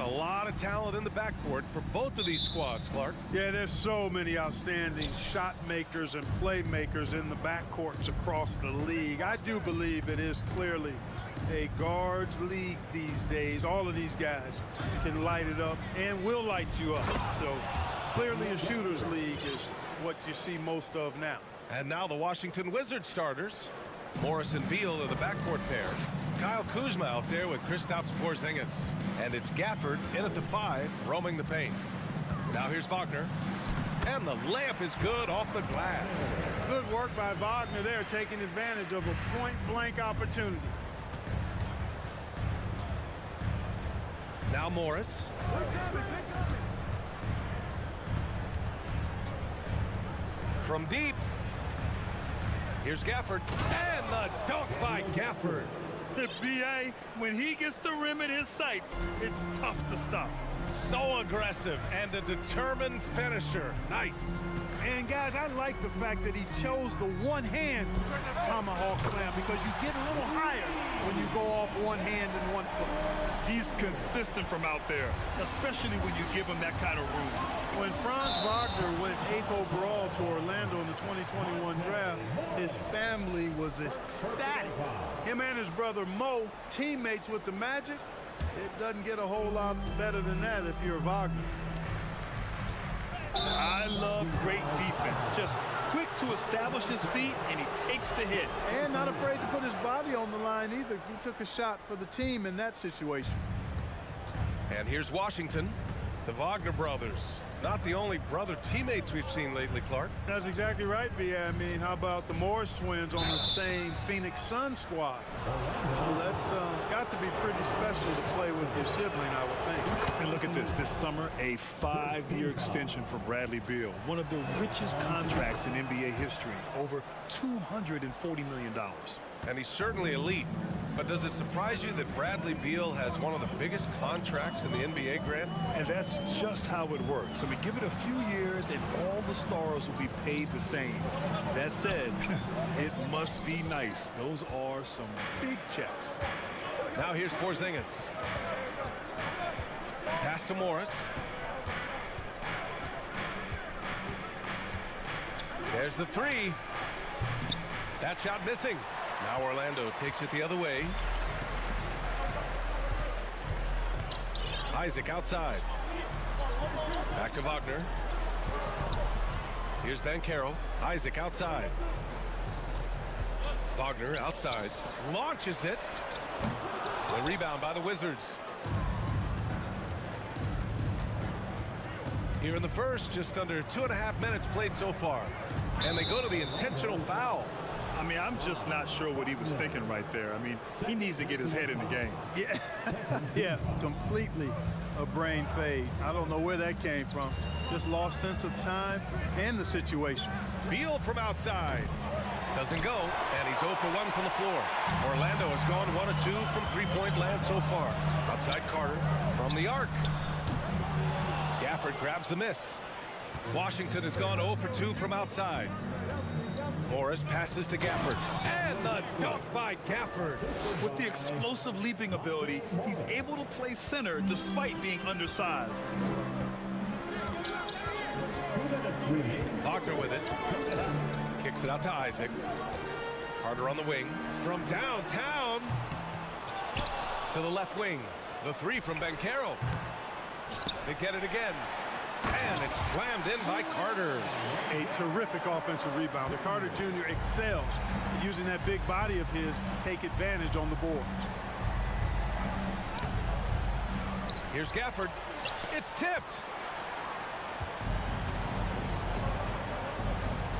lot of talent in the backcourt for both of these squads, Clark. Yeah, there's so many outstanding shot makers and playmakers in the backcourts across the league. I do believe it is clearly a guards league these days. All of these guys can light it up and will light you up. So clearly a shooter's league is what you see most of now. And now the Washington Wizards starters. Morris and Beal are the backcourt pair. Kyle Kuzma out there with Kristaps Porzingis. And it's Gafford in at the 5, roaming the paint. Now here's Wagner. And the layup is good off the glass. Good work by Wagner there, taking advantage of a point-blank opportunity. Now Morris. From deep. Here's Gafford. And the dunk by Gafford. B.A., when he gets the rim in his sights, it's tough to stop. So aggressive and a determined finisher. Nice. And guys, I like the fact that he chose the one-hand tomahawk slam because you get a little higher when you go off one hand and one foot. He's consistent from out there, especially when you give him that kind of room. When Franz Wagner went 8th overall to Orlando in the 2021 draft, his family was ecstatic. Him and his brother Mo, teammates with the Magic. It doesn't get a whole lot better than that if you're Wagner. I love great defense. Just quick to establish his feet, and he takes the hit. And not afraid to put his body on the line either. He took a shot for the team in that situation. And here's Washington, the Wagner brothers. Not the only brother teammates we've seen lately, Clark. That's exactly right, B.A. I mean, how about the Morris twins on the same Phoenix Sun squad? Well, that's got to be pretty special to play with your sibling, I would think. And look at this summer, a 5-year extension for Bradley Beal. One of the richest contracts in NBA history, over $240 million. And he's certainly elite. But does it surprise you that Bradley Beal has one of the biggest contracts in the NBA, Grant? And that's just how it works. I mean, give it a few years and all the stars will be paid the same. That said, it must be nice. Those are some big checks. Now here's Porzingis. Pass to Morris. There's the 3. That shot missing. Now Orlando takes it the other way. Isaac outside. Back to Wagner. Here's Banchero. Isaac outside. Wagner outside. Launches it. The rebound by the Wizards. Here in the first, just under 2.5 minutes played so far. And they go to the intentional foul. I mean, I'm just not sure what he was thinking right there. I mean, he needs to get his head in the game. Yeah, yeah, completely a brain fade. I don't know where that came from. Just lost sense of time and the situation. Beal from outside. Doesn't go, and he's 0 for 1 from the floor. Orlando has gone 1 of 2 from three-point land so far. Outside Carter from the arc. Gafford grabs the miss. Washington has gone 0 for 2 from outside. Morris passes to Gafford. And the dunk by Gafford. With the explosive leaping ability, he's able to play center despite being undersized. Wagner with it. Kicks it out to Isaac. Carter on the wing. From downtown to the left wing. The 3 from Banchero. They get it again. And it's slammed in by Carter. A terrific offensive rebounder. Carter Jr. excels at using that big body of his to take advantage on the board. Here's Gafford. It's tipped.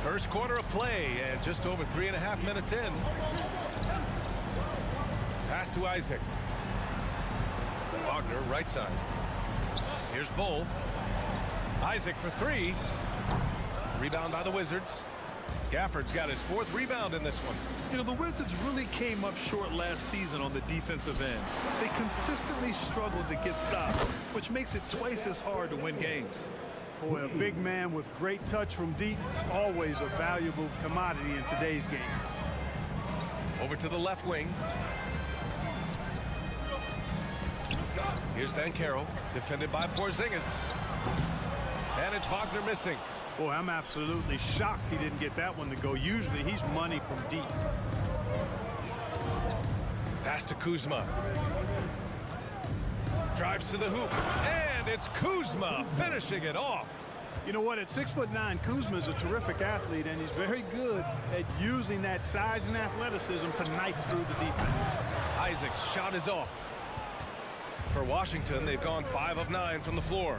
First quarter of play and just over 3.5 minutes in. Pass to Isaac. Wagner right side. Here's Bull. Isaac for 3. Rebound by the Wizards. Gafford's got his 4th rebound in this one. You know, the Wizards really came up short last season on the defensive end. They consistently struggled to get stops, which makes it twice as hard to win games. Boy, a big man with great touch from deep, always a valuable commodity in today's game. Over to the left wing. Here's Banchero, defended by Porzingis. And it's Wagner missing. Boy, I'm absolutely shocked he didn't get that one to go. Usually he's money from deep. Pass to Kuzma. Drives to the hoop. And it's Kuzma finishing it off. You know what? At 6'9", Kuzma is a terrific athlete, and he's very good at using that size and athleticism to knife through the defense. Isaac's shot is off. For Washington, they've gone 5 of 9 from the floor.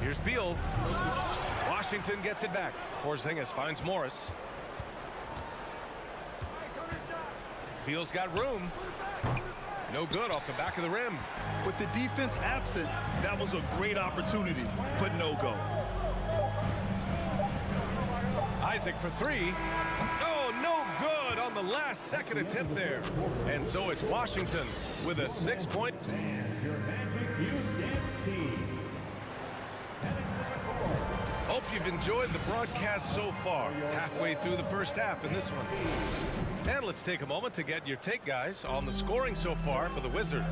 Here's Beal. Washington gets it back. Porzingis finds Morris. Beal's got room. No good off the back of the rim. With the defense absent, that was a great opportunity, but no go. Isaac for 3. Oh, no good on the last second attempt there. And so it's Washington with a 6-point. Hope you've enjoyed the broadcast so far. Halfway through the first half in this one. And let's take a moment to get your take, guys, on the scoring so far for the Wizards.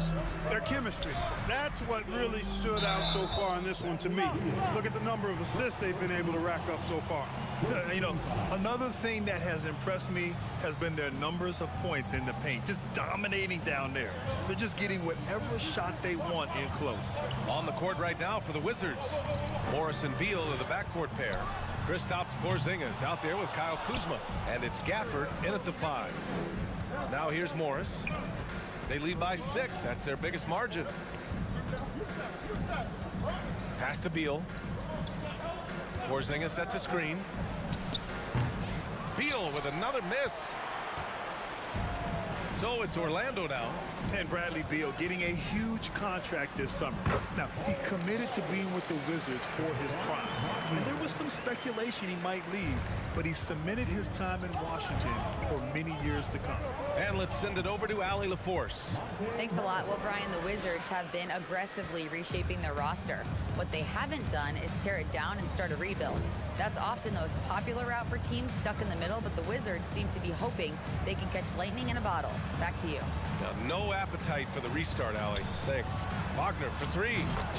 Their chemistry. That's what really stood out so far in this one to me. Look at the number of assists they've been able to rack up so far. You know, another thing that has impressed me has been their numbers of points in the paint, just dominating down there. They're just getting whatever shot they want in close. On the court right now for the Wizards, Morris and Beal are the backcourt pair. Kristaps Porzingis out there with Kyle Kuzma, and it's Gafford in at the 5. Now here's Morris. They lead by 6. That's their biggest margin. Pass to Beal. Porzingis sets a screen. Beal with another miss. So it's Orlando now. And Bradley Beal getting a huge contract this summer. Now, he committed to being with the Wizards for his prime. And there was some speculation he might leave, but he cemented his time in Washington for many years to come. And let's send it over to Allie LaForce. Thanks a lot. Well, Brian, the Wizards have been aggressively reshaping their roster. What they haven't done is tear it down and start a rebuild. That's often the most popular route for teams stuck in the middle, but the Wizards seem to be hoping they can catch lightning in a bottle. Back to you. Now, no appetite for the restart, Allie. Thanks. Wagner for 3.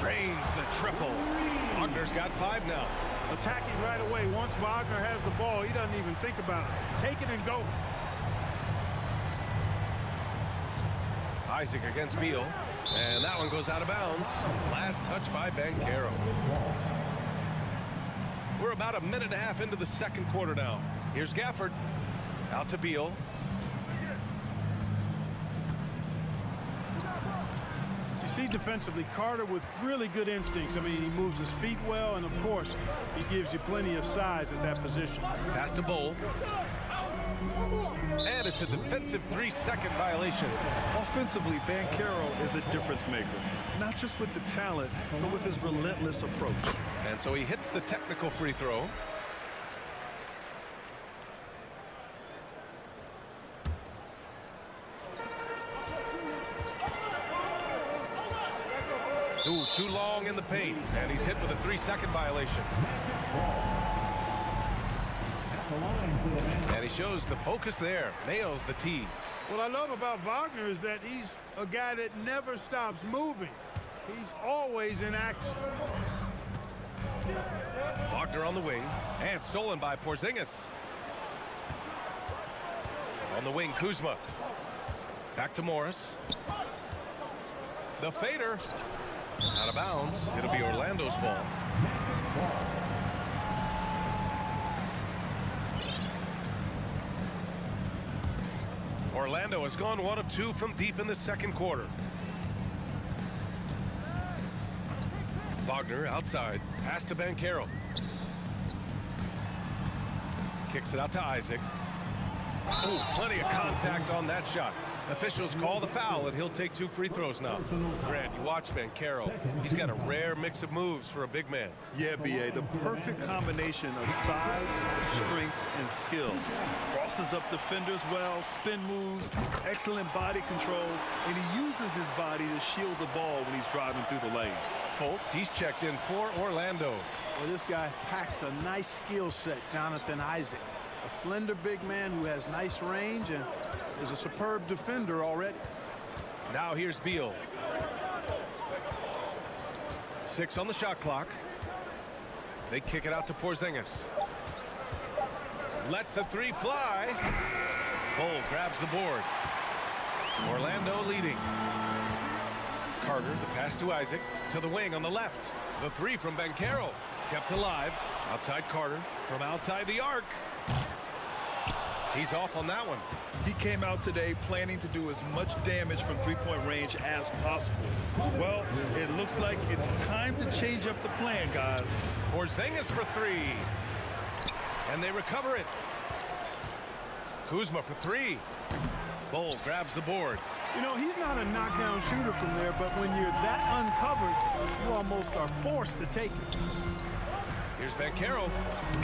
Drains the triple. Wagner's got 5 now. Attacking right away. Once Wagner has the ball, he doesn't even think about it. Take it and go. Isaac against Beal. And that one goes out of bounds. Last touch by Banchero. We're about a minute and a half into the second quarter now. Here's Gafford. Out to Beal. You see defensively, Carter with really good instincts. I mean, he moves his feet well, and of course, he gives you plenty of size at that position. Pass to Bull. And it's a defensive 3-second violation. Offensively, Banchero is a difference maker. Not just with the talent, but with his relentless approach. And so he hits the technical free throw. Ooh, too long in the paint. And he's hit with a 3-second violation. And he shows the focus there. Nails the tee. What I love about Wagner is that he's a guy that never stops moving. He's always in action. Wagner on the wing. And stolen by Porzingis. On the wing, Kuzma. Back to Morris. The fader. Out of bounds. It'll be Orlando's ball. Orlando has gone 1 of 2 from deep in the second quarter. Wagner outside. Pass to Banchero. Kicks it out to Isaac. Oh, plenty of contact on that shot. Officials call the foul, and he'll take 2 free throws now. Grant, you watch Banchero. He's got a rare mix of moves for a big man. Yeah, B.A., the perfect combination of size, strength, and skill. Crosses up defenders well, spin moves, excellent body control, and he uses his body to shield the ball when he's driving through the lane. Fultz, he's checked in for Orlando. Well, this guy packs a nice skill set, Jonathan Isaac. A slender big man who has nice range and is a superb defender already. Now here's Beal. 6 on the shot clock. They kick it out to Porzingis. Lets the 3 fly. Bull grabs the board. Orlando leading. Carter, the pass to Isaac. To the wing on the left. The 3 from Banchero. Kept alive. Outside Carter. From outside the arc. He's off on that one. He came out today planning to do as much damage from three-point range as possible. Well, it looks like it's time to change up the plan, guys. Porzingis for 3. And they recover it. Kuzma for 3. Bull grabs the board. You know, he's not a knockdown shooter from there, but when you're that uncovered, you almost are forced to take it. Here's Banchero.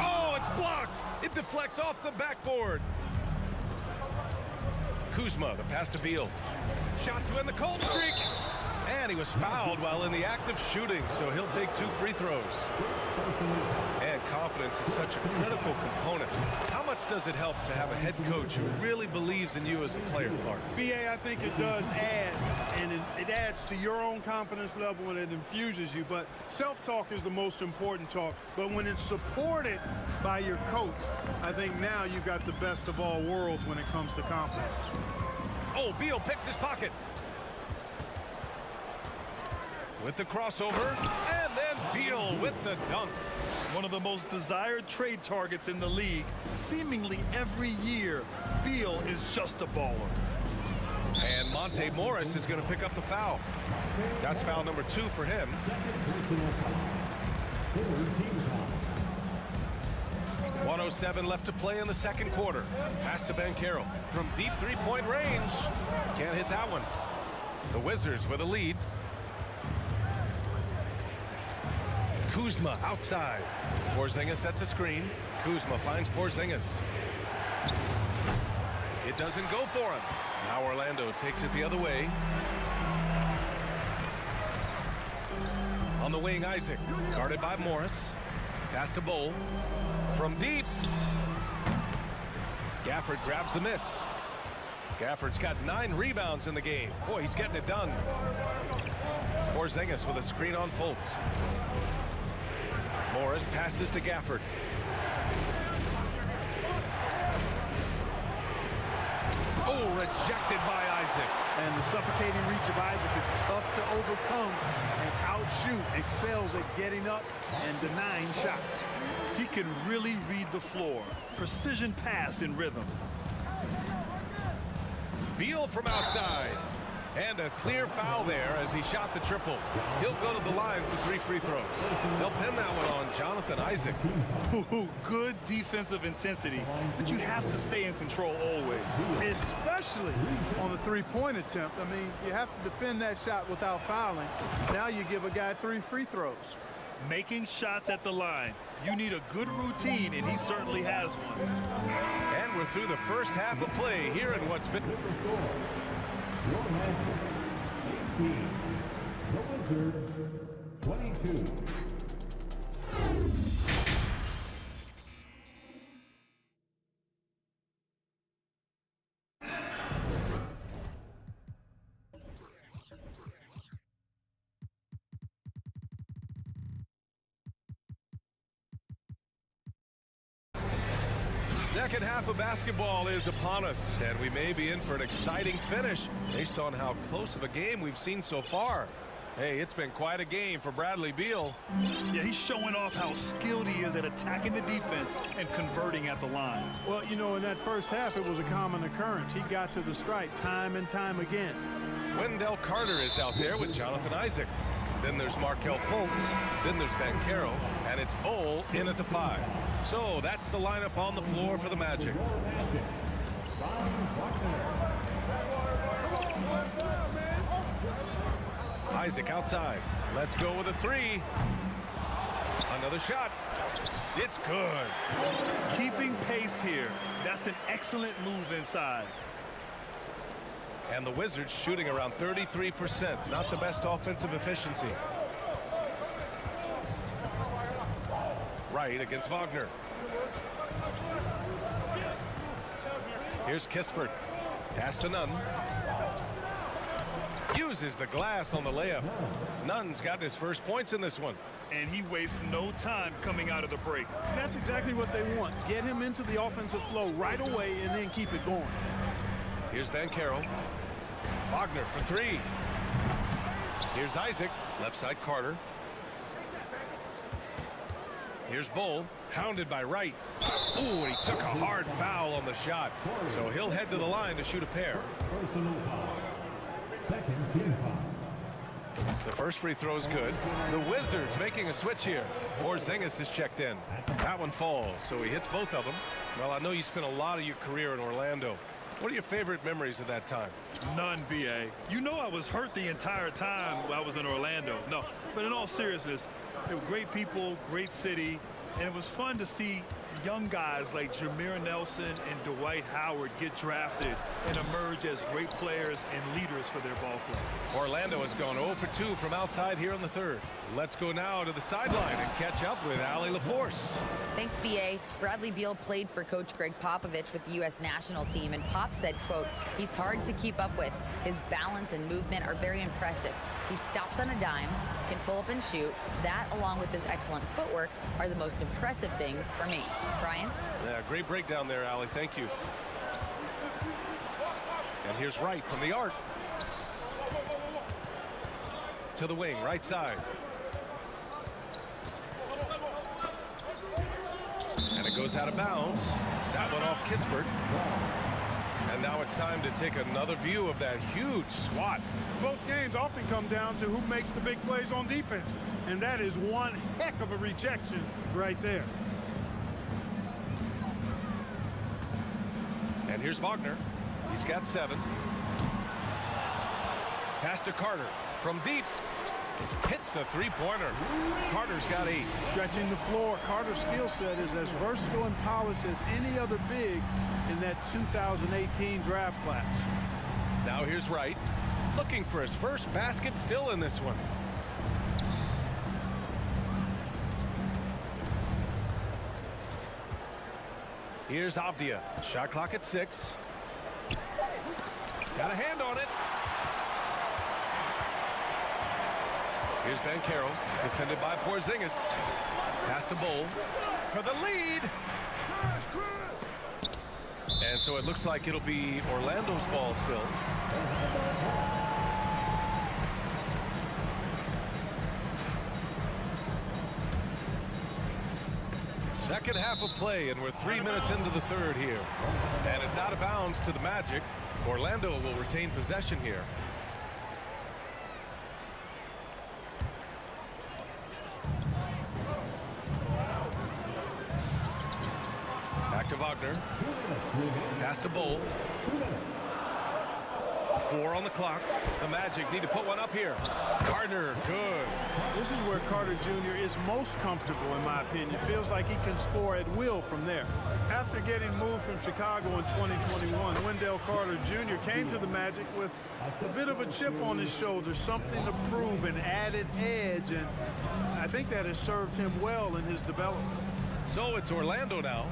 Oh, it's blocked. It deflects off the backboard. Kuzma, the pass to Beal. Shot to end the cold streak. And he was fouled while in the act of shooting, so he'll take 2 free throws. And confidence is such a critical component. How much does it help to have a head coach who really believes in you as a player, Clark? BA, I think it does add, and it adds to your own confidence level and it infuses you. But self-talk is the most important talk. But when it's supported by your coach, I think now you've got the best of all worlds when it comes to confidence. Oh, Beal picks his pocket. With the crossover, and then Beal with the dunk. One of the most desired trade targets in the league. Seemingly every year, Beal is just a baller. And Monte Morris is going to pick up the foul. That's foul number 2 for him. 1:07 left to play in the second quarter. Pass to Banchero from deep 3-point range. Can't hit that one. The Wizards with a lead. Kuzma outside. Porzingis sets a screen. Kuzma finds Porzingis. It doesn't go for him. Now Orlando takes it the other way. On the wing, Isaac. Guarded by Morris. Pass to Bowl. From deep. Gafford grabs the miss. Gafford's got 9 rebounds in the game. Boy, he's getting it done. Porzingis with a screen on Fultz. Morris passes to Gafford. Oh, rejected by Isaac. And the suffocating reach of Isaac is tough to overcome and outshoot. Excels at getting up and denying shots. He can really read the floor. Precision pass in rhythm. Beal from outside. And a clear foul there as he shot the triple. He'll go to the line for 3 free throws. They'll pin that one on Jonathan Isaac. Ooh, good defensive intensity, but you have to stay in control always. Especially on the 3-point attempt. I mean, you have to defend that shot without fouling. Now you give a guy 3 free throws. Making shots at the line. You need a good routine, and he certainly has one. And we're through the first half of play here in what's been... The Wizards 22. Second half of basketball is upon us, and we may be in for an exciting finish based on how close of a game we've seen so far. Hey, it's been quite a game for Bradley Beal. Yeah, he's showing off how skilled he is at attacking the defense and converting at the line. Well, you know, in that first half, it was a common occurrence. He got to the stripe time and time again. Wendell Carter is out there with Jonathan Isaac. Then there's Markelle Fultz. Then there's Banchero. And it's Bowl in at the 5. So that's the lineup on the floor for the Magic. Isaac outside. Let's go with a 3. Another shot. It's good. Keeping pace here. That's an excellent move inside. And the Wizards shooting around 33%. Not the best offensive efficiency. Right against Wagner. Here's Kispert. Pass to Nunn. Uses the glass on the layup. Nunn's got his first points in this one. And he wastes no time coming out of the break. That's exactly what they want. Get him into the offensive flow right away and then keep it going. Here's Banchero. Wagner for three. Here's Isaac. Left side Carter. Here's Bull. Hounded by Wright. Ooh, and he took a hard foul on the shot. So he'll head to the line to shoot a pair. Personal foul. Second team foul. The first free throw is good. The Wizards making a switch here. Porzingis is checked in. That one falls, so he hits both of them. Well, I know you spent a lot of your career in Orlando. What are your favorite memories of that time? None, B.A. You know I was hurt the entire time I was in Orlando. No, but in all seriousness, it was great people, great city, and it was fun to see young guys like Jameer Nelson and Dwight Howard get drafted and emerge as great players and leaders for their ball club. Orlando has gone 0 for 2 from outside here in the third. Let's go now to the sideline and catch up with Allie LaForce. Thanks, B.A. Bradley Beal played for Coach Greg Popovich with the U.S. national team, and Pop said, quote, "He's hard to keep up with. His balance and movement are very impressive. He stops on a dime, can pull up and shoot. That, along with his excellent footwork, are the most impressive things for me." Brian? Yeah, great breakdown there, Allie. Thank you. And here's Wright from the arc. To the wing, right side. And it goes out of bounds. That one off Kispert. And now it's time to take another view of that huge swat. Close games often come down to who makes the big plays on defense. And that is one heck of a rejection right there. And here's Wagner. He's got 7. Pass to Carter from deep. Hits a three-pointer. Carter's got 8. Stretching the floor. Carter's skill set is as versatile and polished as any other big in that 2018 draft class. Now here's Wright. Looking for his first basket, still in this one. Here's Avdia. Shot clock at 6. Got a hand on it. Here's Banchero, defended by Porzingis. Pass to Bull for the lead. And so it looks like it'll be Orlando's ball still. Second half of play, and we're 3 minutes into the third here. And it's out of bounds to the Magic. Orlando will retain possession here. Back to Wagner. Pass to Bull. 4 on the clock. The Magic need to put one up here. Carter, good. This is where Carter Jr. is most comfortable, in my opinion. Feels like he can score at will from there. After getting moved from Chicago in 2021, Wendell Carter Jr. came to the Magic with a bit of a chip on his shoulder, something to prove, an added edge, and I think that has served him well in his development. So it's Orlando now,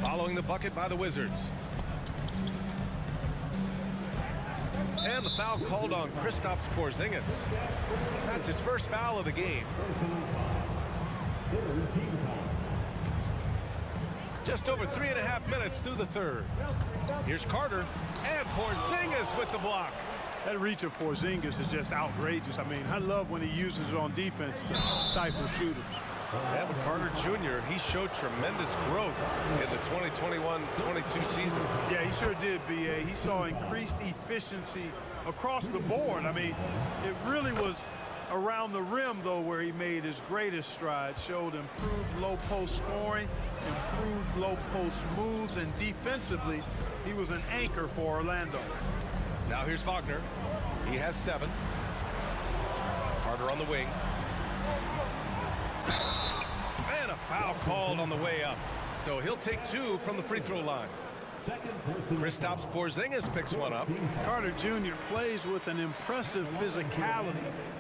following the bucket by the Wizards. And the foul called on Kristaps Porzingis. That's his first foul of the game. Just over 3.5 minutes through the third. Here's Carter, and Porzingis with the block. That reach of Porzingis is just outrageous. I mean, I love when he uses it on defense to stifle shooters. Yeah, but Carter Jr., he showed tremendous growth in the 2021-22 season. Yeah, he sure did, B.A. He saw increased efficiency across the board. I mean, it really was around the rim, though, where he made his greatest strides. Showed improved low-post scoring, improved low-post moves, and defensively, he was an anchor for Orlando. Now here's Wagner. He has 7. Carter on the wing. And a foul called on the way up. So he'll take 2 from the free throw line. Kristaps Porzingis picks one up. Carter Jr. plays with an impressive physicality.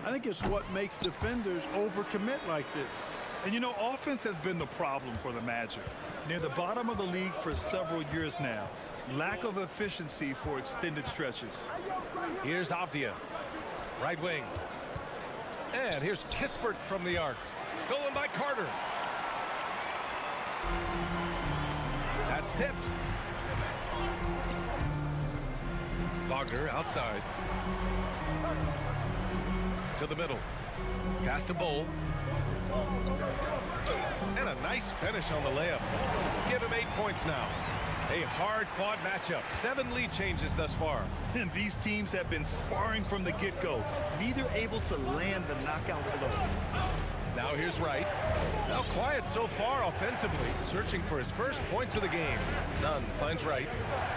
I think it's what makes defenders overcommit like this. And you know, offense has been the problem for the Magic. Near the bottom of the league for several years now. Lack of efficiency for extended stretches. Here's Avdia. Right wing. And here's Kispert from the arc. Stolen by Carter. That's tipped. Wagner outside. To the middle. Pass to Bowl. And a nice finish on the layup. Give him 8 points now. A hard-fought matchup. 7 lead changes thus far. And these teams have been sparring from the get-go. Neither able to land the knockout blow. Now here's Wright. Now quiet so far offensively. Searching for his first points of the game. Nunn finds Wright.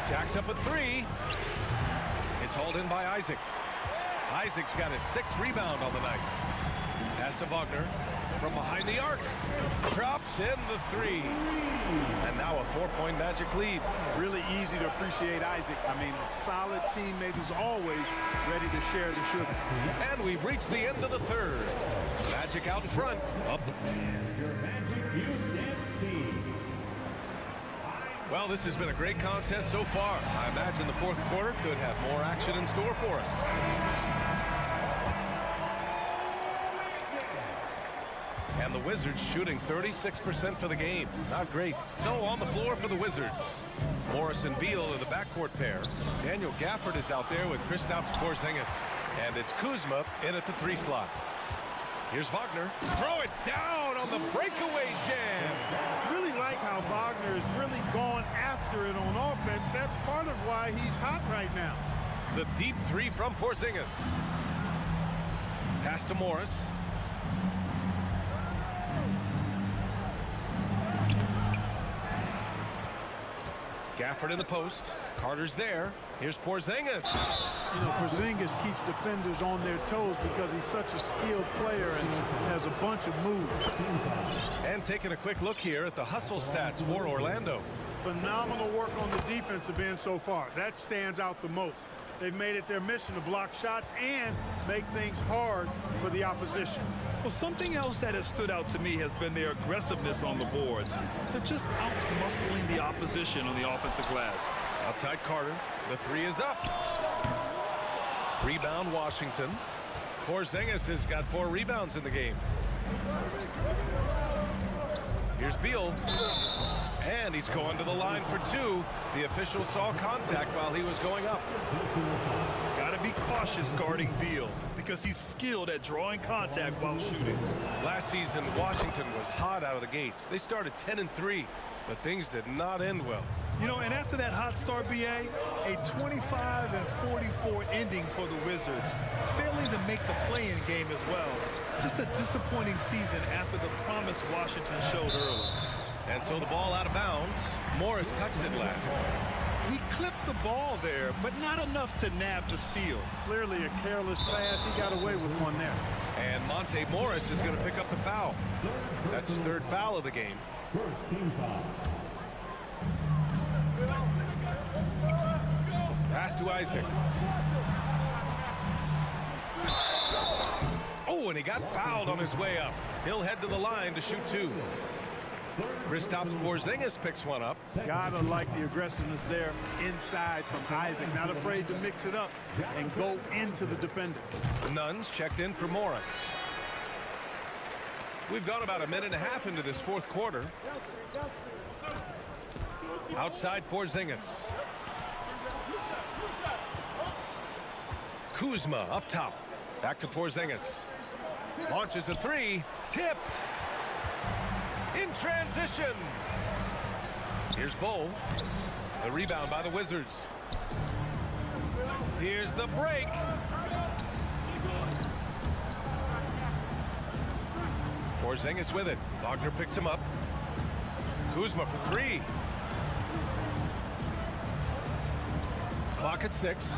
Jacks up a 3. It's hauled in by Isaac. Isaac's got his 6th rebound on the night. Pass to Wagner from behind the arc. Drops in the 3. And now a 4-point Magic lead. Really easy to appreciate Isaac. I mean, solid teammate who's always ready to share the sugar. And we've reached the end of the 3rd. Magic out in front. Up. Your Magic U-Dance team. Well, this has been a great contest so far. I imagine the 4th quarter could have more action in store for us. And the Wizards shooting 36% for the game. Not great. So on the floor for the Wizards. Morris and Beal are the backcourt pair. Daniel Gafford is out there with Kristaps Porzingis. And it's Kuzma in at the 3 slot. Here's Wagner. Throw it down on the breakaway jam. Really like how Wagner has really gone after it on offense. That's part of why he's hot right now. The deep 3 from Porzingis. Pass to Morris. Gafford in the post. Carter's there. Here's Porzingis. You know, Porzingis keeps defenders on their toes because he's such a skilled player and has a bunch of moves. And taking a quick look here at the hustle stats for Orlando. Phenomenal work on the defensive end so far. That stands out the most. They've made it their mission to block shots and make things hard for the opposition. Well, something else that has stood out to me has been their aggressiveness on the boards. They're just out-muscling the opposition on the offensive glass. Outside Carter. The 3 is up. Rebound Washington. Porzingis has got 4 rebounds in the game. Here's Beal. And he's going to the line for 2. The official saw contact while he was going up. Got to be cautious guarding Beal because he's skilled at drawing contact while shooting. Last season, Washington was hot out of the gates. They started 10-3, but things did not end well. You know, and after that hot start, BA, a 25-44 ending for the Wizards, failing to make the play-in game as well. Just a disappointing season after the promise Washington showed early. And so the ball out of bounds. Morris touched it last. He clipped the ball there, but not enough to nab the steal. Clearly a careless pass. He got away with one there. And Monte Morris is going to pick up the foul. That's his 3rd foul of the game. First team foul. Pass to Isaac. Oh, and he got fouled on his way up. He'll head to the line to shoot 2. Kristaps Porzingis picks one up. Gotta like the aggressiveness there inside from Isaac. Not afraid to mix it up and go into the defender. Nunn's checked in for Morris. We've gone about a minute and a half into this 4th quarter. Outside Porzingis. Kuzma up top. Back to Porzingis. Launches a 3. Tipped. In transition. Here's Bowl. The rebound by the Wizards. Here's the break. Porzingis with it. Wagner picks him up. Kuzma for 3. Clock at 6.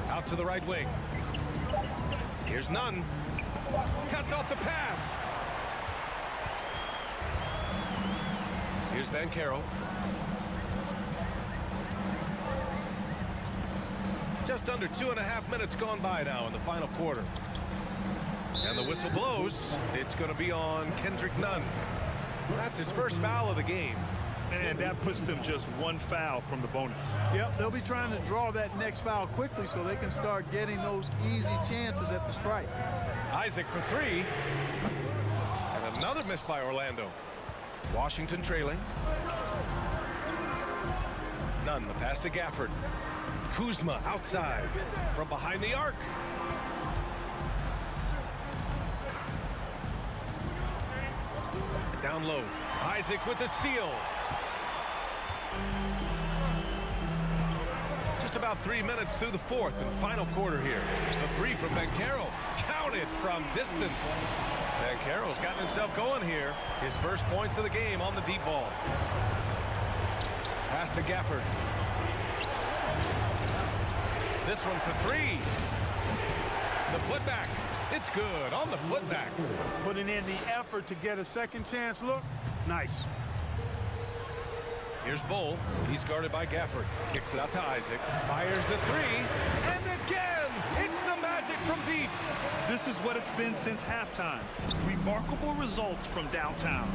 Out to the right wing. Here's Nunn. Cuts off the pass. Here's Banchero. Just under 2.5 minutes gone by now in the final quarter. And the whistle blows. It's going to be on Kendrick Nunn. That's his first foul of the game. And that puts them just one foul from the bonus. Yep, they'll be trying to draw that next foul quickly so they can start getting those easy chances at the stripe. Isaac for three. And another miss by Orlando. Washington trailing. Nunn, the pass to Gafford. Kuzma outside from behind the arc. Down low. Isaac with the steal. Just about 3 minutes through the fourth and final quarter here. The three from Banchero. Counted from distance. Banchero's gotten himself going here. His first points of the game on the deep ball. Pass to Gafford. This one for three. The putback. It's good on the putback. Putting in the effort to get a second chance look. Nice. Here's Bull. He's guarded by Gafford. Kicks it out to Isaac. Fires the three. And again, it's the magic from deep. This is what it's been since halftime. Remarkable results from downtown.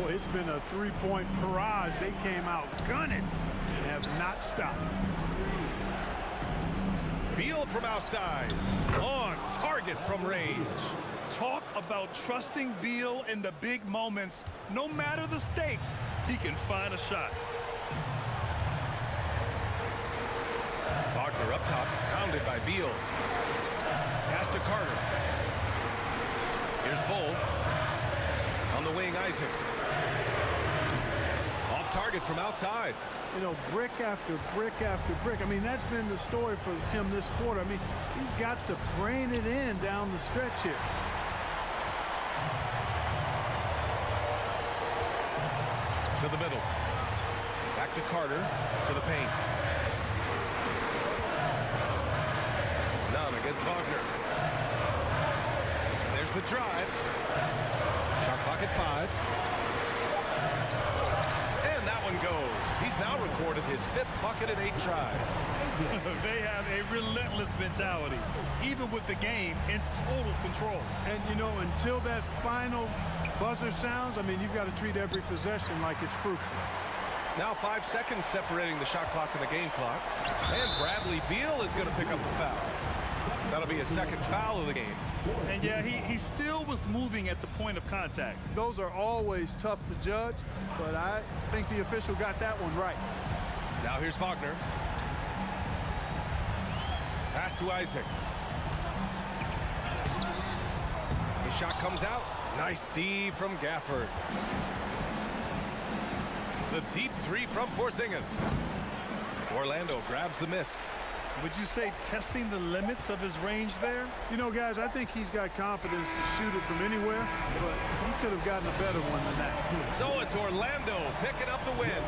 Boy, it's been a three-point barrage. They came out gunning and have not stopped. Beal from outside. On target from range. Talk about trusting Beal in the big moments. No matter the stakes, he can find a shot. Wagner up top, pounded by Beal. Pass to Carter. Here's Bull. On the wing, Isaac. Off target from outside. You know, brick after brick after brick. I mean, that's been the story for him this quarter. I mean, he's got to brain it in down the stretch here. To the middle. Back to Carter. To the paint. Nunn against Wagner. There's the drive. Shot clock at 5. And that one goes. He's now recorded his 5th bucket in 8 tries. They have a relentless mentality, even with the game in total control. And, you know, until that final buzzer sounds, I mean, you've got to treat every possession like it's crucial. Now 5 seconds separating the shot clock and the game clock. And Bradley Beal is going to pick up the foul. That'll be his 2nd foul of the game. And yeah, he still was moving at the point of contact. Those are always tough to judge, but I think the official got that one right. Now here's Wagner. Pass to Isaac. The shot comes out. Nice D from Gafford. The deep three from Porzingis. Orlando grabs the miss. Would you say testing the limits of his range there? You know, guys, I think he's got confidence to shoot it from anywhere, but he could have gotten a better one than that. So it's Orlando picking up the win.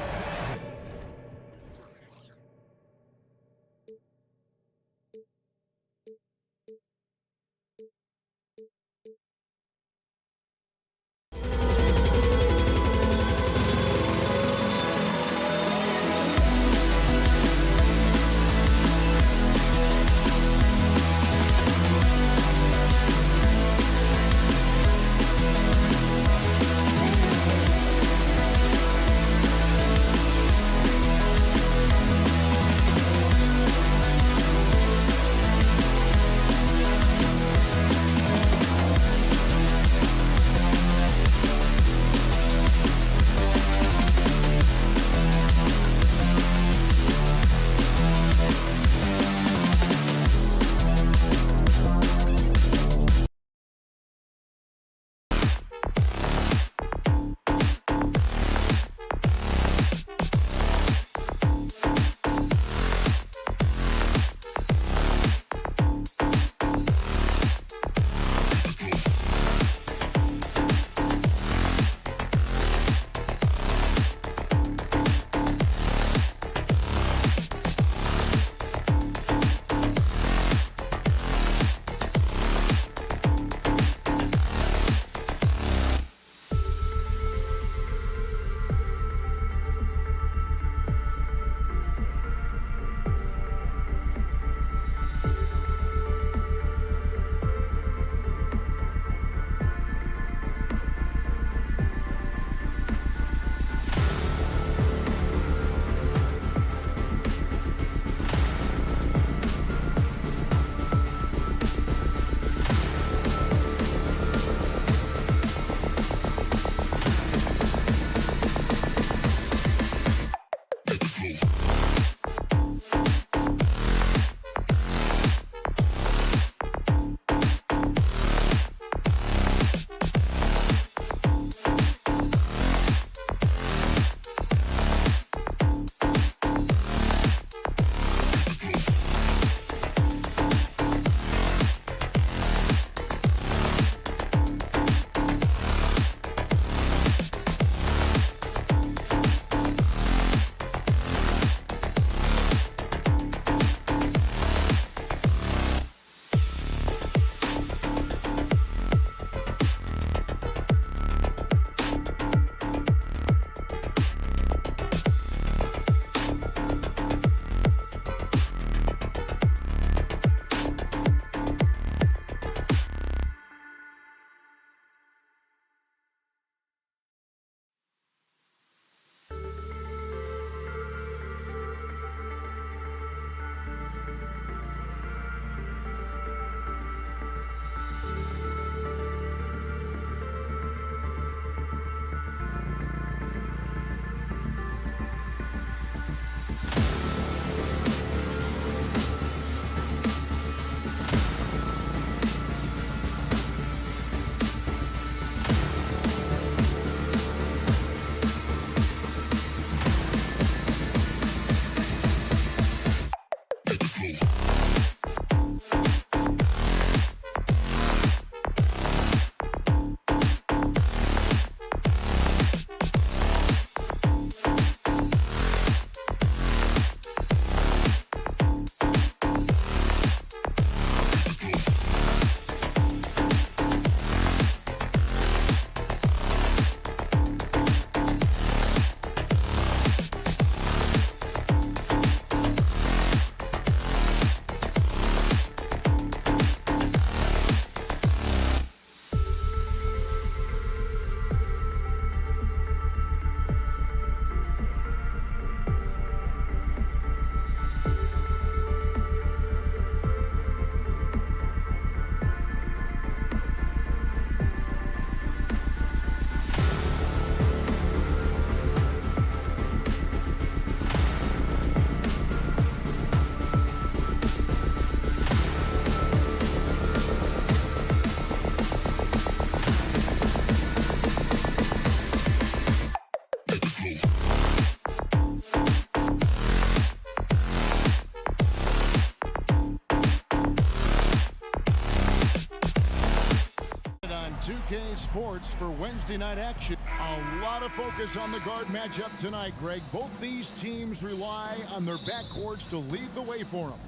2K Sports for Wednesday night action. A lot of focus on the guard matchup tonight, Greg. Both these teams rely on their backcourts to lead the way for them.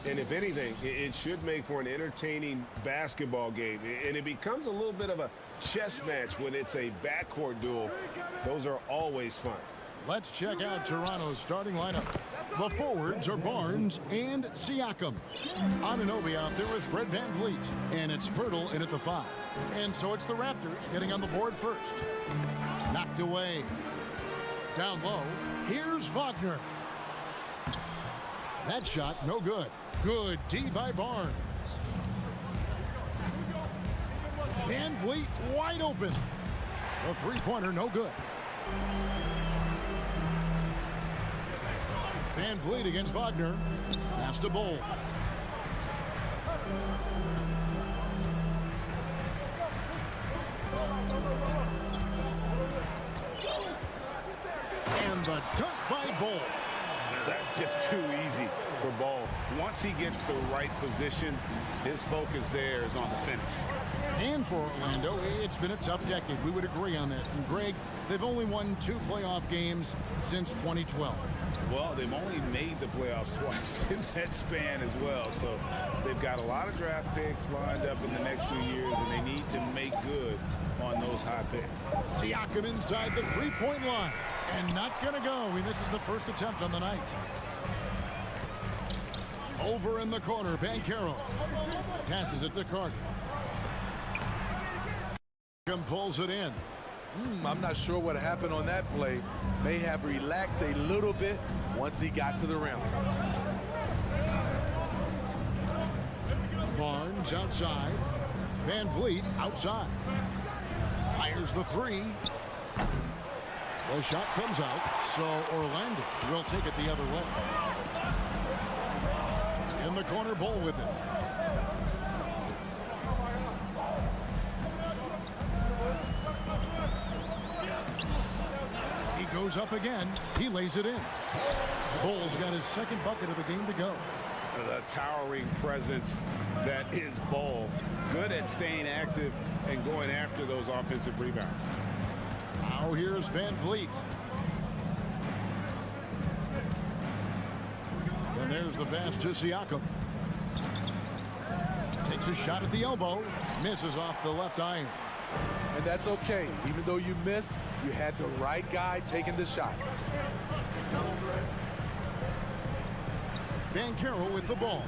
And if anything, it should make for an entertaining basketball game. And it becomes a little bit of a chess match when it's a backcourt duel. Those are always fun. Let's check out Toronto's starting lineup. The forwards are Barnes and Siakam. Anunoby out there with Fred VanVleet. And it's Pirtle in at the 5. And so it's the Raptors getting on the board first. Knocked away. Down low. Here's Wagner. That shot no good. Good D by Barnes. VanVleet wide open. The three-pointer no good. VanVleet against Wagner. Pass to Bull. And the dunk by Bull. That's just too easy for Ball. Once he gets the right position, his focus there is on the finish. And for Orlando, it's been a tough decade. We would agree on that. And Greg, they've only won 2 playoff games since 2012. Well, they've only made the playoffs twice in that span as well. So they've got a lot of draft picks lined up in the next few years, and they need to make good on those high picks. Siakam inside the three-point line. And not going to go. He misses the first attempt on the night. Over in the corner, Banchero. Passes it to Carter. Pulls it in. I'm not sure what happened on that play. May have relaxed a little bit once he got to the rim. Barnes outside. VanVleet outside. Fires the three. The shot comes out, so Orlando will take it the other way. In the corner, Bull with it. He goes up again. He lays it in. Bull's got his second bucket of the game to go. The towering presence that is Bull. Good at staying active and going after those offensive rebounds. Now here's Van Vliet. And there's the pass to Siakam. Takes a shot at the elbow. Misses off the left iron. And that's okay. Even though you miss, you had the right guy taking the shot. Banchero with the ball.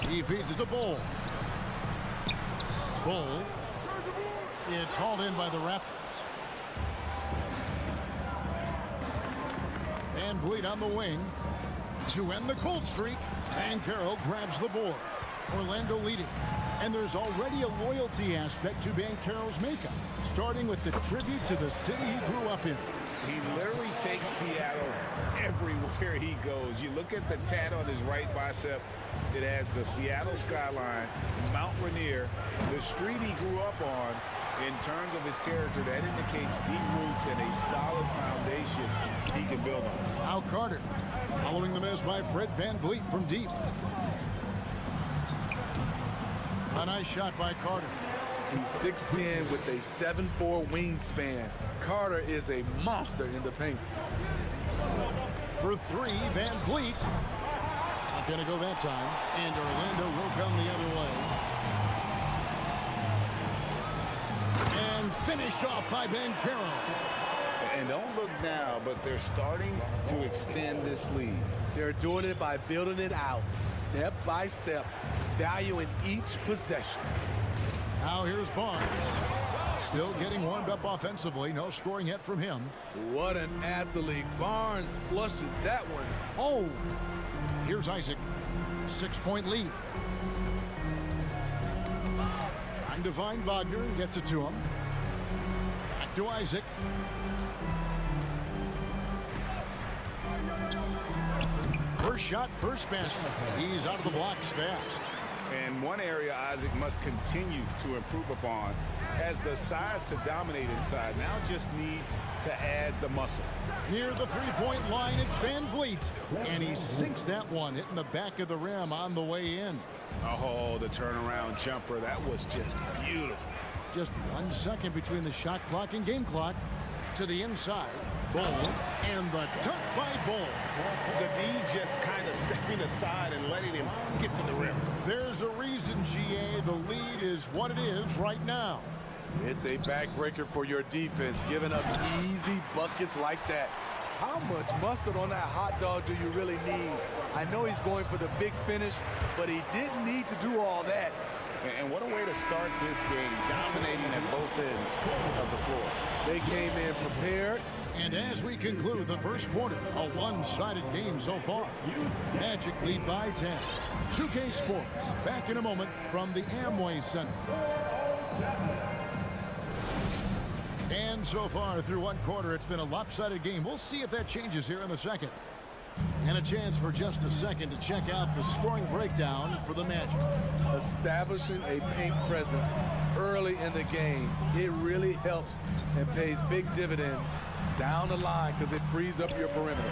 He feeds it to Bull. Bull. It's hauled in by the Raptors. Van Vliet on the wing. To end the cold streak, Banchero grabs the board. Orlando leading. And there's already a loyalty aspect to Banchero's makeup, starting with the tribute to the city he grew up in. He literally takes Seattle everywhere he goes. You look at the tat on his right bicep. It has the Seattle skyline, Mount Rainier, the street he grew up on. In terms of his character, that indicates deep roots and a solid foundation he can build on. Now Carter, following the miss by Fred Van Vliet from deep. A nice shot by Carter. He's 6'10" with a 7'4" wingspan. Carter is a monster in the paint. For three, Van Vliet. Not going to go that time. And Orlando will come the other way. And finished off by Banchero. And don't look now, but they're starting to extend this lead. They're doing it by building it out, step by step, valuing each possession. Now here's Barnes. Still getting warmed up offensively. No scoring yet from him. What an athlete. Barnes flushes that one home. Here's Isaac. 6-point lead. Trying to find Wagner. Gets it to him. Back to Isaac. First shot, first basket. He's out of the blocks fast. And one area Isaac must continue to improve upon, has the size to dominate inside. Now just needs to add the muscle. Near the three-point line, it's Van Vliet. And he sinks that one, hitting the back of the rim on the way in. Oh, the turnaround jumper. That was just beautiful. Just 1 second between the shot clock and game clock. To the inside. Bull. And the dunk by Bull. The D just kind of stepping aside and letting him get to the rim. There's a reason, GA. The lead is what it is right now. It's a backbreaker for your defense, giving up easy buckets like that. How much mustard on that hot dog do you really need? I know he's going for the big finish, but he didn't need to do all that. And what a way to start this game, dominating at both ends of the floor. They came in prepared. And as we conclude the first quarter, a one-sided game so far. Magic lead by 10. 2K Sports, back in a moment from the Amway Center. And so far through one quarter, it's been a lopsided game. We'll see if that changes here in the second. And a chance for just a second to check out the scoring breakdown for the Magic. Establishing a paint presence early in the game, it really helps and pays big dividends down the line because it frees up your perimeter.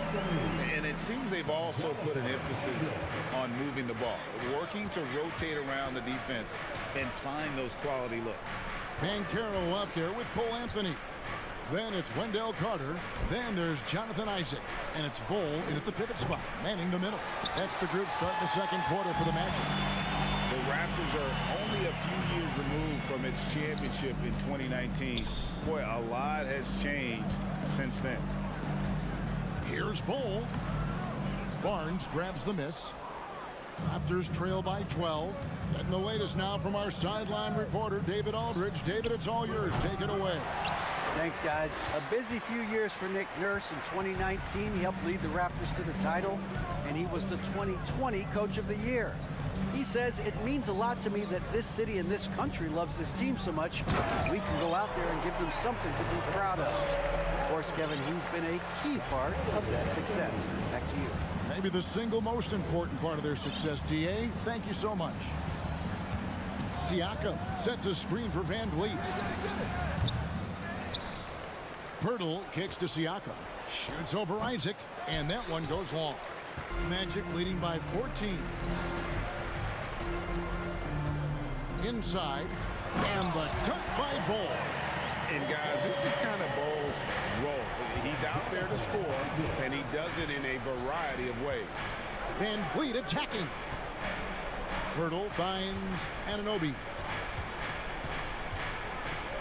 And it seems they've also put an emphasis on moving the ball, working to rotate around the defense and find those quality looks. Banchero up there with Cole Anthony. Then it's Wendell Carter. Then there's Jonathan Isaac. And it's Bull in at the pivot spot, manning the middle. That's the group starting the second quarter for the Magic. The Raptors are only a few years removed from its championship in 2019. Boy, a lot has changed since then. Here's Bull. Barnes grabs the miss. Raptors trail by 12. Getting the latest now from our sideline reporter, David Aldridge. David, it's all yours. Take it away. Thanks, guys. A busy few years for Nick Nurse. In 2019, he helped lead the Raptors to the title, and he was the 2020 Coach of the Year. He says, it means a lot to me that this city and this country loves this team so much. We can go out there and give them something to be proud of. Of course, Kevin, he's been a key part of that success. Back to you. Maybe the single most important part of their success, D.A. Thank you so much. Siakam sets a screen for Van Vliet. Pirtle kicks to Siakam. Shoots over Isaac, and that one goes long. Magic leading by 14. Inside, and the dunk by Bol. And guys, this is kind of Bol's role. He's out there to score, and he does it in a variety of ways. Van Vliet attacking. Pirtle finds Anunoby.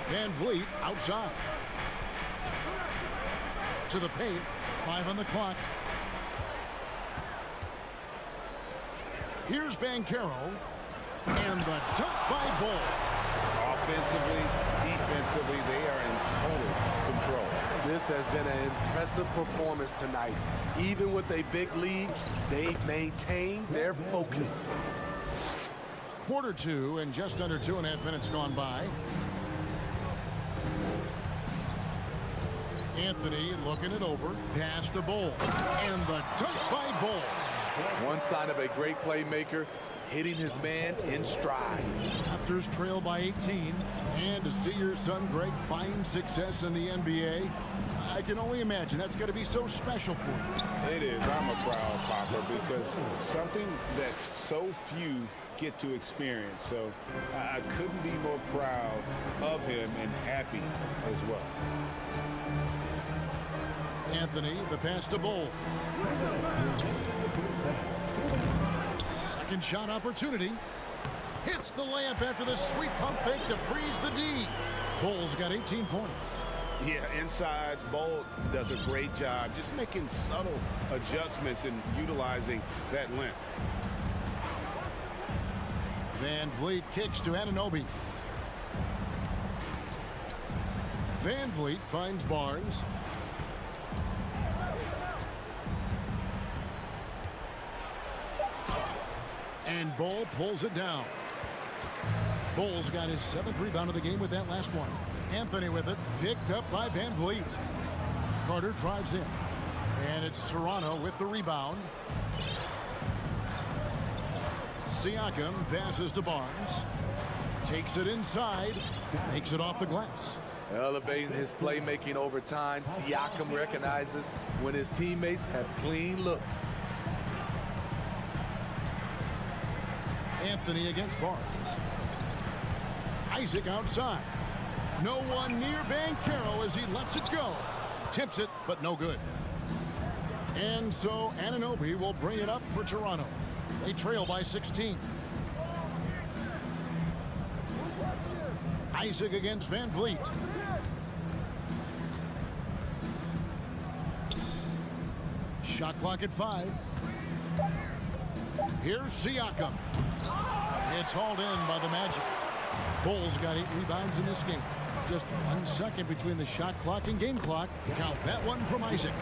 Van Vliet outside. To the paint. 5 on the clock. Here's Banchero. And the dunk by Bol. Offensively, defensively, they are in total control. This has been an impressive performance tonight. Even with a big lead, they've maintained their focus. Quarter 2 and just under 2.5 minutes gone by. Anthony looking it over. Pass to Bol. And the dunk by Bol. One sign of a great playmaker, hitting his man in stride. Raptors trail by 18. And to see your son Greg find success in the NBA, I can only imagine that's going to be so special for you. It is. I'm a proud papa because something that so few get to experience. So I couldn't be more proud of him and happy as well. Anthony, the pass to Bol. Second shot opportunity. Hits the layup after the sweet pump fake to freeze the D. Bol's got 18 points. Yeah, inside, Bol does a great job just making subtle adjustments and utilizing that length. Van Vliet kicks to Anunoby. Van Vliet finds Barnes. And Bol pulls it down. Bol's got his 7th rebound of the game with that last one. Anthony with it, picked up by Van Vliet. Carter drives in. And it's Toronto with the rebound. Siakam passes to Barnes. Takes it inside. Makes it off the glass. Elevating his playmaking over time, Siakam recognizes when his teammates have clean looks. Anthony against Barnes. Isaac outside. No one near Banchero as he lets it go. Tips it, but no good. And so Anunoby will bring it up for Toronto. They trail by 16. Isaac against Van Vliet. Shot clock at 5. Here's Siakam. It's hauled in by the Magic. Bol's got 8 rebounds in this game. Just 1 second between the shot clock and game clock. Count that one from Isaac.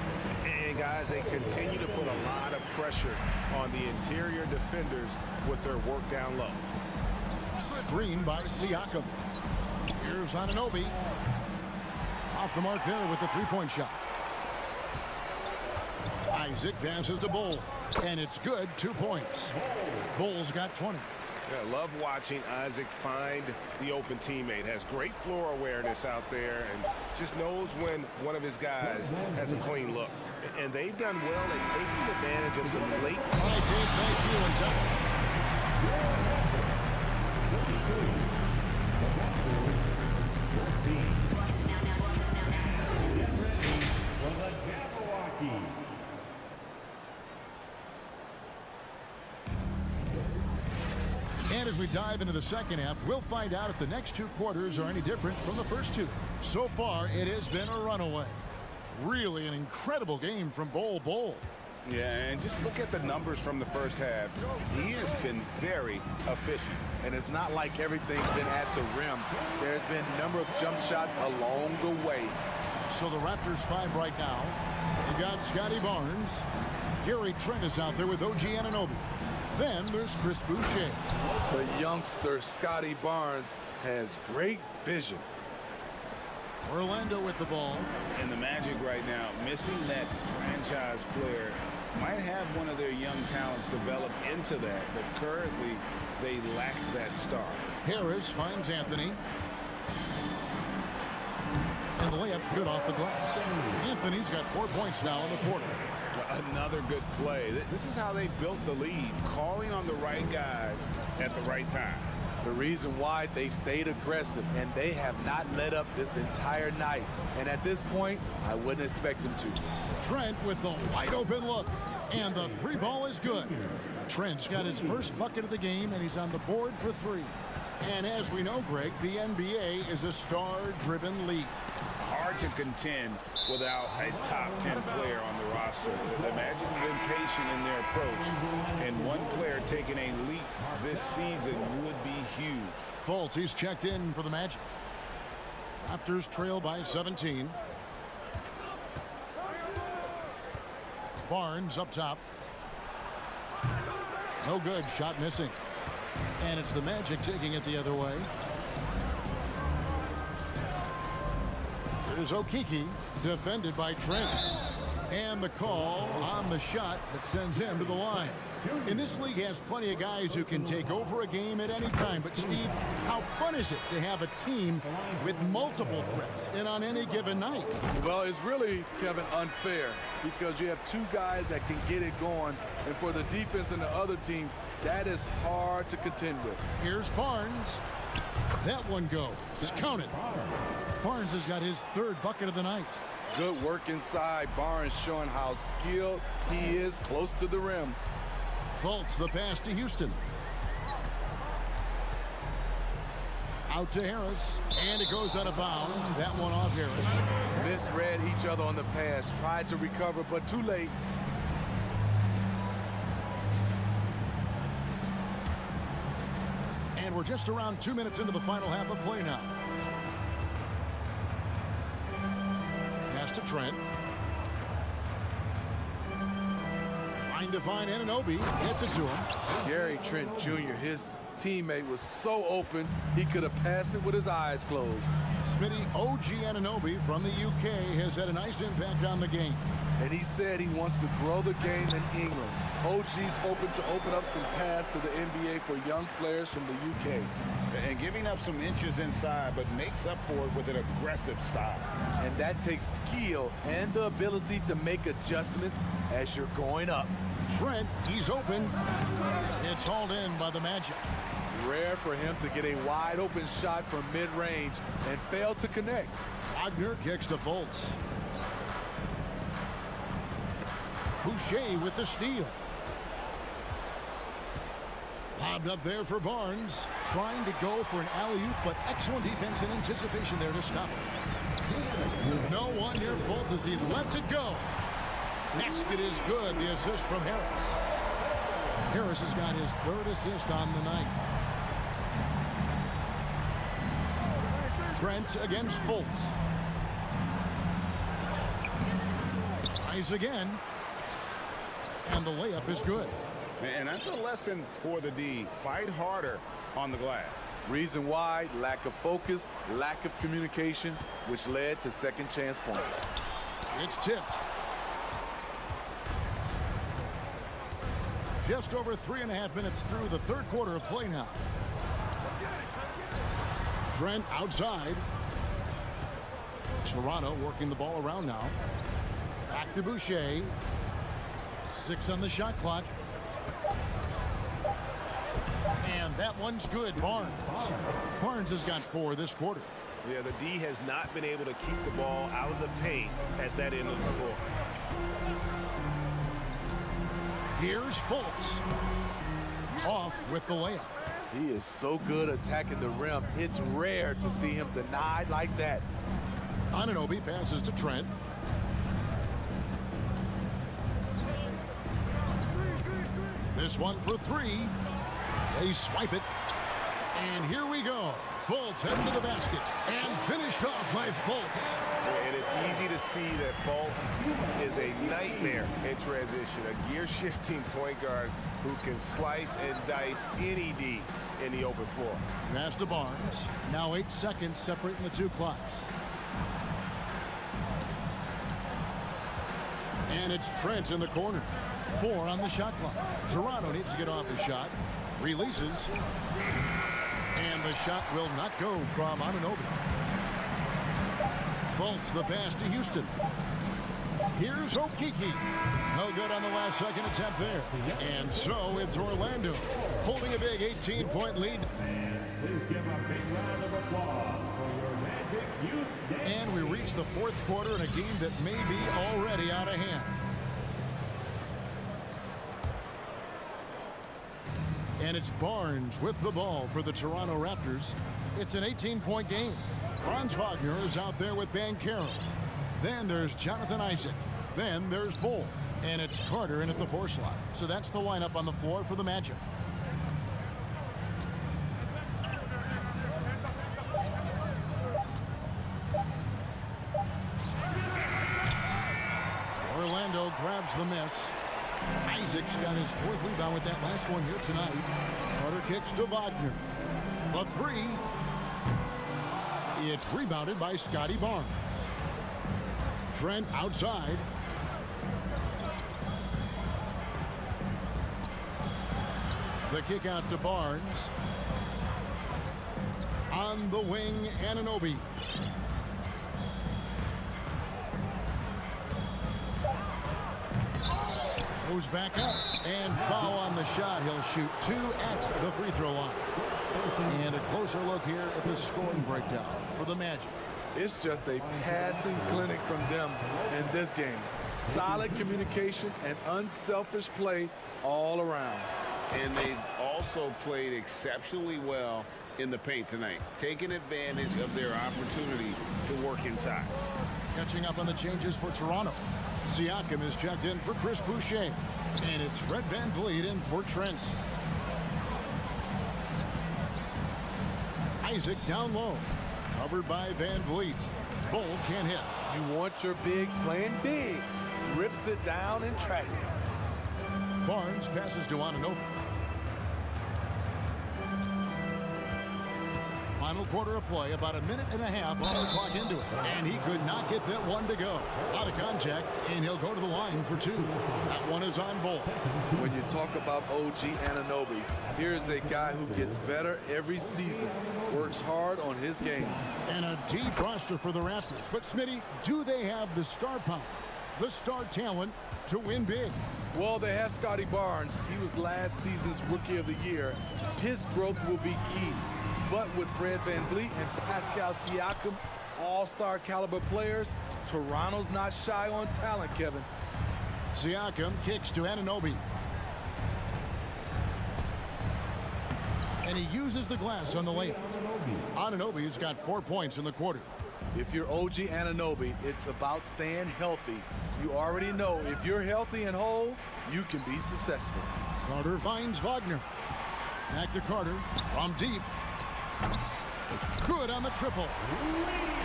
And guys, they continue to put a lot of pressure on the interior defenders with their work down low. Screen by Siakam. Here's Anunoby. Off the mark there with the 3-point shot. Isaac passes to Bol. And it's good. 2 points. Bol's got 20. Yeah, love watching Isaac find the open teammate. Has great floor awareness out there and just knows when one of his guys has a clean look. And they've done well at taking advantage of some late. All right, Dave, thank you. And And as we dive into the second half, we'll find out if the next 2 quarters are any different from the first 2. So far, it has been a runaway. Really an incredible game from Bol. Yeah, and just look at the numbers from the first half. He has been very efficient. And it's not like everything's been at the rim. There's been a number of jump shots along the way. So the Raptors 5 right now. They've got Scotty Barnes. Gary Trent is out there with OG Anunoby. Then there's Chris Boucher. The youngster, Scotty Barnes, has great vision. Orlando with the ball. And the Magic right now, missing that franchise player, might have one of their young talents develop into that, but currently they lack that star. Harris finds Anthony. And the layup's good off the glass. Anthony's got 4 points now in the quarter. Another good play. This is how they built the lead, calling on the right guys at the right time. The reason why they've stayed aggressive, and they have not let up this entire night. And at this point, I wouldn't expect them to. Trent with the wide open look. And the three ball is good. Trent's got his first bucket of the game, and he's on the board for 3. And as we know, Greg, the NBA is a star-driven league. Hard to contend without a top 10 player on the roster. The Magic have been patient in their approach, and one player taking a leap this season would be huge. Fultz, he's checked in for the Magic. Raptors trail by 17. Barnes up top. No good, shot missing. And it's the Magic taking it the other way. Here's Okeke, defended by Trent. And the call on the shot that sends him to the line. And this league has plenty of guys who can take over a game at any time. But, Steve, how fun is it to have a team with multiple threats and on any given night? Well, it's really, Kevin, unfair because you have 2 guys that can get it going. And for the defense and the other team, that is hard to contend with. Here's Barnes. That one goes. Count it. Barnes has got his 3rd bucket of the night. Good work inside. Barnes showing how skilled he is close to the rim. Fultz the pass to Houston. Out to Harris. And it goes out of bounds. That one off Harris. Misread each other on the pass. Tried to recover, but too late. And we're just around 2 minutes into the final half of play now. Pass to Trent. Trying to find Anunoby. Gets it to him. Gary Trent Jr., his teammate, was so open, he could have passed it with his eyes closed. Smitty, OG Anunoby from the UK has had a nice impact on the game. And he said he wants to grow the game in England. OG's hoping to open up some paths to the NBA for young players from the UK. And giving up some inches inside, but makes up for it with an aggressive style. And that takes skill and the ability to make adjustments as you're going up. Trent, he's open. It's hauled in by the Magic. Rare for him to get a wide open shot from mid-range and fail to connect. Wagner kicks to Fultz. Boucher with the steal. Lobbed up there for Barnes. Trying to go for an alley-oop, but excellent defense and anticipation there to stop it. No one near Fultz as he lets it go. Basket is good. The assist from Harris. Harris has got his 3rd assist on the night. Trent against Fultz. Tries again. And the layup is good. And that's a lesson for the D. Fight harder on the glass. Reason why: lack of focus, lack of communication, which led to second chance points. It's tipped. Just over 3.5 minutes through the 3rd quarter of play now. Trent outside. Toronto working the ball around now. Back to Boucher. 6 on the shot clock. And that one's good. Barnes has got 4 this quarter. Yeah, the D has not been able to keep the ball out of the paint at that end of the floor. Here's Fultz. Off with the layup. He is so good attacking the rim. It's rare to see him denied like that. Anunoby passes to Trent. This one for 3. They swipe it. And here we go. Fultz heading to the basket. And finished off by Fultz. And it's easy to see that Fultz is a nightmare in transition. A gear-shifting point guard who can slice and dice any D in the open floor. Pass to Barnes. Now 8 seconds separating the 2 clocks. And it's Trent in the corner. 4 on the shot clock. Toronto needs to get off his shot. Releases. And the shot will not go from Anunoby. Faults the pass to Houston. Here's Okiki. No good on the last second attempt there. And so it's Orlando holding a big 18-point lead. Please give a big round of applause for your Magic Youth Day. And we reach the 4th quarter in a game that may be already out of hand. And it's Barnes with the ball for the Toronto Raptors. It's an 18-point game. Franz Wagner is out there with Banchero. Then there's Jonathan Isaac. Then there's Bull. And it's Carter in at the 4 slot. So that's the lineup on the floor for the Magic. Orlando grabs the miss. Isaac's got his 4th rebound with that last one here tonight. Carter kicks to Wagner. The 3. It's rebounded by Scotty Barnes. Trent outside. The kick out to Barnes. On the wing, Anunoby. Goes back up and foul on the shot. He'll shoot 2 at the free throw line. And a closer look here at the scoring breakdown for the Magic. It's just a passing clinic from them in this game. Solid communication and unselfish play all around. And they've also played exceptionally well in the paint tonight, taking advantage of their opportunity to work inside. Catching up on the changes for Toronto. Siakam is checked in for Chris Boucher. And it's Fred VanVleet in for Trent. Isaac down low. Covered by VanVleet. Bull can't hit. You want your bigs playing big. Rips it down in traffic. Barnes passes to Anunoby. Final quarter of play, about a minute and a half on the clock into it. And he could not get that one to go. Out of contact, and he'll go to the line for 2. That one is on Bull. When you talk about OG Anunoby, here's a guy who gets better every season, works hard on his game. And a deep roster for the Raptors. But Smitty, do they have the star power, the star talent to win big? Well, they have Scotty Barnes. He was last season's Rookie of the Year. His growth will be key. But with Fred VanVleet and Pascal Siakam, all-star caliber players, Toronto's not shy on talent, Kevin. Siakam kicks to Anunoby. And he uses the glass on the layup. Anunoby's got 4 points in the quarter. If you're OG Anunoby, it's about staying healthy. You already know if you're healthy and whole, you can be successful. Carter finds Wagner. Back to Carter from deep. Good on the triple.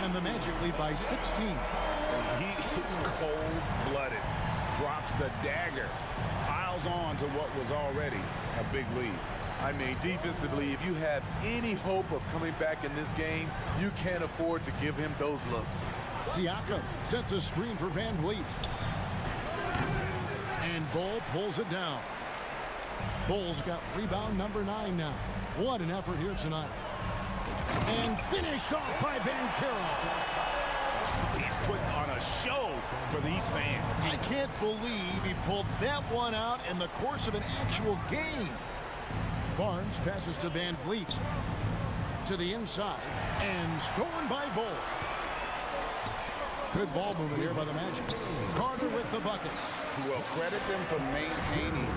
And the Magic lead by 16. And he is cold-blooded. Drops the dagger. Piles on to what was already a big lead. I mean, defensively, if you have any hope of coming back in this game, you can't afford to give him those looks. Siakam sets a screen for VanVleet. And Bull pulls it down. Bull's got rebound number 9 now. What an effort here tonight. And finished off by Banchero. He's putting on a show for these fans. I can't believe he pulled that one out in the course of an actual game. Barnes passes to VanVleet. To the inside. And stolen by Bull. Good ball movement here by the Magic. Carter with the bucket. Well, credit them for maintaining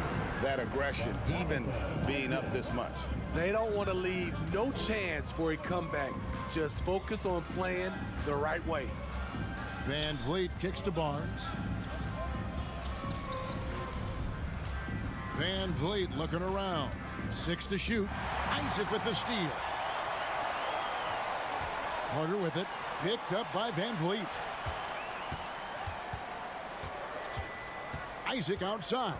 that aggression, even being up this much. They don't want to leave no chance for a comeback. Just focus on playing the right way. VanVleet kicks to Barnes. VanVleet looking around. 6 to shoot. Isaac with the steal. Carter with it. Picked up by VanVleet. Isaac outside.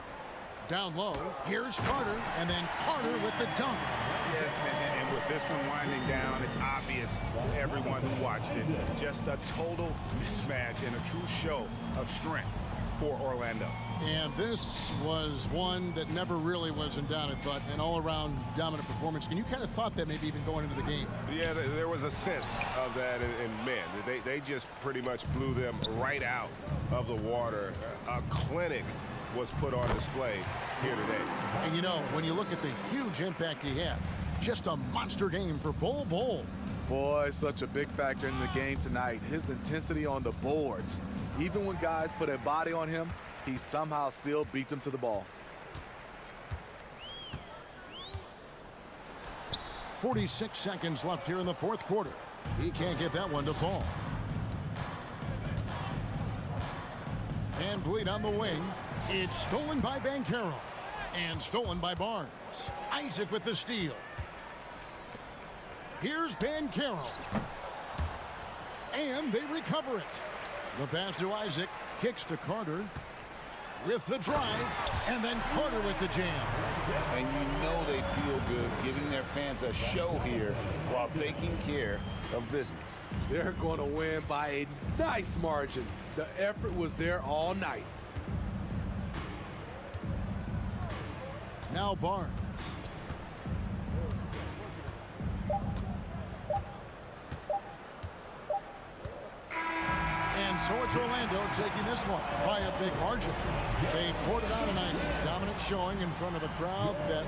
Down low. Here's Carter. And then Carter with the dunk. Yes, and with this one winding down, it's obvious to everyone who watched it. Just a total mismatch and a true show of strength for Orlando. And this was one that never really was in doubt, I thought, an all-around dominant performance. And you kind of thought that maybe even going into the game. Yeah, there was a sense of that in men. They just pretty much blew them right out of the water. A clinic was put on display here today. And you know, when you look at the huge impact he had, just a monster game for Bol Bol. Boy, such a big factor in the game tonight. His intensity on the boards. Even when guys put a body on him, he somehow still beats them to the ball. 46 seconds left here in the fourth quarter. He can't get that one to fall. And Vliet on the wing. It's stolen by Banchero. And stolen by Barnes. Isaac with the steal. Here's Banchero. And they recover it. The pass to Isaac. Kicks to Carter. With the drive. And then Carter with the jam. And you know they feel good giving their fans a show here while taking care of business. They're going to win by a nice margin. The effort was there all night. Now Barnes. And so it's Orlando taking this one by a big margin. They poured it out tonight. Dominant showing in front of the crowd that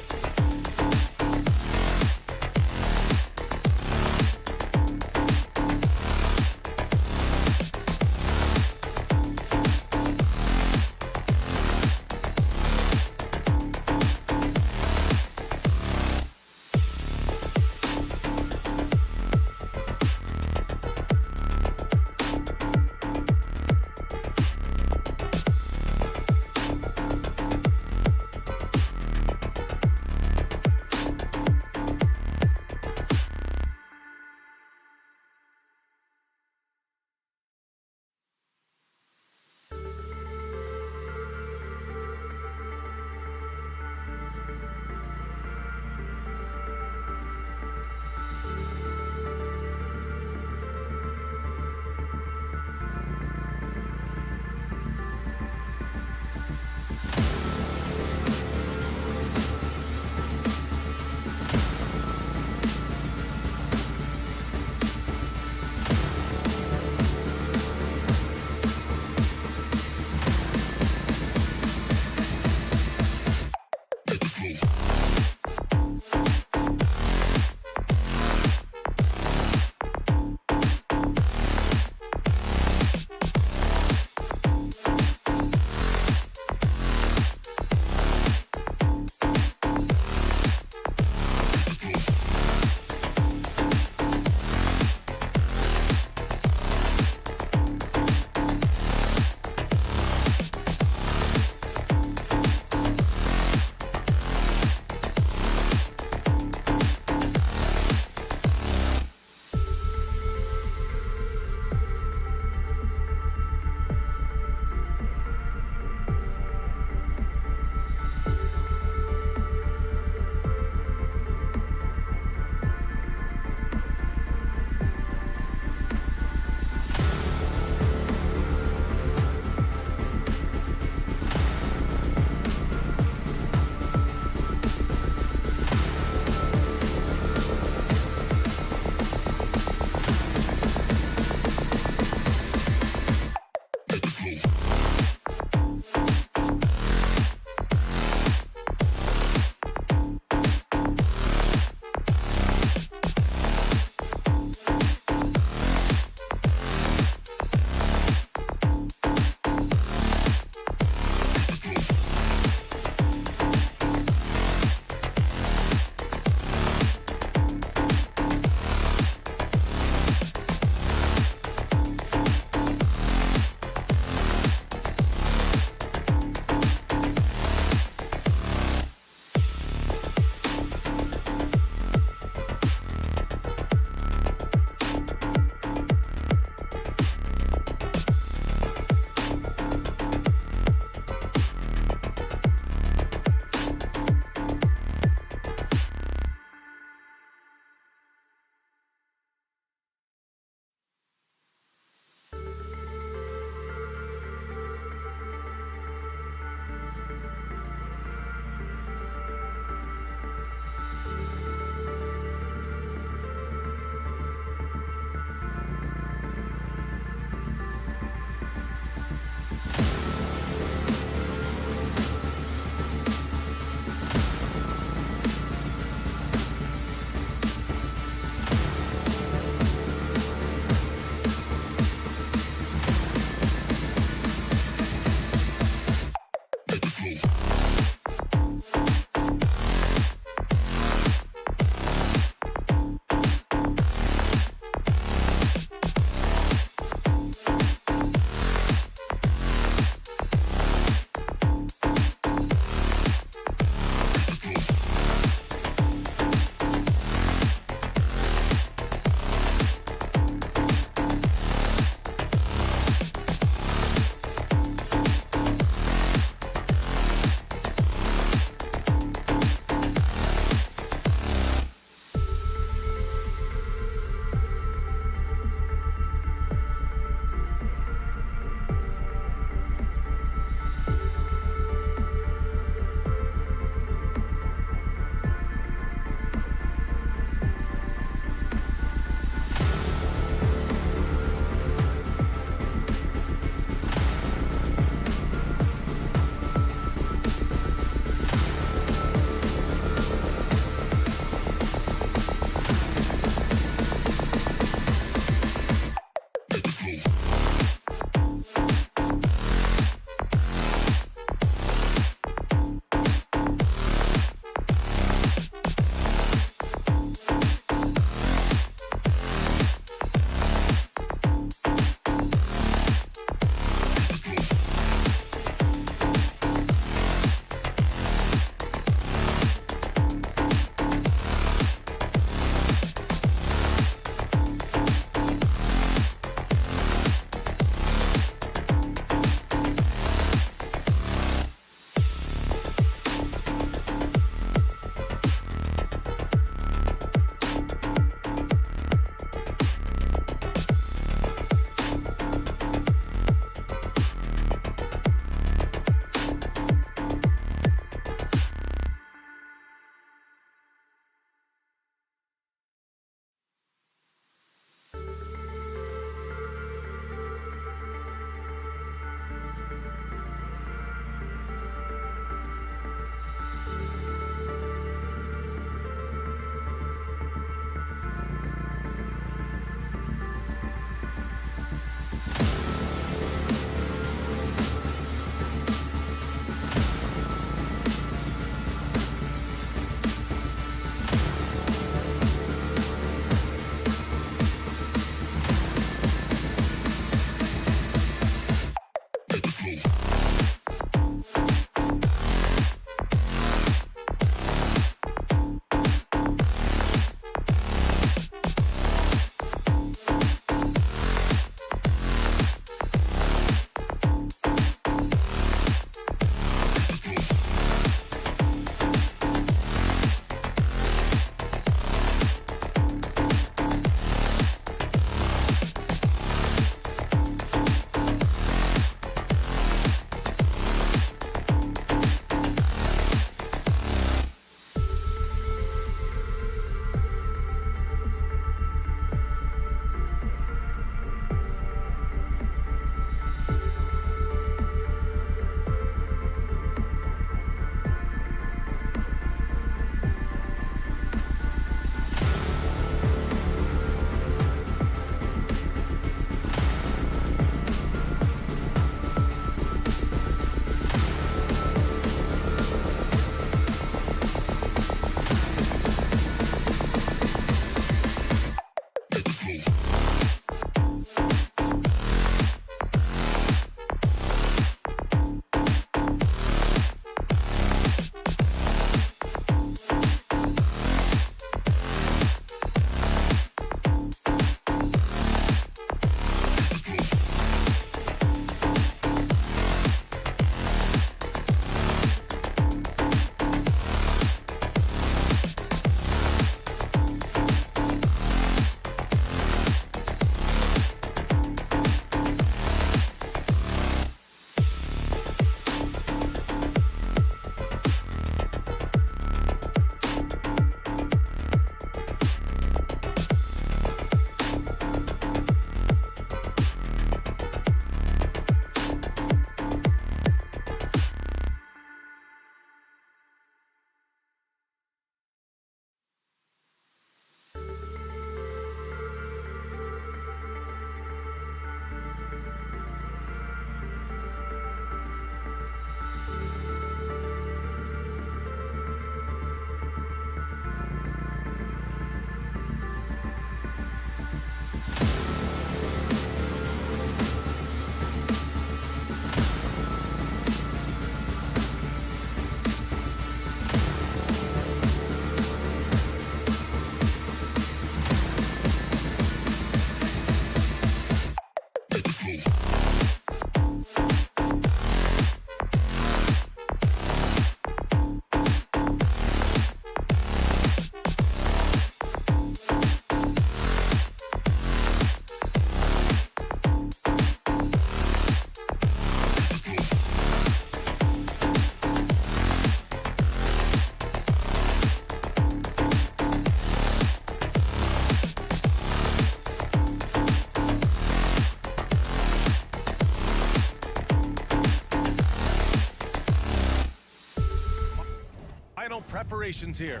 preparations here.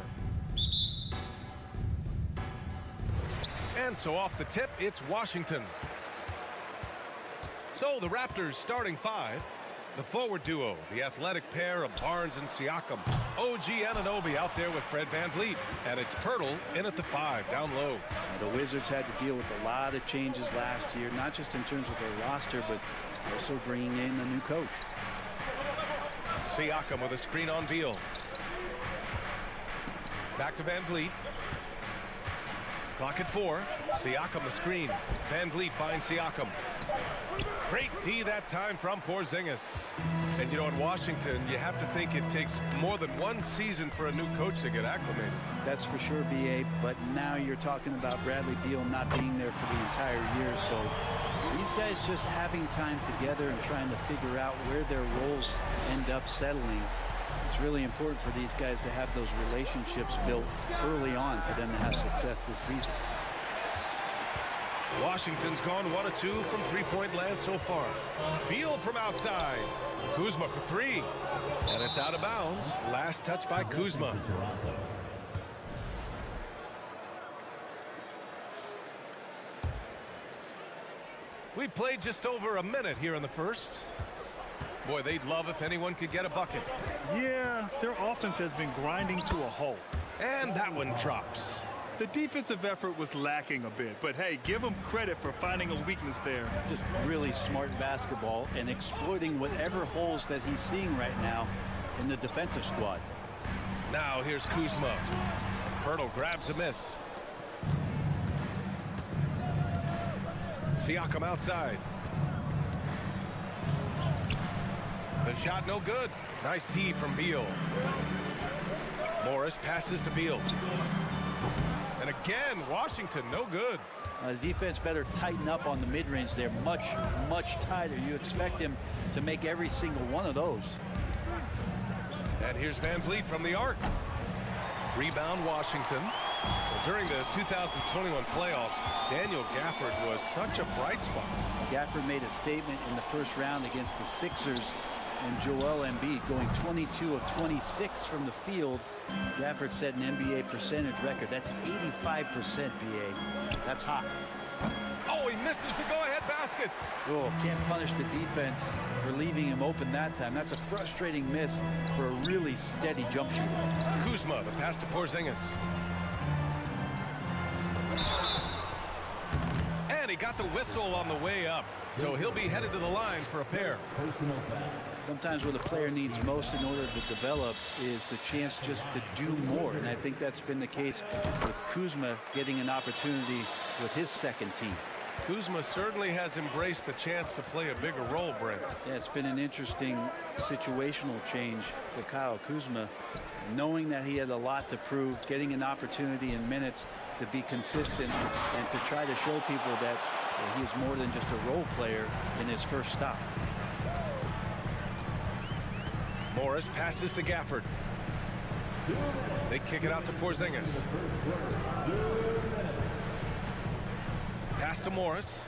And so off the tip, it's Washington. So the Raptors starting 5. The forward duo, the athletic pair of Barnes and Siakam. OG Anunoby out there with Fred VanVleet. And it's Pirtle in at the 5, down low. The Wizards had to deal with a lot of changes last year, not just in terms of their roster, but also bringing in a new coach. Siakam with a screen on Beal. Back to VanVleet. Clock at 4. Siakam the screen. VanVleet finds Siakam. Great D that time from Porzingis. And you know, in Washington, you have to think it takes more than one season for a new coach to get acclimated. That's for sure, B.A., but now you're talking about Bradley Beal not being there for the entire year, so these guys just having time together and trying to figure out where their roles end up settling. It's really important for these guys to have those relationships built early on for them to have success this season. Washington's gone 1 of 2 from three-point land so far. Beal from outside. Kuzma for 3. And it's out of bounds. Last touch by Kuzma. We played just over a minute here in the first. Boy, they'd love if anyone could get a bucket. Yeah, their offense has been grinding to a halt. And that one drops. The defensive effort was lacking a bit, but hey, give them credit for finding a weakness there. Just really smart basketball and exploiting whatever holes that he's seeing right now in the defensive squad. Now here's Kuzma. Pirtle grabs a miss. Siakam outside. The shot no good. Nice D from Beal. Morris passes to Beal. And again, Washington, no good. The defense better tighten up on the mid-range. They're much, much tighter. You expect him to make every single one of those. And here's VanVleet from the arc. Rebound, Washington. During the 2021 playoffs, Daniel Gafford was such a bright spot. Gafford made a statement in the first round against the Sixers, and Joel Embiid going 22 of 26 from the field. Gafford set an NBA percentage record. That's 85%, BA. That's hot. Oh, he misses the go-ahead basket. Oh, can't punish the defense for leaving him open that time. That's a frustrating miss for a really steady jump shooter. Kuzma, the pass to Porzingis. And he got the whistle on the way up. So he'll be headed to the line for a pair. Sometimes what a player needs most in order to develop is the chance just to do more. And I think that's been the case with Kuzma getting an opportunity with his second team. Kuzma certainly has embraced the chance to play a bigger role, Brent. Yeah, it's been an interesting situational change for Kyle Kuzma, knowing that he had a lot to prove, getting an opportunity in minutes to be consistent and to try to show people that he's more than just a role player in his first stop. Morris passes to Gafford. They kick it out to Porzingis. Pass to Morris.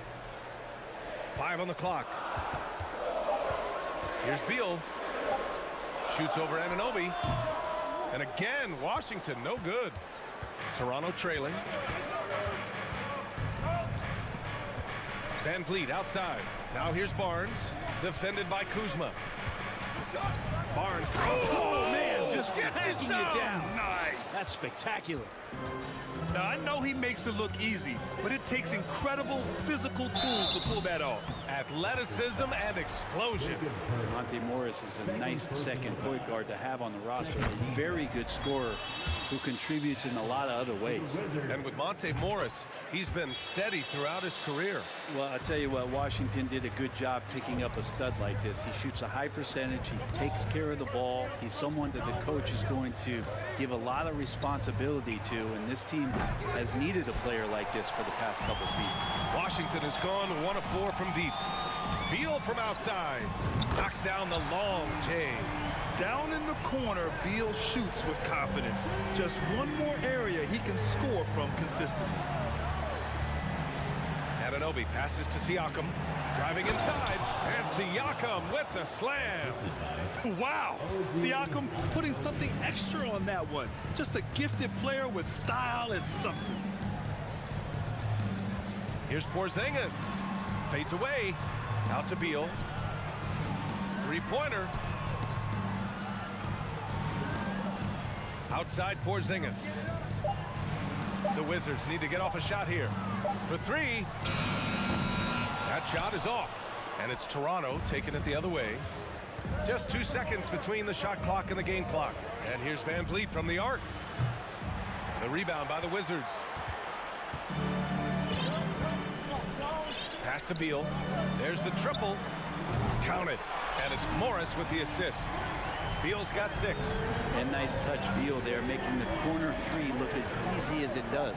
5 on the clock. Here's Beal. Shoots over Anunoby. And again, Washington, no good. Toronto trailing. VanVleet outside. Now here's Barnes. Defended by Kuzma. Barnes. Oh, man, just hacking you down. Nice. That's spectacular. Now, I know he makes it look easy, but it takes incredible physical tools to pull that off. Athleticism and explosion. Monte Morris is a nice second point guard to have on the roster. A very good scorer who contributes in a lot of other ways. And with Monte Morris, he's been steady throughout his career. Well, I'll tell you what, Washington did a good job picking up a stud like this. He shoots a high percentage. He takes care of the ball. He's someone that the coach is going to give a lot of responsibility to, and this team has needed a player like this for the past couple seasons. Washington has gone 1 of 4 from deep. Beal from outside. Knocks down the long J. Down in the corner, Beal shoots with confidence. Just one more area he can score from consistently. Anunoby passes to Siakam. Driving inside. And Siakam with the slam. Wow. Siakam putting something extra on that one. Just a gifted player with style and substance. Here's Porzingis. Fades away. Out to Beal. Three-pointer. Outside Porzingis. The Wizards need to get off a shot here. For three. That shot is off. And it's Toronto taking it the other way. Just 2 seconds between the shot clock and the game clock. And here's Van Vliet from the arc. The rebound by the Wizards. Pass to Beal. There's the triple. Count it. And it's Morris with the assist. Beal's got 6. And nice touch, Beal there, making the corner three look as easy as it does.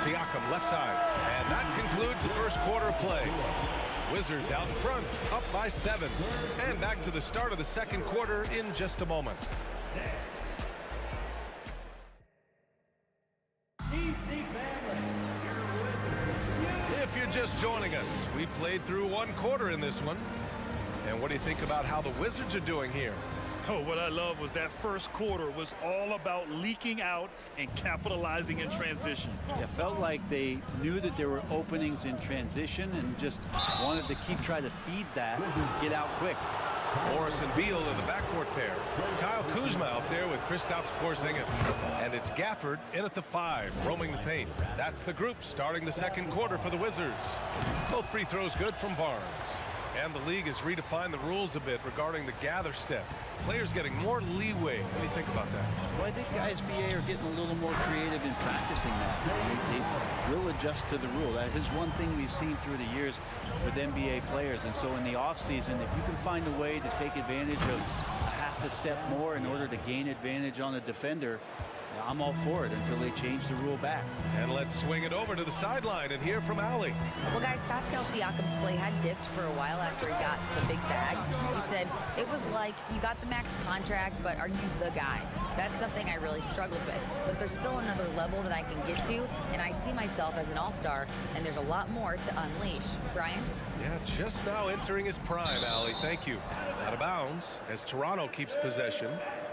Siakam left side. And that concludes the first quarter of play. Wizards out in front, up by 7. And back to the start of the second quarter in just a moment. If you're just joining us, we played through one quarter in this one. And what do you think about how the Wizards are doing here? Oh, what I love was that first quarter was all about leaking out and capitalizing in transition. It felt like they knew that there were openings in transition and just wanted to keep trying to feed that, get out quick. Morris and Beal in the backcourt pair. Kyle Kuzma out there with Kristaps Porzingis. And it's Gafford in at the 5, roaming the paint. That's the group starting the second quarter for the Wizards. Both free throws good from Barnes. And the league has redefined the rules a bit regarding the gather step. Players getting more leeway. What do you think about that? Well, I think guys BA are getting a little more creative in practicing that. They will adjust to the rule. That is one thing we've seen through the years with NBA players. And so in the offseason, if you can find a way to take advantage of a half a step more in order to gain advantage on a defender, I'm all for it until they change the rule back. And let's swing it over to the sideline and hear from Allie. Well, guys, Pascal Siakam's play had dipped for a while after he got the big bag. He said, it was like, you got the max contract, but are you the guy? That's something I really struggled with. But there's still another level that I can get to, and I see myself as an all-star, and there's a lot more to unleash. Brian? Yeah, just now entering his prime, Allie. Thank you. Out of bounds as Toronto keeps possession.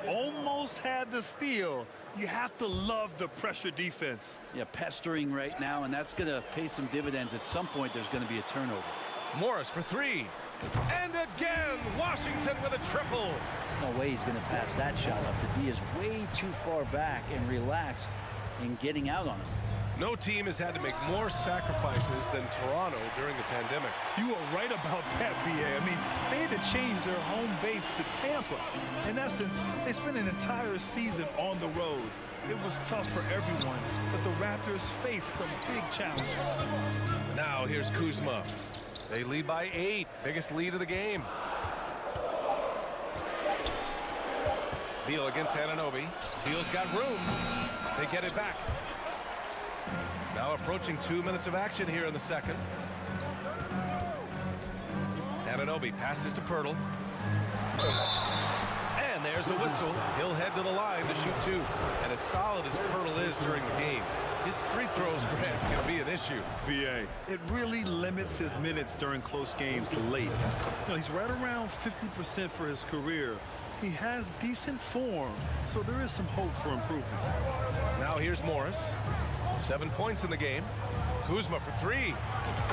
Almost had the steal. You have to love the pressure defense. Yeah, pestering right now, and that's going to pay some dividends. At some point, there's going to be a turnover. Morris for 3. And again, Washington with a triple. No way he's going to pass that shot up. The D is way too far back and relaxed in getting out on him. No team has had to make more sacrifices than Toronto during the pandemic. You are right about that, BA. I mean, they had to change their home base to Tampa. In essence, they spent an entire season on the road. It was tough for everyone, but the Raptors faced some big challenges. Now here's Kuzma. They lead by 8, biggest lead of the game. Beal against Anunoby. Beal's got room. They get it back. Now approaching 2 minutes of action here in the second. Anunoby passes to Pirtle. And there's a whistle. He'll head to the line to shoot 2. And as solid as Pirtle is during the game, his free throws, Grant, can be an issue. BA, it really limits his minutes during close games late. You know, he's right around 50% for his career. He has decent form, so there is some hope for improvement. Now here's Morris. 7 points in the game. Kuzma for 3.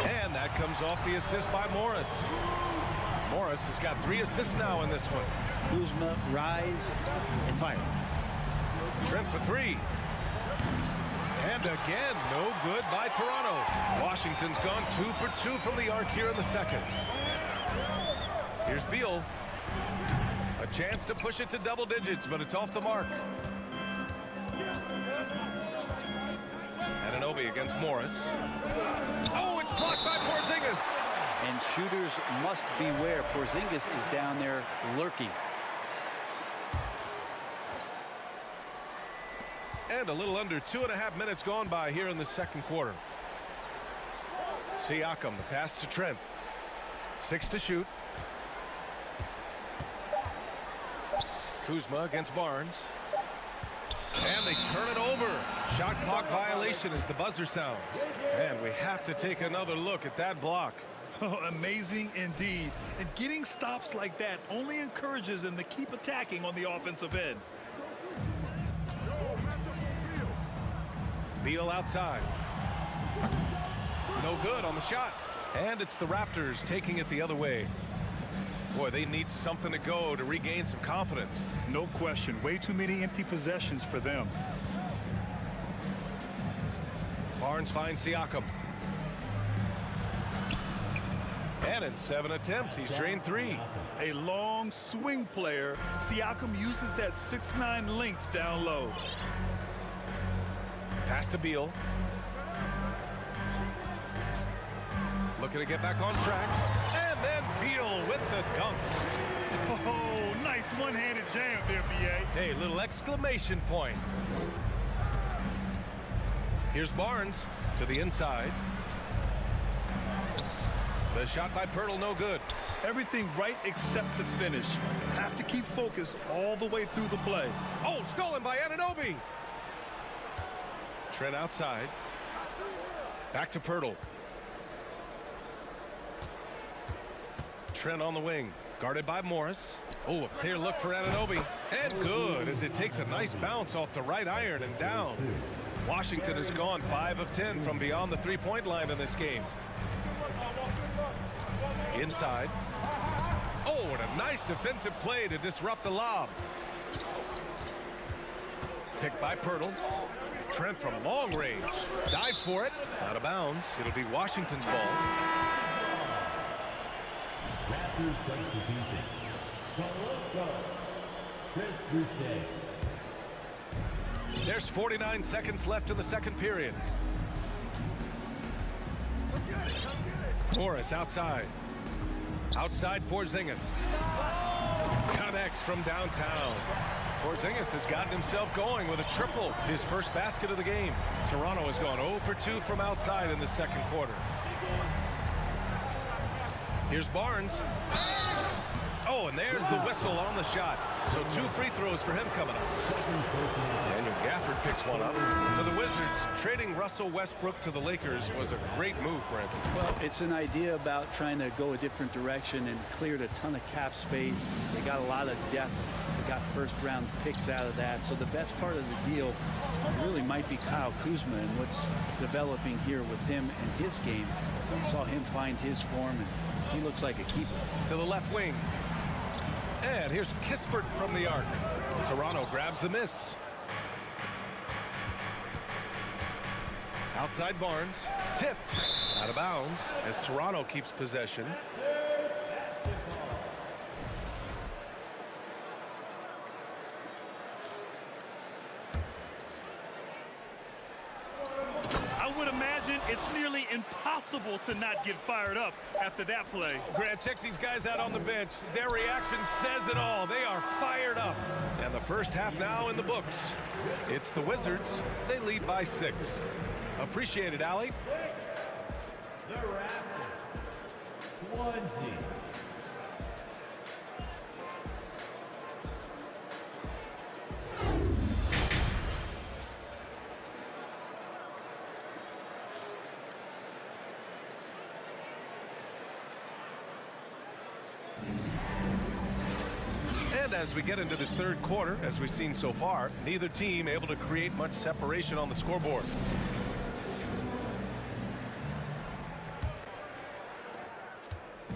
And that comes off the assist by Morris. Morris has got 3 assists now in this one. Kuzma, rise, and fire. Trent for 3. And again, no good by Toronto. Washington's gone 2 for 2 from the arc here in the second. Here's Beal. A chance to push it to double digits, but it's off the mark. Anunoby against Morris. Oh, it's blocked by Porzingis. And shooters must beware. Porzingis is down there lurking. And a little under 2.5 minutes gone by here in the second quarter. Siakam, the pass to Trent. 6 to shoot. Kuzma against Barnes. And they turn it over. Shot clock violation as the buzzer sounds. And we have to take another look at that block. Oh, amazing indeed. And getting stops like that only encourages them to keep attacking on the offensive end. Beal outside. No good on the shot. And it's the Raptors taking it the other way. Boy, they need something to go to regain some confidence. No question. Way too many empty possessions for them. Barnes finds Siakam. And in 7 attempts, he's drained 3. A long swing player. Siakam uses that 6'9" length down low. Pass to Beal. Looking to get back on track. And then Beal with the dunk. Oh, nice one-handed jam there, B.A. Hey, little exclamation point. Here's Barnes to the inside. The shot by Pirtle, no good. Everything right except the finish. Have to keep focused all the way through the play. Oh, stolen by Anunoby. Trent outside. Back to Pirtle. Trent on the wing. Guarded by Morris. Oh, a clear look for Anunoby. And good as it takes a nice bounce off the right iron and down. Washington has gone 5 of 10 from beyond the three-point line in this game. Inside. Oh, and a nice defensive play to disrupt the lob. Picked by Pirtle. Trent from long range. Dives for it. Out of bounds. It'll be Washington's ball. Raptors substitution. Chris Boucher. There's 49 seconds left in the second period. Morris outside. Outside Porzingis. Connects from downtown. Porzingis has gotten himself going with a triple, his first basket of the game. Toronto has gone 0 for 2 from outside in the second quarter. Here's Barnes. Oh, and there's the whistle on the shot. So 2 free throws for him coming up. Daniel Gafford picks one up. For the Wizards, trading Russell Westbrook to the Lakers was a great move, Brent. Well, it's an idea about trying to go a different direction and cleared a ton of cap space. They got a lot of depth. They got first-round picks out of that. So the best part of the deal really might be Kyle Kuzma and what's developing here with him and his game. We saw him find his form, and he looks like a keeper. To the left wing. And here's Kispert from the arc. Toronto grabs the miss. Outside Barnes. Tipped. Out of bounds as Toronto keeps possession. It's nearly impossible to not get fired up after that play. Grant, check these guys out on the bench. Their reaction says it all. They are fired up. And the first half now in the books. It's the Wizards. They lead by 6. Appreciate it, Allie. The Raptors. 20. And as we get into this third quarter, as we've seen so far, neither team able to create much separation on the scoreboard.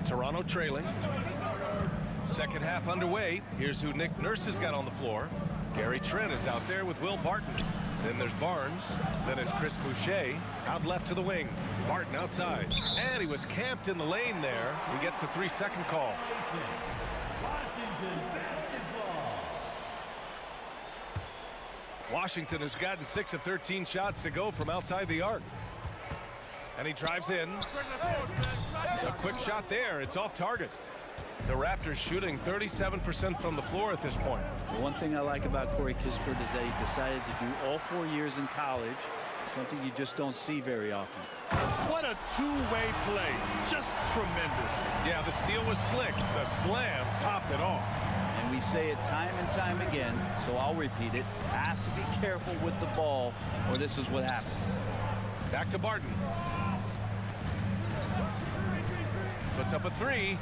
Toronto trailing. Second half underway. Here's who Nick Nurse has got on the floor. Gary Trent is out there with Will Barton. Then there's Barnes. Then it's Chris Boucher out left to the wing. Barton outside. And he was camped in the lane there. He gets a 3-second call. Washington has gotten 6 of 13 shots to go from outside the arc. And he drives in. A quick shot there. It's off target. The Raptors shooting 37% from the floor at this point. The one thing I like about Corey Kispert is that he decided to do all 4 years in college, something you just don't see very often. What a two-way play. Just tremendous. Yeah, the steal was slick. The slam topped it off. And We say it time and time again, so I'll repeat it. Have to be careful with the ball, or this is what happens. Back to Barton. Puts up a three.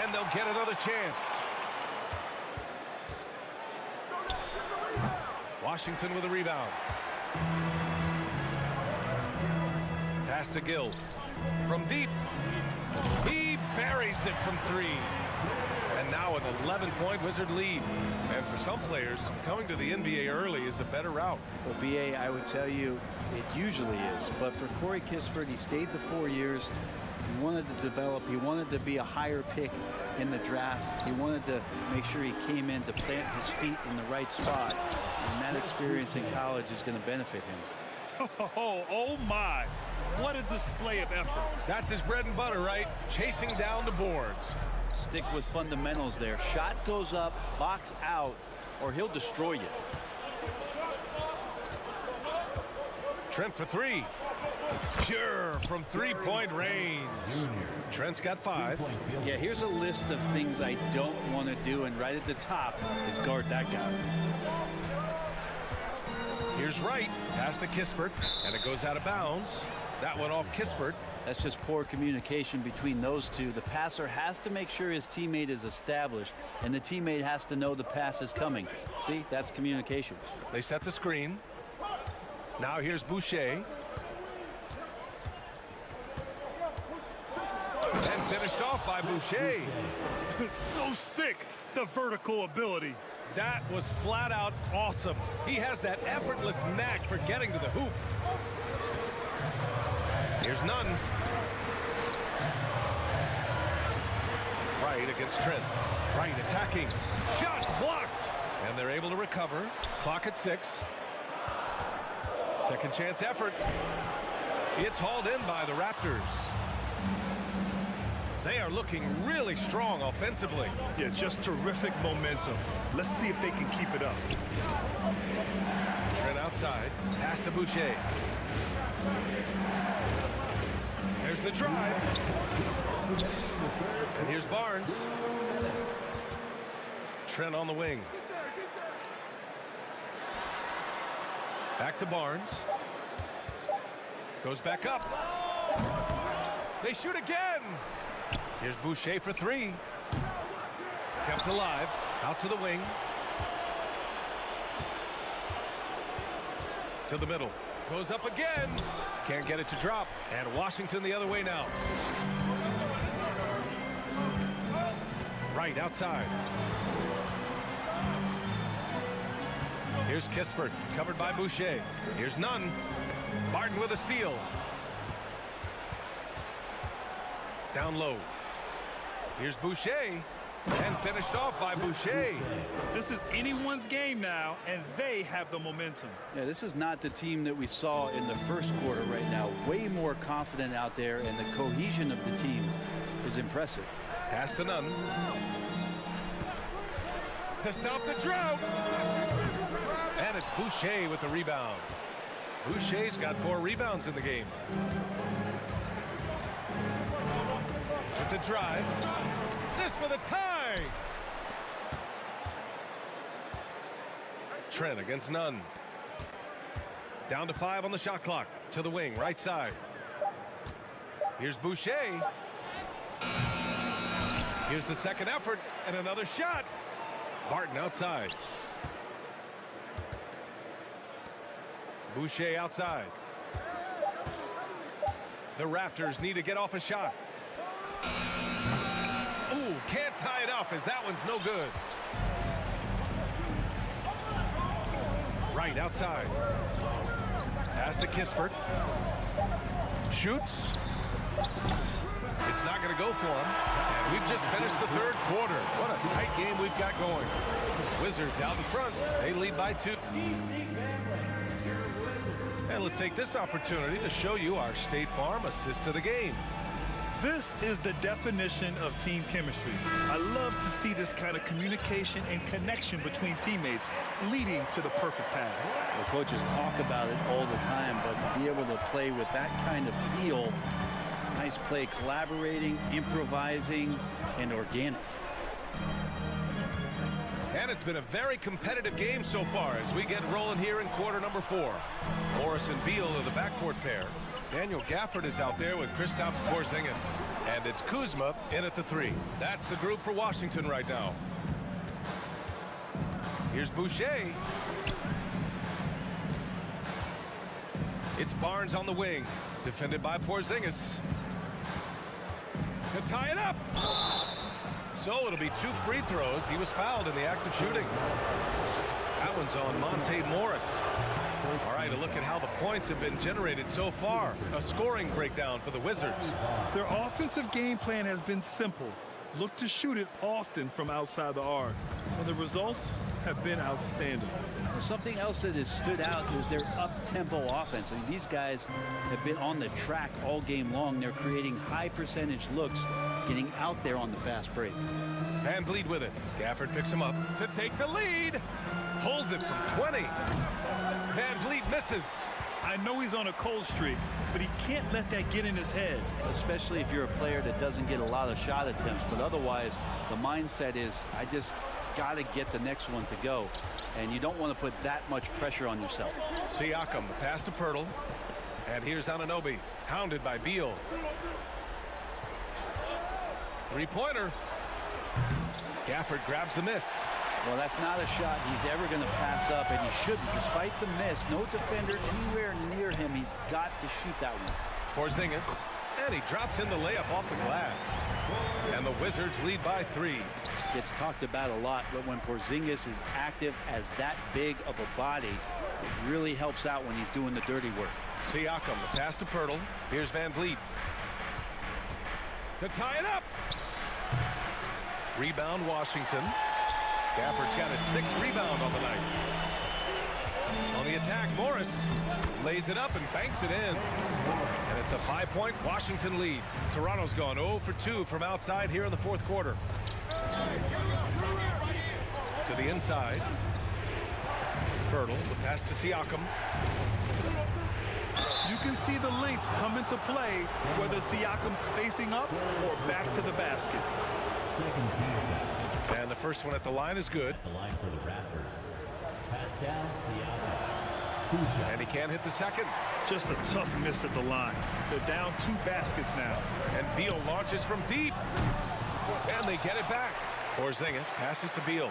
And they'll get another chance. Washington with a rebound. Pass to Gill. From deep. He buries it from three. And now an 11-point Wizard lead. And for some players, coming to the NBA early is a better route. Well, B.A., I would tell you it usually is. But for Corey Kispert, he stayed the 4 years. He wanted to develop. He wanted to be a higher pick in the draft. He wanted to make sure he came in to plant his feet in the right spot. And that experience in college is going to benefit him. Oh my. What a display of effort. That's his bread and butter, right? Chasing down the boards. Stick with fundamentals there. Shot goes up, box out, or he'll destroy you. Trent for three. Pure from three-point range. Trent's got 5. Yeah, here's a list of things I don't want to do, and right at the top is guard that guy. Here's Wright. Pass to Kispert, and it goes out of bounds. That one off Kispert. That's just poor communication between those two. The passer has to make sure his teammate is established, and the teammate has to know the pass is coming. See, that's communication. They set the screen. Now here's Boucher. And finished off by Boucher. So sick, the vertical ability. That was flat out awesome. He has that effortless knack for getting to the hoop. Here's Nunn. Wright against Trent. Wright attacking. Shot blocked. And they're able to recover. Clock at 6. Second chance effort. It's hauled in by the Raptors. They are looking really strong offensively. Yeah, just terrific momentum. Let's see if they can keep it up. Trent outside. Pass to Boucher. There's the drive. And here's Barnes. Trent on the wing. Back to Barnes. Goes back up. They shoot again. Here's Boucher for 3. Kept alive. Out to the wing. To the middle. Goes up again. Can't get it to drop. And Washington the other way now. Right outside. Here's Kispert. Covered by Boucher. Here's Nunn. Barton with a steal. Down low. Here's Boucher. And finished off by Boucher. This is anyone's game now, and they have the momentum. Yeah, this is not the team that we saw in the first quarter right now. Way more confident out there, and the cohesion of the team is impressive. Pass to Nunn. To stop the drought. And it's Boucher with the rebound. Boucher's got 4 rebounds in the game. With the drive. This for the tie. Trent against Nunn. Down to 5 on the shot clock. To the wing, right side. Here's Boucher. Here's the second effort and another shot. Barton outside. Boucher outside. The Raptors need to get off a shot. Ooh, can't tie it up as that one's no good. Right outside. Pass to Kispert. Shoots. It's not going to go for him. And we've just finished the third quarter. What a tight game we've got going. Wizards out in front. They lead by 2. And let's take this opportunity to show you our State Farm assist to the game. This is the definition of team chemistry. I love to see this kind of communication and connection between teammates leading to the perfect pass. Well, coaches talk about it all the time, but to be able to play with that kind of feel, nice play, collaborating, improvising, and organic. And it's been a very competitive game so far as we get rolling here in quarter number 4. Morris and Beal are the backcourt pair. Daniel Gafford is out there with Kristaps Porzingis. And it's Kuzma in at the 3. That's the group for Washington right now. Here's Boucher. It's Barnes on the wing, defended by Porzingis. To tie it up. So it'll be 2 free throws. He was fouled in the act of shooting. That one's on Monte Morris. All right, a look at how the points have been generated so far. A scoring breakdown for the Wizards. Their offensive game plan has been simple. Look to shoot it often from outside the arc. And the results have been outstanding. Something else that has stood out is their up-tempo offense. I mean, these guys have been on the track all game long. They're creating high-percentage looks, getting out there on the fast break. Van Vliet with it. Gafford picks him up to take the lead. Pulls it from 20. Van Vliet misses. I know he's on a cold streak, but he can't let that get in his head. Especially if you're a player that doesn't get a lot of shot attempts. But otherwise, the mindset is, I just got to get the next one to go. And you don't want to put that much pressure on yourself. Siakam, the pass to Pirtle. And here's Anunoby, hounded by Beal. Three-pointer. Gafford grabs the miss. Well, that's not a shot he's ever going to pass up, and he shouldn't. Despite the miss, no defender anywhere near him. He's got to shoot that one. Porzingis, and he drops in the layup off the glass. And the Wizards lead by 3. Gets talked about a lot, but when Porzingis is active as that big of a body, it really helps out when he's doing the dirty work. Siakam, the pass to Pirtle. Here's Van Vliet. To tie it up. Rebound, Washington. Gafford's got his 6th rebound on the night. On the attack, Morris lays it up and banks it in. And it's a 5-point Washington lead. Toronto's gone 0 for 2 from outside here in the 4th quarter. To the inside. Pirtle, the pass to Siakam. You can see the length come into play, whether Siakam's facing up or back to the basket. And the first one at the line is good. The line for the Raptors. Pascal Siakam. And he can't hit the second. Just a tough miss at the line. They're down 2 baskets now. And Beal launches from deep. And they get it back. Porzingis passes to Beal.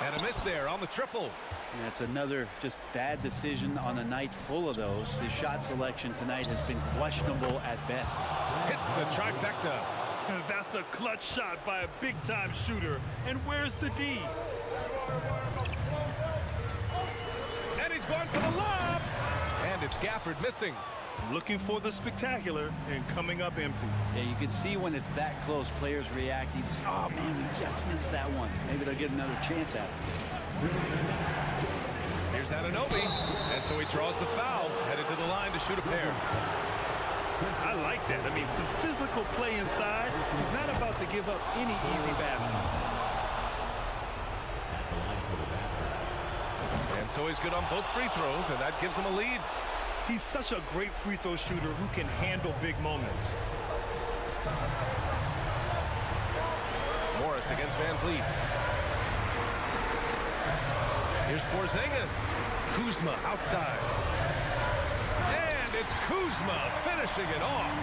And a miss there on the triple. Yeah, it's another just bad decision on a night full of those. His shot selection tonight has been questionable at best. Hits the trifecta. That's a clutch shot by a big-time shooter. And where's the D? And he's going for the lob. And it's Gafford missing. Looking for the spectacular and coming up empty. Yeah, you can see when it's that close, players react. You just, oh, man, we just missed that one. Maybe they'll get another chance at it. Here's Anunoby. And so he draws the foul, headed to the line to shoot a pair. I like that. I mean, some physical play inside. He's not about to give up any easy baskets. And so he's good on both free throws, and that gives him a lead. He's such a great free throw shooter who can handle big moments. Morris against Van Vliet. Here's Porzingis. Kuzma outside. And it's Kuzma finishing it off.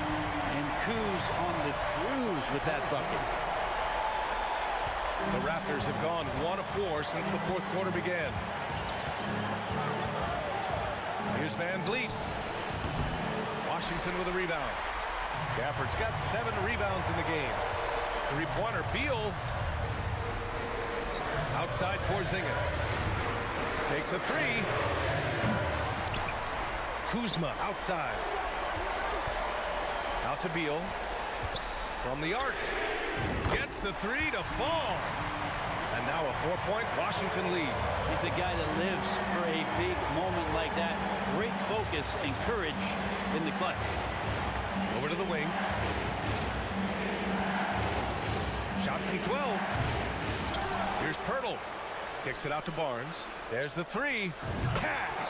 And Kuz on the cruise with that bucket. The Raptors have gone 1 of 4 since the 4th quarter began. Here's Van Vliet. Washington with a rebound. Gafford's got 7 rebounds in the game. Three-pointer, Beal. Outside Porzingis. Takes a 3. Kuzma outside. Out to Beal. From the arc. Gets the 3 to fall. And now a 4-point Washington lead. He's a guy that lives for a big moment like that. Great focus and courage in the clutch. Over to the wing. Shot from 12. Here's Pirtle. Kicks it out to Barnes. There's the three. Cash.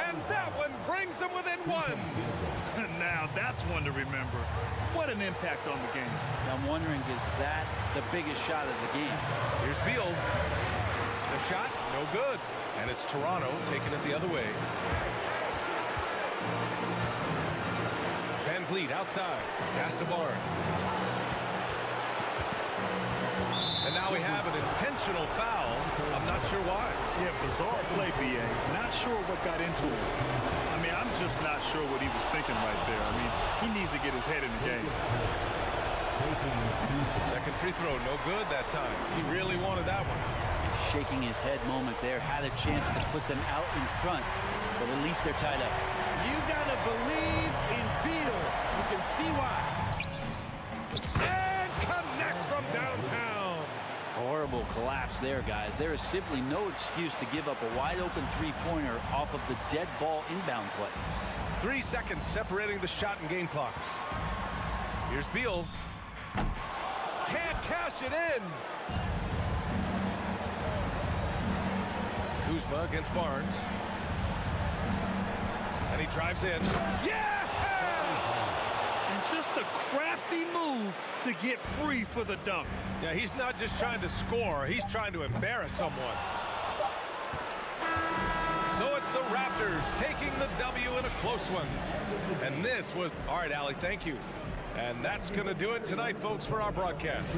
And that one brings them within one. Now that's one to remember. What an impact on the game. I'm wondering, is that the biggest shot of the game? Here's Beal. The shot, no good. And it's Toronto taking it the other way. Van Vliet outside. Pass to Barnes. And now we have an intentional foul. I'm not sure why. Yeah, bizarre play, B.A. Not sure what got into him. I mean, I'm just not sure what he was thinking right there. I mean, he needs to get his head in the game. Second free throw, no good that time. He really wanted that one. Shaking his head moment there. Had a chance to put them out in front, but at least they're tied up. You gotta believe in Beal. You can see why. And connects from downtown. Horrible collapse there, guys. There is simply no excuse to give up a wide-open three-pointer off of the dead ball inbound play. 3 seconds separating the shot and game clocks. Here's Beal. Can't cash it in. Kuzma against Barnes. And he drives in. Yeah! And just a crafty move to get free for the dunk. Yeah, he's not just trying to score. He's trying to embarrass someone. So it's the Raptors taking the W in a close one. And this was... All right, Allie, thank you. And that's going to do it tonight, folks, for our broadcast.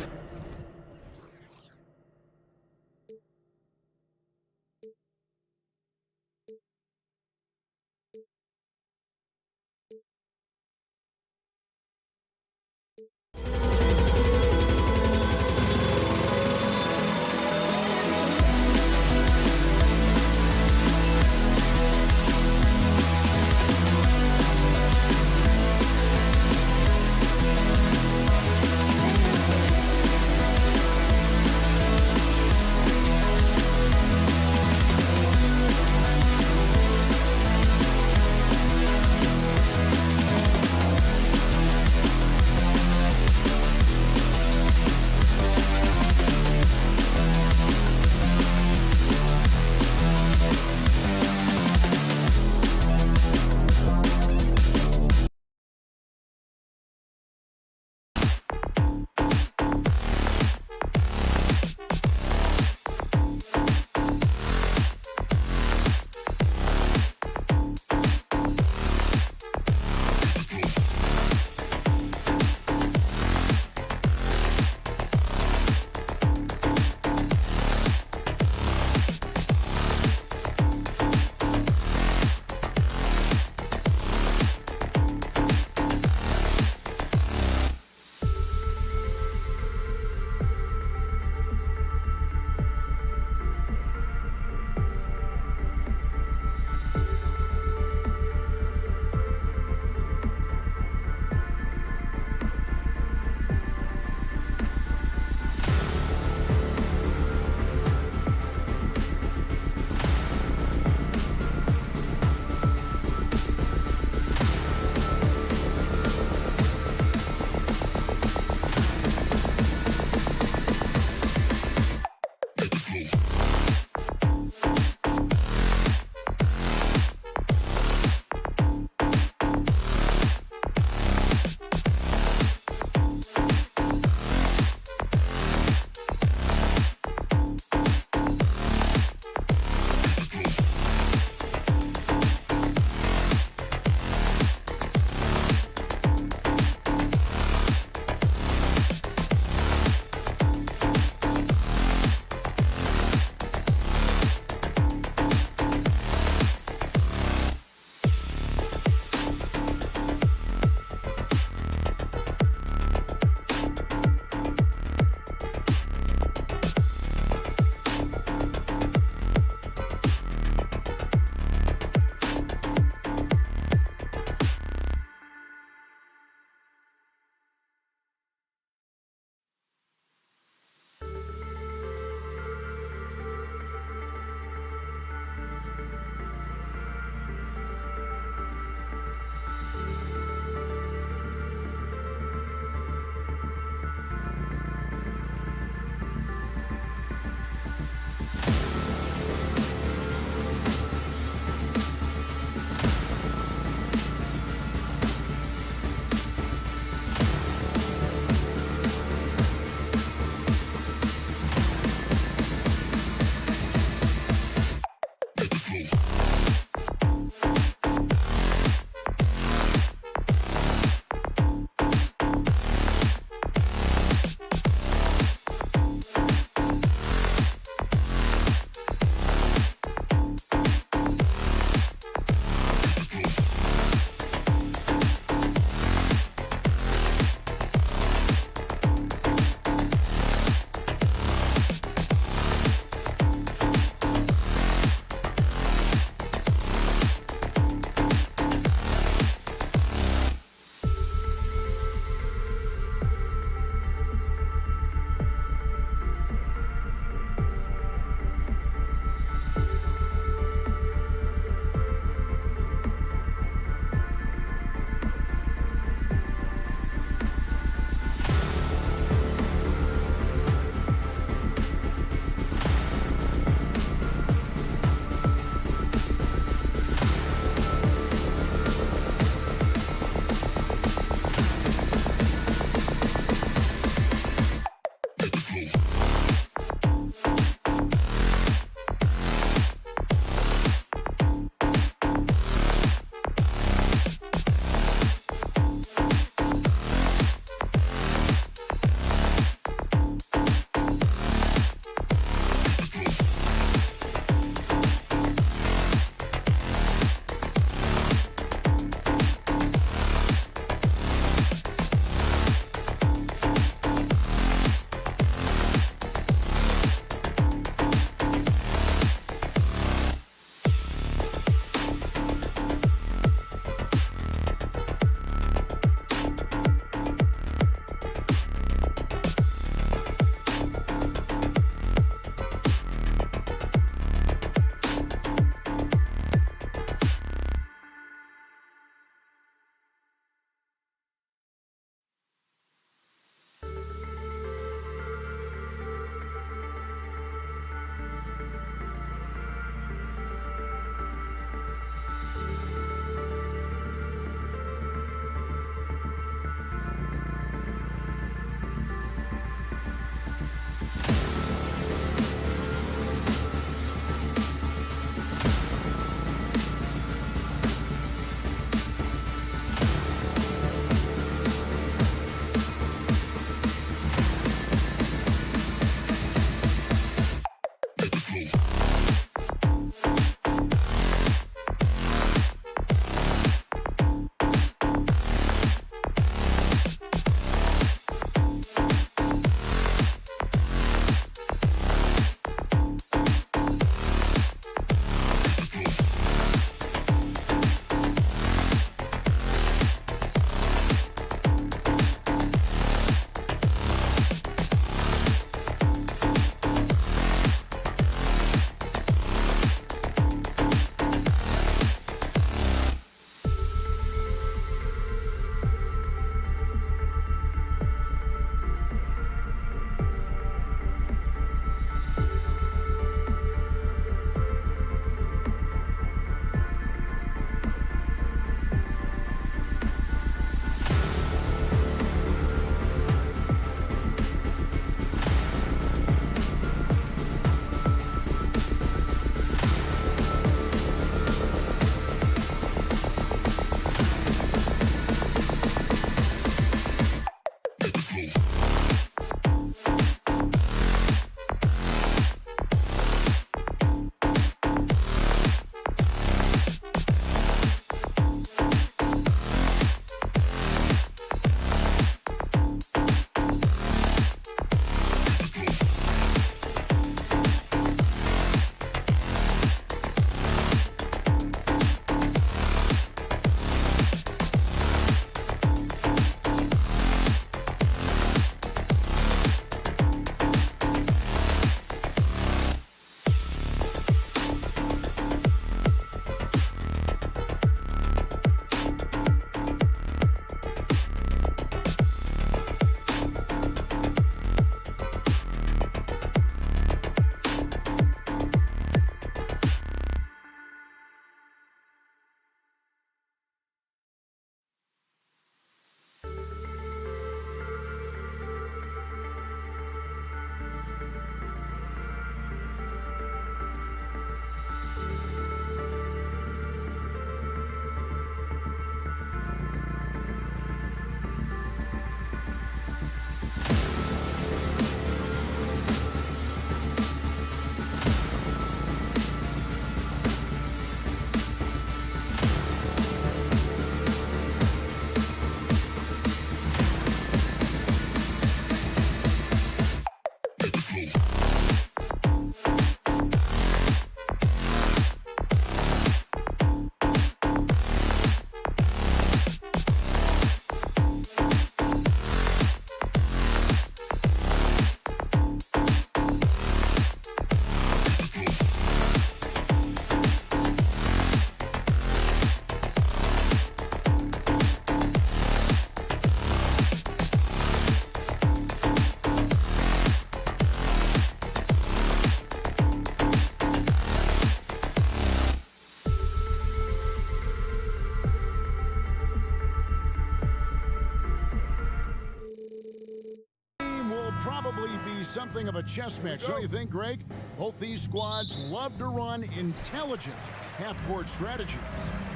something of a chess match, don't you think, Greg? Both these squads love to run intelligent half-court strategies.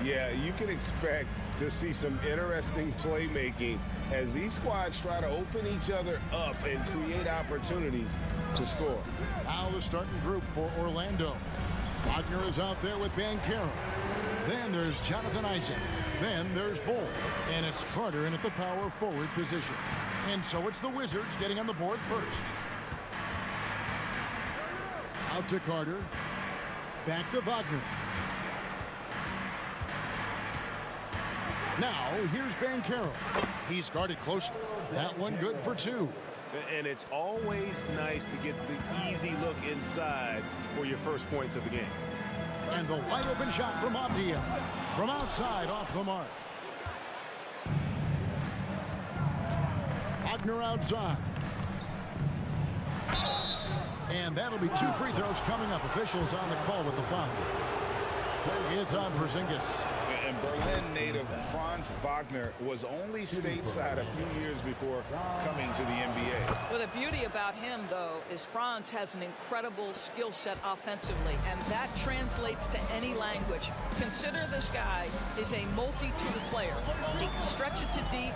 Yeah, you can expect to see some interesting playmaking as these squads try to open each other up and create opportunities to score. Now the starting group for Orlando. Wagner is out there with Banchero. Then there's Jonathan Isaac. Then there's Bull. And it's Carter in at the power forward position. And so it's the Wizards getting on the board first. Out to Carter. Back to Wagner. Now here's Banchero. He's guarded closely. That one good for two. And it's always nice to get the easy look inside for your first points of the game. And the wide open shot from Abdia. From outside, off the mark. Wagner outside. And that'll be 2 free throws coming up. Officials on the call with the foul. It's on Porzingis. And Berlin native Franz Wagner was only stateside a few years before coming to the NBA. Well, the beauty about him, though, is Franz has an incredible skill set offensively, and that translates to any language. Consider this guy is a multi-tool player. He can stretch it to deep.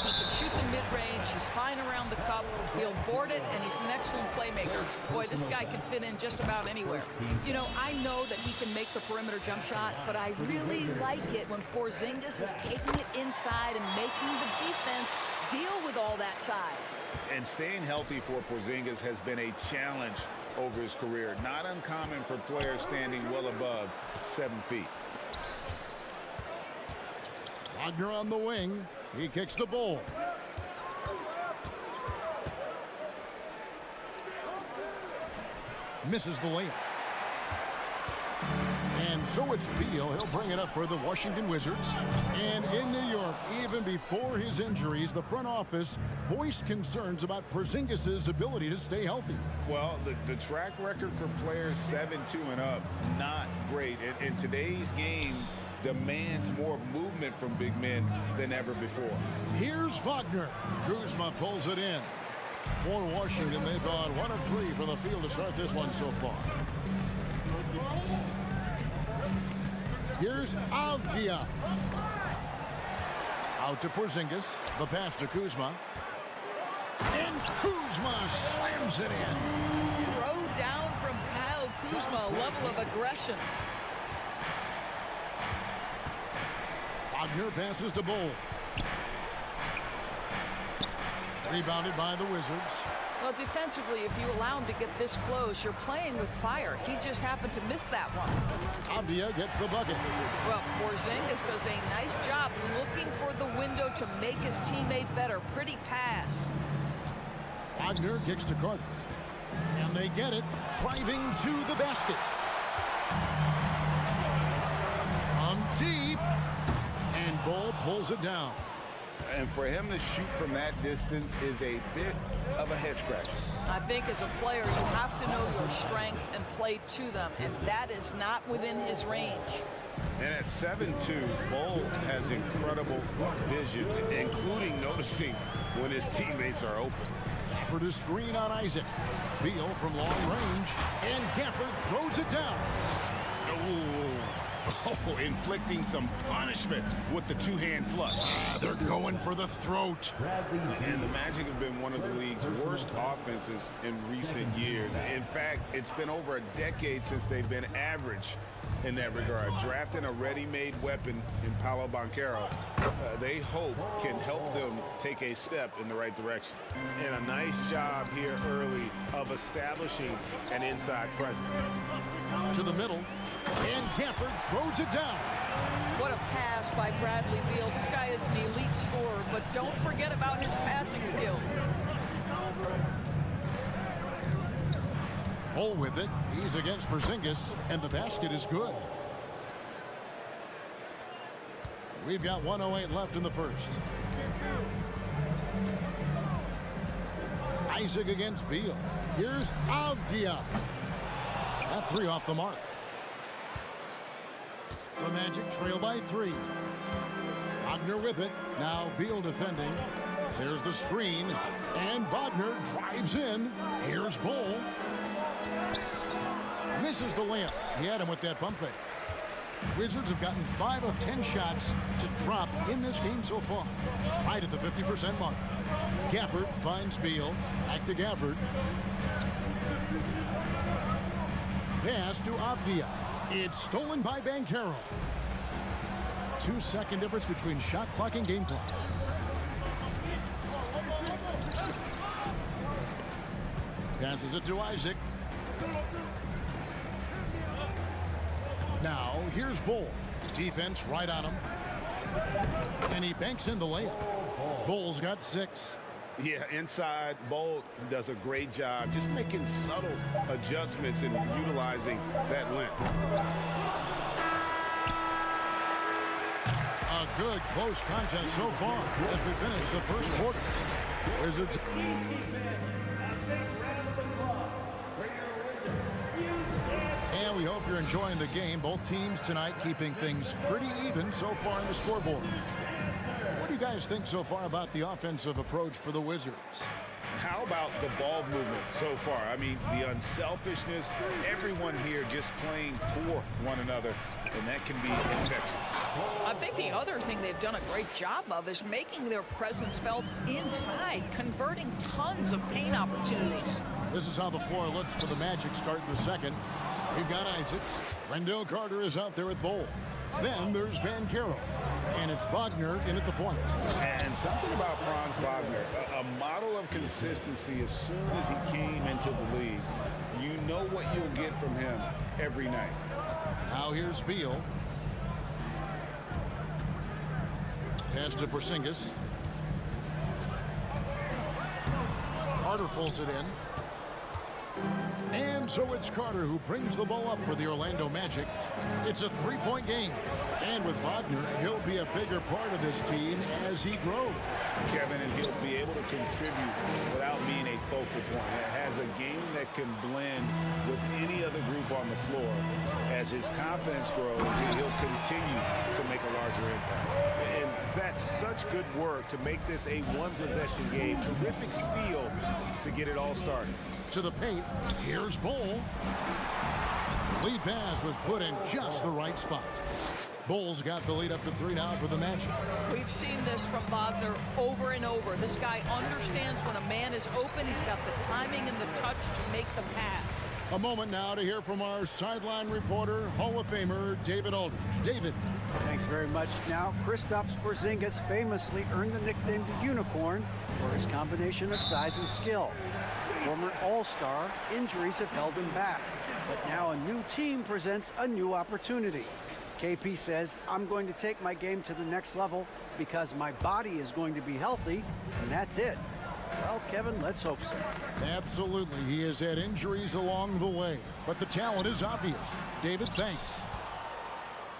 He can shoot the mid-range. He's fine around the cup. He'll board it, and he's an excellent playmaker. Boy, this guy can fit in just about anywhere. You know, I know that he can make the perimeter jump shot, but I really like it when Porzingis is taking it inside and making the defense deal with all that size. And staying healthy for Porzingis has been a challenge over his career. Not uncommon for players standing well above 7 feet. Wagner on the wing. He kicks the ball. Misses the layup. And so it's Beal. He'll bring it up for the Washington Wizards. And in New York, even before his injuries, the front office voiced concerns about Porzingis' ability to stay healthy. Well, the track record for players 7'2" and up, not great. In today's game, demands more movement from big men than ever before. Here's Wagner. Kuzma pulls it in. For Washington, they've gone 1 of 3 from the field to start this one so far. Here's Avdia. Out to Porzingis. The pass to Kuzma. And Kuzma slams it in. Throw down from Kyle Kuzma, a level of aggression. Wagner passes to Bull. Rebounded by the Wizards. Well, defensively, if you allow him to get this close, you're playing with fire. He just happened to miss that one. Avdia gets the bucket. Well, Porzingis does a nice job looking for the window to make his teammate better. Pretty pass. Wagner kicks to Carter. And they get it, driving to the basket. From deep. And Bull pulls it down. And for him to shoot from that distance is a bit of a head scratcher. I think as a player, you have to know your strengths and play to them, and that is not within his range. And at 7'2", Bull has incredible vision, including noticing when his teammates are open. Gafford is screen on Isaac. Beal from long range, and Gafford throws it down. Oh, inflicting some punishment with the two-hand flush. They're going for the throat. And the Magic have been one of the league's worst offenses in recent years. In fact, it's been over a decade since they've been average in that regard. Drafting a ready-made weapon in Paolo Banchero, they hope can help them take a step in the right direction. And a nice job here early of establishing an inside presence. To the middle, and Gafford throws it down. What a pass by Bradley Beal. This guy is an elite scorer, but don't forget about his passing skills. Bull with it. He's against Porzingis, and the basket is good. We've got 1:08 left in the first. Isaac against Beal. Here's Avdia. That 3 off the mark. The Magic trail by 3. Wagner with it. Now Beal defending. There's the screen, and Wagner drives in. Here's Bull. Misses the layup. He had him with that pump fake. Wizards have gotten 5 of 10 shots to drop in this game so far. Right at the 50% mark. Gafford finds Beal. Back to Gafford. Pass to Avdia. It's stolen by Banchero. 2-second difference between shot clock and game clock. Passes it to Isaac. Now, here's Bull. Defense right on him. And he banks in the layup. Bull's got 6. Yeah, inside, Bull does a great job just making subtle adjustments and utilizing that length. A good close contest so far as we finish the first quarter. Wizards. And we hope you're enjoying the game. Both teams tonight keeping things pretty even so far in the scoreboard. What do you guys think so far about the offensive approach for the Wizards? How about the ball movement so far? I mean, the unselfishness, everyone here just playing for one another, and that can be infectious. I think the other thing they've done a great job of is making their presence felt inside, converting tons of paint opportunities. This is how the floor looks for the Magic starting the second. We've got Isaac. Wendell Carter is out there at Bull. Then there's Banchero. And it's Wagner in at the point. And something about Franz Wagner, a model of consistency. As soon as he came into the league, you know what you'll get from him every night. Now here's Beal. Pass to Porzingis. Carter pulls it in. And so it's Carter who brings the ball up for the Orlando Magic. It's a 3-point game. And with Wagner, he'll be a bigger part of this team as he grows. Kevin, and he'll be able to contribute without being a focal point. It has a game that can blend with any other group on the floor. As his confidence grows, he'll continue to make a larger impact. And that's such good work to make this a one-possession game. Terrific steal to get it all started. To the paint, here's Bull. Lead pass was put in just the right spot. Bull's got the lead up to 3 now for the Magic. We've seen this from Wagner over and over. This guy understands when a man is open. He's got the timing and the touch to make the pass. A moment now to hear from our sideline reporter, Hall of Famer David Aldridge. David. Thanks very much. Now, Kristaps Porzingis famously earned the nickname the Unicorn for his combination of size and skill. Former All-Star, injuries have held him back. But now a new team presents a new opportunity. KP says, I'm going to take my game to the next level because my body is going to be healthy, and that's it. Well, Kevin, let's hope so. Absolutely. He has had injuries along the way, but the talent is obvious. David, thanks.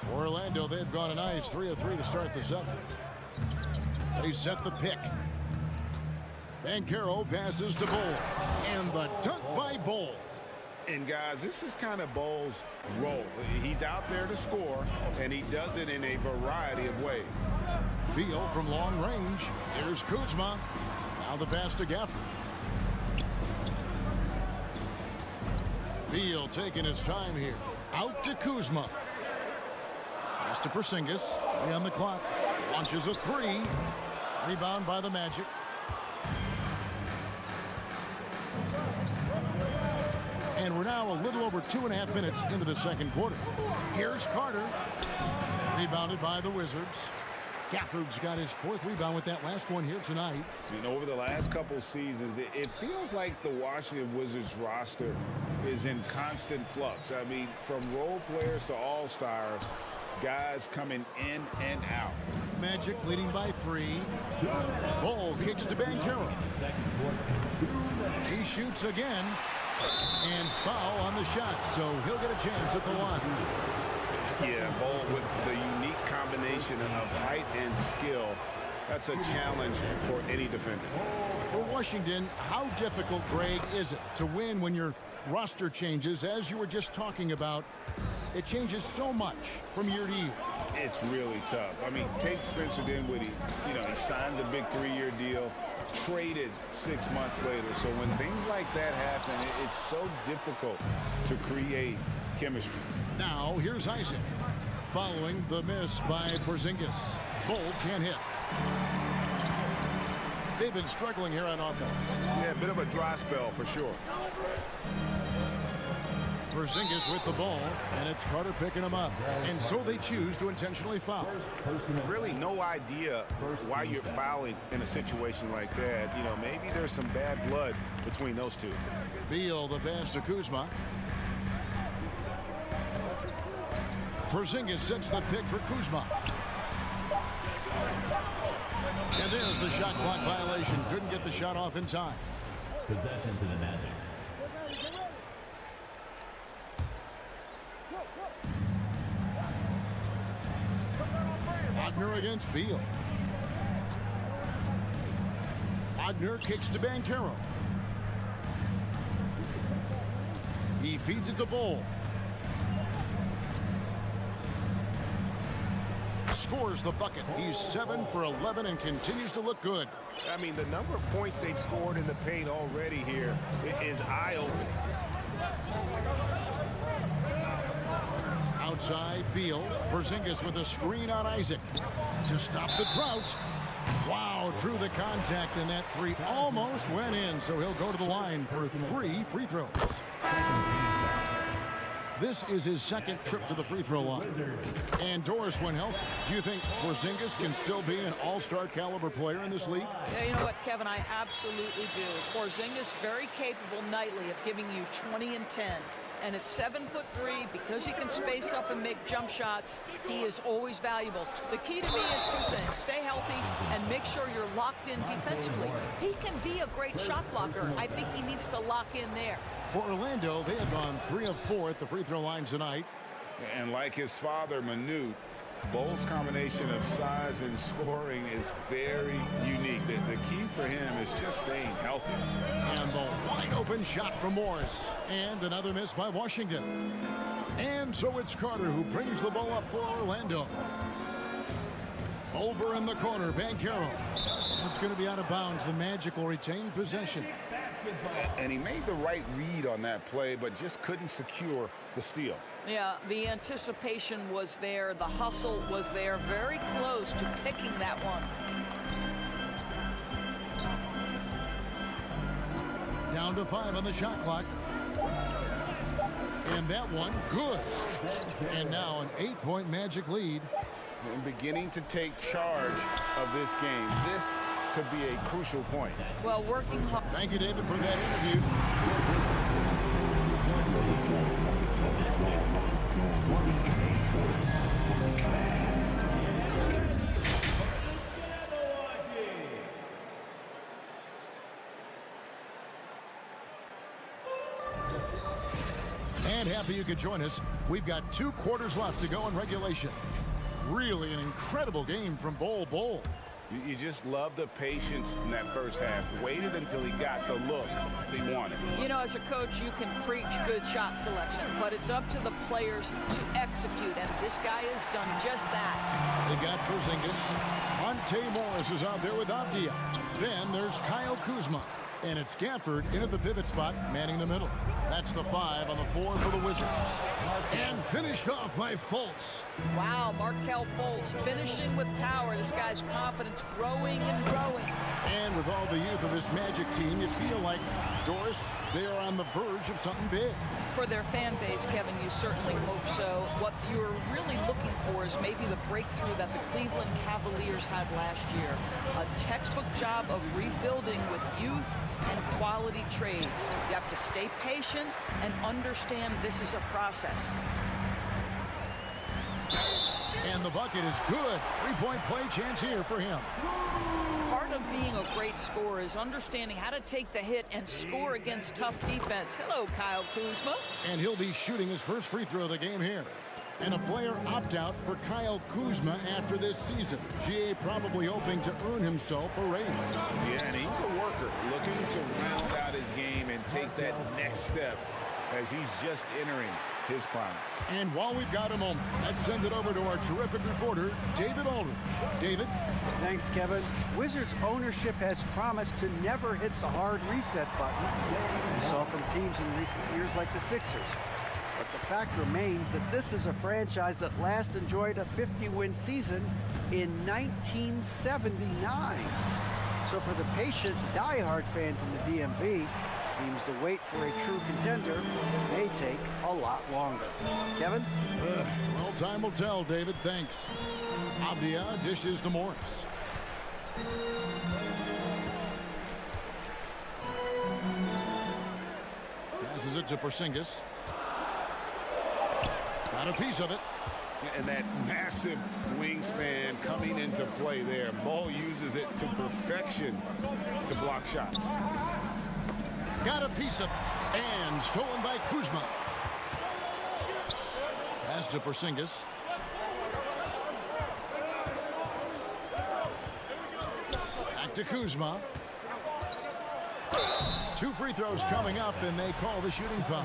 For Orlando, they've gone a nice 3 of 3 to start the second. They set the pick. Banchero passes to Bull, and the dunk by Bull. And guys, this is kind of Bull's role. He's out there to score, and he does it in a variety of ways. Beal from long range. Here's Kuzma. Now the pass to Gafford. Beal taking his time here. Out to Kuzma. Pass to Porzingis. 3 on the clock. Launches a 3. Rebound by the Magic. And we're now a little over 2.5 minutes into the second quarter. Here's Carter. Rebounded by the Wizards. Gafford's got his 4th rebound with that last one here tonight. And over the last couple seasons, it feels like the Washington Wizards roster is in constant flux. I mean, from role players to all-stars, guys coming in and out. Magic leading by 3. Bull kicks to Banchero. He shoots again. And foul on the shot, so he'll get a chance at the line. Yeah, Bull with the unique combination of height and skill. That's a challenge for any defender. For Washington, how difficult, Greg, is it to win when you're roster changes, as you were just talking about, it changes so much from year to year. It's really tough. I mean, take Spencer Dinwiddie. You know, he signs a big 3-year deal, traded 6 months later. So when things like that happen, it's so difficult to create chemistry. Now, here's Isaac. Following the miss by Porzingis. Bull can't hit. They've been struggling here on offense. Yeah, a bit of a dry spell for sure. Porzingis with the ball, and it's Carter picking him up. And so they choose to intentionally foul. Really no idea why you're fouling in a situation like that. You know, maybe there's some bad blood between those two. Beal, the pass to Kuzma. Porzingis sets the pick for Kuzma. And there's the shot clock violation. Couldn't get the shot off in time. Possession to the Magic. Wagner against Beal. Wagner kicks to Banchero. He feeds it to Bull. Scores the bucket. He's 7 for 11 and continues to look good. I mean, the number of points they've scored in the paint already here is eye-opening. Outside, Beal. Porzingis with a screen on Isaac to stop the drought. Wow, drew the contact, and that three almost went in, so he'll go to the line for 3 free throws. This is his second trip to the free throw line. And Doris, when healthy, do you think Porzingis can still be an all-star caliber player in this league? Yeah, you know what, Kevin, I absolutely do. Porzingis very capable nightly of giving you 20 and 10. And at 7'3", because he can space up and make jump shots, he is always valuable. The key to me is 2 things. Stay healthy and make sure you're locked in defensively. He can be a great shot blocker. I think he needs to lock in there. For Orlando, they have gone 3 of 4 at the free throw line tonight. And like his father, Manute, Bull's combination of size and scoring is very unique. The key for him is just staying healthy. And the wide open shot from Morris. And another miss by Washington. And so it's Carter who brings the ball up for Orlando. Over in the corner, Banchero. It's going to be out of bounds. The Magic will retain possession. And he made the right read on that play, but just couldn't secure the steal. Yeah, the anticipation was there. The hustle was there. Very close to picking that one. Down to 5 on the shot clock. And that one, good. And now an 8-point Magic lead. And beginning to take charge of this game. This could be a crucial point. Well, working hard. Thank you, David, for that interview. And happy you could join us. We've got 2 quarters left to go in regulation. Really an incredible game from Bull. You just love the patience in that first half. Waited until he got the look he wanted. You know, as a coach, you can preach good shot selection, but it's up to the players to execute, and this guy has done just that. They got Porzingis. Monte Morris is out there with Avdia. Then there's Kyle Kuzma. And it's Gafford in at the pivot spot, manning the middle. That's the 5 on the 4 for the Wizards. And finished off by Fultz. Wow, Markelle Fultz finishing with power. This guy's confidence growing and growing. And with all the youth of this Magic team, you feel like, Doris, they are on the verge of something big. For their fan base, Kevin, you certainly hope so. What you're really looking for is maybe the breakthrough that the Cleveland Cavaliers had last year. A textbook job of rebuilding with youth and quality trades. You have to stay patient and understand this is a process. And the bucket is good. 3-point play chance here for him. Part of being a great scorer is understanding how to take the hit and score against tough defense. Hello, Kyle Kuzma. And he'll be shooting his first free throw of the game here. And a player opt-out for Kyle Kuzma after this season. GA probably hoping to earn himself a raise. Yeah, and he's a worker looking to round out his game and take that next step as he's just entering his prime. And while we've got a moment, let's send it over to our terrific reporter, David Aldridge. David? Thanks, Kevin. Wizards ownership has promised to never hit the hard reset button we saw from teams in recent years like the Sixers. But the fact remains that this is a franchise that last enjoyed a 50-win season in 1979. So for the patient, diehard fans in the DMV, seems the wait for a true contender may take a lot longer. Kevin? Well, time will tell, David. Thanks. Avdia dishes to Morris. Passes it to Porzingis. Got a piece of it. And that massive wingspan coming into play there. Ball uses it to perfection to block shots. Got a piece of it. And stolen by Kuzma. Pass to Porzingis. Back to Kuzma. 2 free throws coming up, and they call the shooting foul.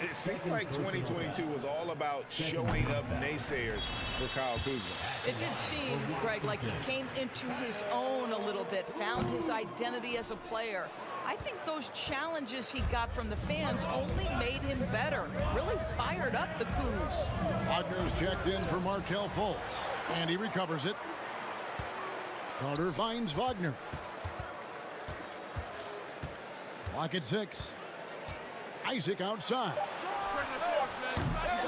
It seemed like 2022 was all about showing up naysayers for Kyle Kuzma. It did seem, Greg, like he came into his own a little bit, found his identity as a player. I think those challenges he got from the fans only made him better, really fired up the Kuz. Wagner's checked in for Markelle Fultz, and he recovers it. Carter finds Wagner. Clock at 6. Isaac outside.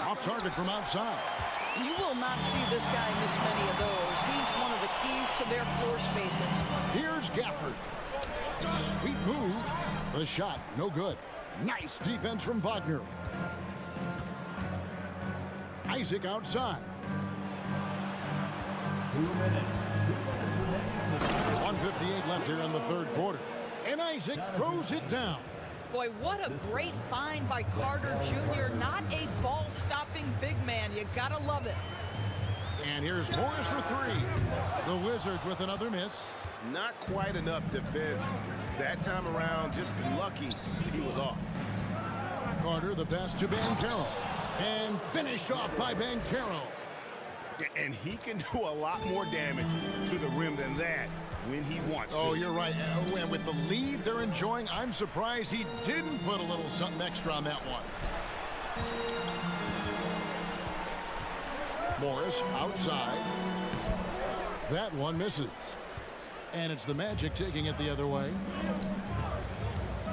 Off target from outside. You will not see this guy miss many of those. He's one of the keys to their floor spacing. Here's Gafford. Sweet move. The shot, no good. Nice defense from Wagner. Isaac outside. 2 minutes. 1:58 left here in the third quarter. And Isaac throws it down. Boy, what a great find by Carter Jr. Not a ball-stopping big man. You gotta love it. And here's Morris for 3. The Wizards with another miss. Not quite enough defense that time around. Just lucky he was off. Carter, the pass to Banchero. And finished off by Banchero. And he can do a lot more damage to the rim than that when he wants to. Oh, you're right. And with the lead they're enjoying, I'm surprised he didn't put a little something extra on that one. Morris outside. That one misses. And it's the Magic taking it the other way.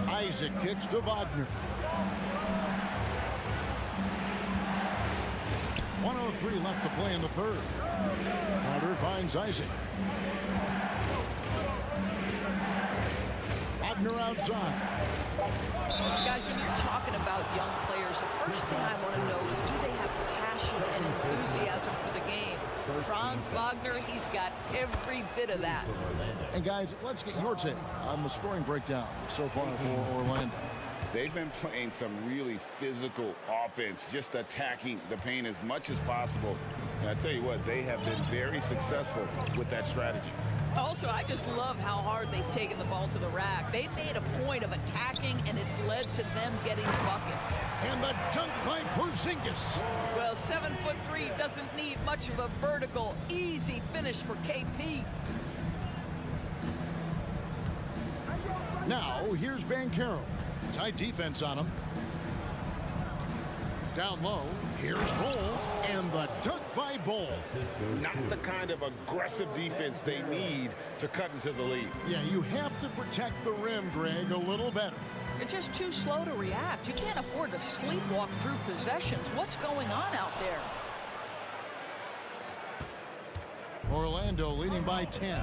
Isaac kicks to Wagner. 1:03 left to play in the third. Carter finds Isaac. Wagner outside. Guys, when you're talking about young players, the first thing I want to know is, do they have passion and enthusiasm for the game? Franz Wagner, he's got every bit of that. And guys, let's get your take on the scoring breakdown so far for Orlando. They've been playing some really physical offense, just attacking the paint as much as possible. And I tell you what, they have been very successful with that strategy. Also, I just love how hard they've taken the ball to the rack. They made a point of attacking, and it's led to them getting buckets. And the dunk by Porzingis. Well, 7'3" doesn't need much of a vertical, easy finish for KP. Now, here's Banchero. Tight defense on him. Down low, here's Bull, and the dunk by Bull. Not the kind of aggressive defense they need to cut into the lead. Yeah, you have to protect the rim, Greg, a little better. You're just too slow to react. You can't afford to sleepwalk through possessions. What's going on out there? Orlando leading by 10.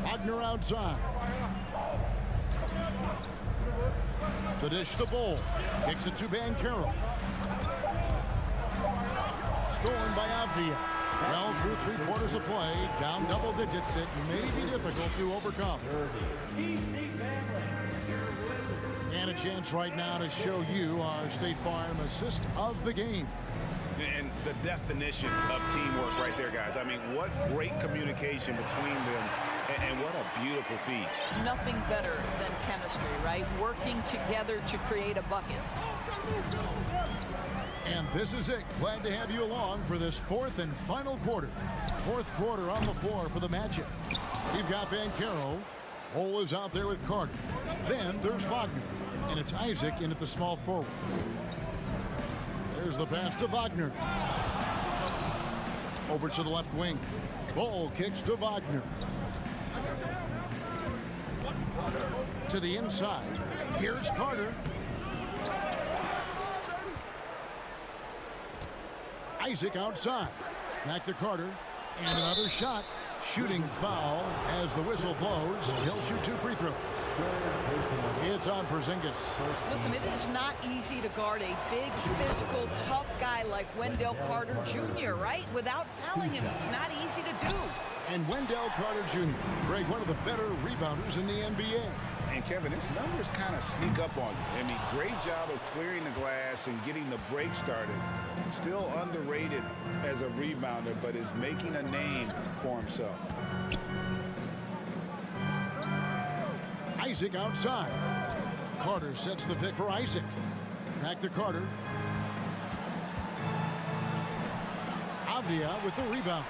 Wagner outside. The dish to Bull. Kicks it to Banchero. Stolen by Avdia. Well, through 3 quarters of play, down double digits, it may be difficult to overcome. And a chance right now to show you our State Farm assist of the game. And the definition of teamwork right there, guys. I mean, what great communication between them And what a beautiful feed. Nothing better than chemistry, right? Working together to create a bucket. And this is it. Glad to have you along for this fourth and final quarter. Fourth quarter on the floor for the Magic. We've got Banchero. Bol is out there with Carter. Then there's Wagner. And it's Isaac in at the small forward. There's the pass to Wagner. Over to the left wing. Bol kicks to Wagner. To the inside. Here's Carter. Isaac outside. Back to Carter. And another shot. Shooting foul as the whistle blows. He'll shoot 2 free throws. It's on Porzingis. Listen, it is not easy to guard a big, physical, tough guy like Wendell Carter Jr., right? Without fouling him, it's not easy to do. And Wendell Carter Jr., Greg, one of the better rebounders in the NBA. And Kevin, his numbers kind of sneak up on you. I mean, great job of clearing the glass and getting the break started. Still underrated as a rebounder, but is making a name for himself. Isaac outside. Carter sets the pick for Isaac. Back to Carter. Avdia with the rebound.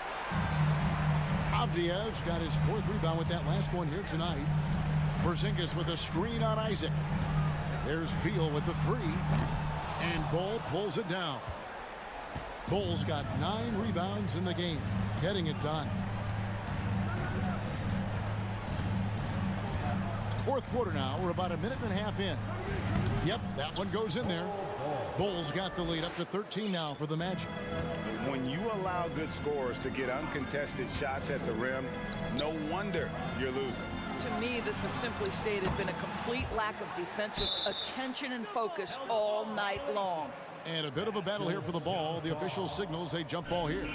Avdia's got his 4th rebound with that last one here tonight. Porzingis with a screen on Isaac. There's Beal with the 3. And Bol pulls it down. Bol's got 9 rebounds in the game. Getting it done. Fourth quarter now. We're about a minute and a half in. Yep, that one goes in there. Bol's got the lead up to 13 now for the Magic. When you allow good scorers to get uncontested shots at the rim, no wonder you're losing. To me, this has simply stated been a complete lack of defensive attention and focus all night long. And a bit of a battle here for the ball. The official signals a jump ball here.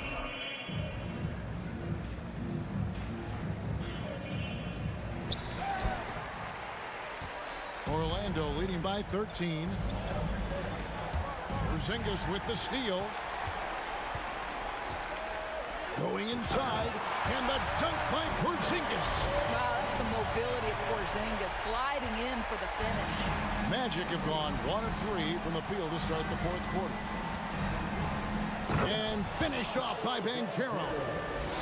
Orlando leading by 13. Porzingis with the steal. Going inside. And the dunk by Porzingis. Wow, that's the mobility of Porzingis gliding in for the finish. Magic have gone 1 of 3 from the field to start the fourth quarter. And finished off by Banchero.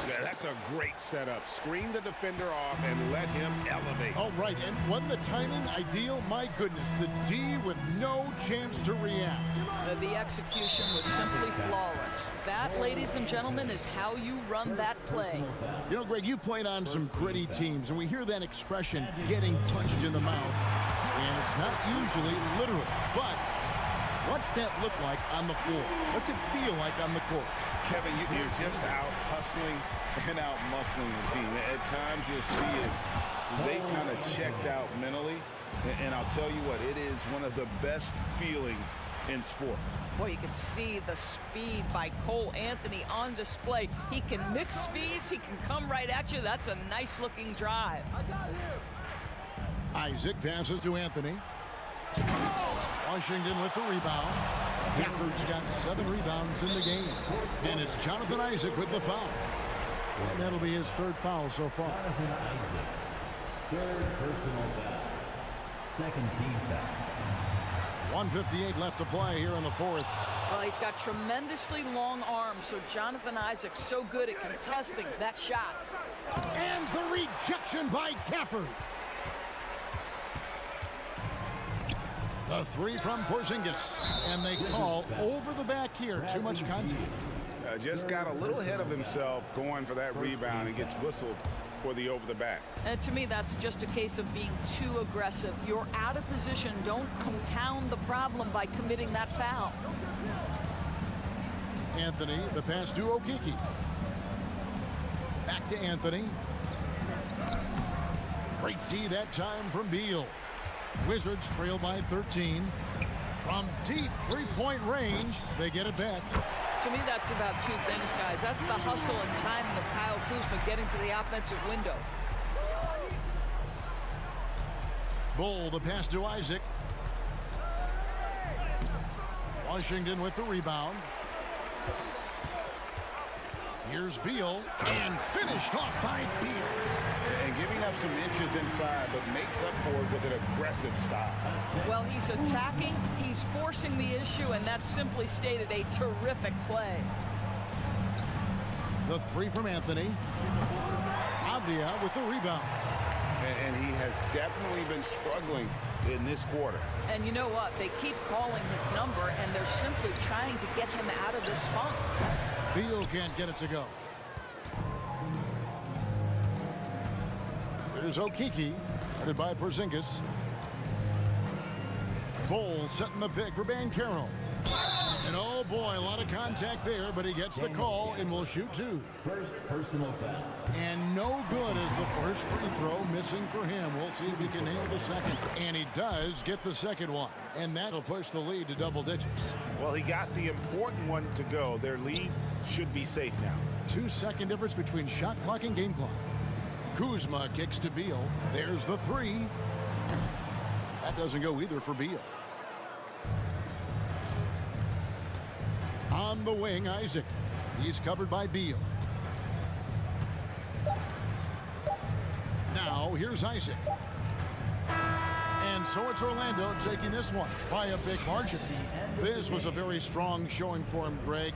Yeah, that's a great setup. Screen the defender off and let him elevate. All right, and wasn't the timing ideal? My goodness, the D with no chance to react. The execution was simply flawless. That, ladies and gentlemen, is how you run that play. You know, Greg, you played on some gritty teams, and we hear that expression, getting punched in the mouth. And it's not usually literal, but what's that look like on the floor? What's it feel like on the court? Kevin, you're just out hustling and out muscling the team. At times you'll see it. They kind of checked out mentally. And I'll tell you what, it is one of the best feelings in sport. Boy, you can see the speed by Cole Anthony on display. He can mix speeds. He can come right at you. That's a nice-looking drive. Isaac passes to Anthony. Washington with the rebound. Gafford's got 7 rebounds in the game. And it's Jonathan Isaac with the foul. And that'll be his 3rd foul so far. Jonathan Isaac, 3rd personal foul. 2nd team foul. 1:58 left to play here in the 4th. Well, he's got tremendously long arms, so Jonathan Isaac's so good at contesting that shot. And the rejection by Gafford. The 3 from Porzingis. And they call over the back here. Too much contact. Just got a little ahead of himself going for that rebound and gets whistled for the over the back. And to me, that's just a case of being too aggressive. You're out of position. Don't compound the problem by committing that foul. Anthony, the pass to Okeke. Back to Anthony. Great D that time from Beal. Wizards trail by 13. From deep three-point range, they get it back. To me, that's about 2 things, guys. That's the hustle and timing of Kyle Kuzma getting to the offensive window. Bol, the pass to Isaac. Washington with the rebound. Here's Beal, and finished off by Beal. and giving up some inches inside, but makes up for it with an aggressive style. Well, he's attacking, he's forcing the issue, and that's simply stated a terrific play. The three from Anthony. Avdia with the rebound. And he has definitely been struggling in this quarter. And you know what? They keep calling his number, and they're simply trying to get him out of this funk. Beal can't get it to go. There's Okiki, headed by Porzingis. Bowles setting the pick for Banchero. And oh boy, a lot of contact there, but he gets the call and will shoot two. First personal foul. And no good as the first free throw missing for him. We'll see if he can nail the second. And he does get the second one. And that'll push the lead to double digits. Well, he got the important one to go. Their lead should be safe now. 2-second difference between shot clock and game clock. Kuzma kicks to Beal. There's the three. That doesn't go either for Beal. On the wing, Isaac. He's covered by Beal. Now, here's Isaac. And so it's Orlando taking this one by a big margin. This was a very strong showing for him, Greg.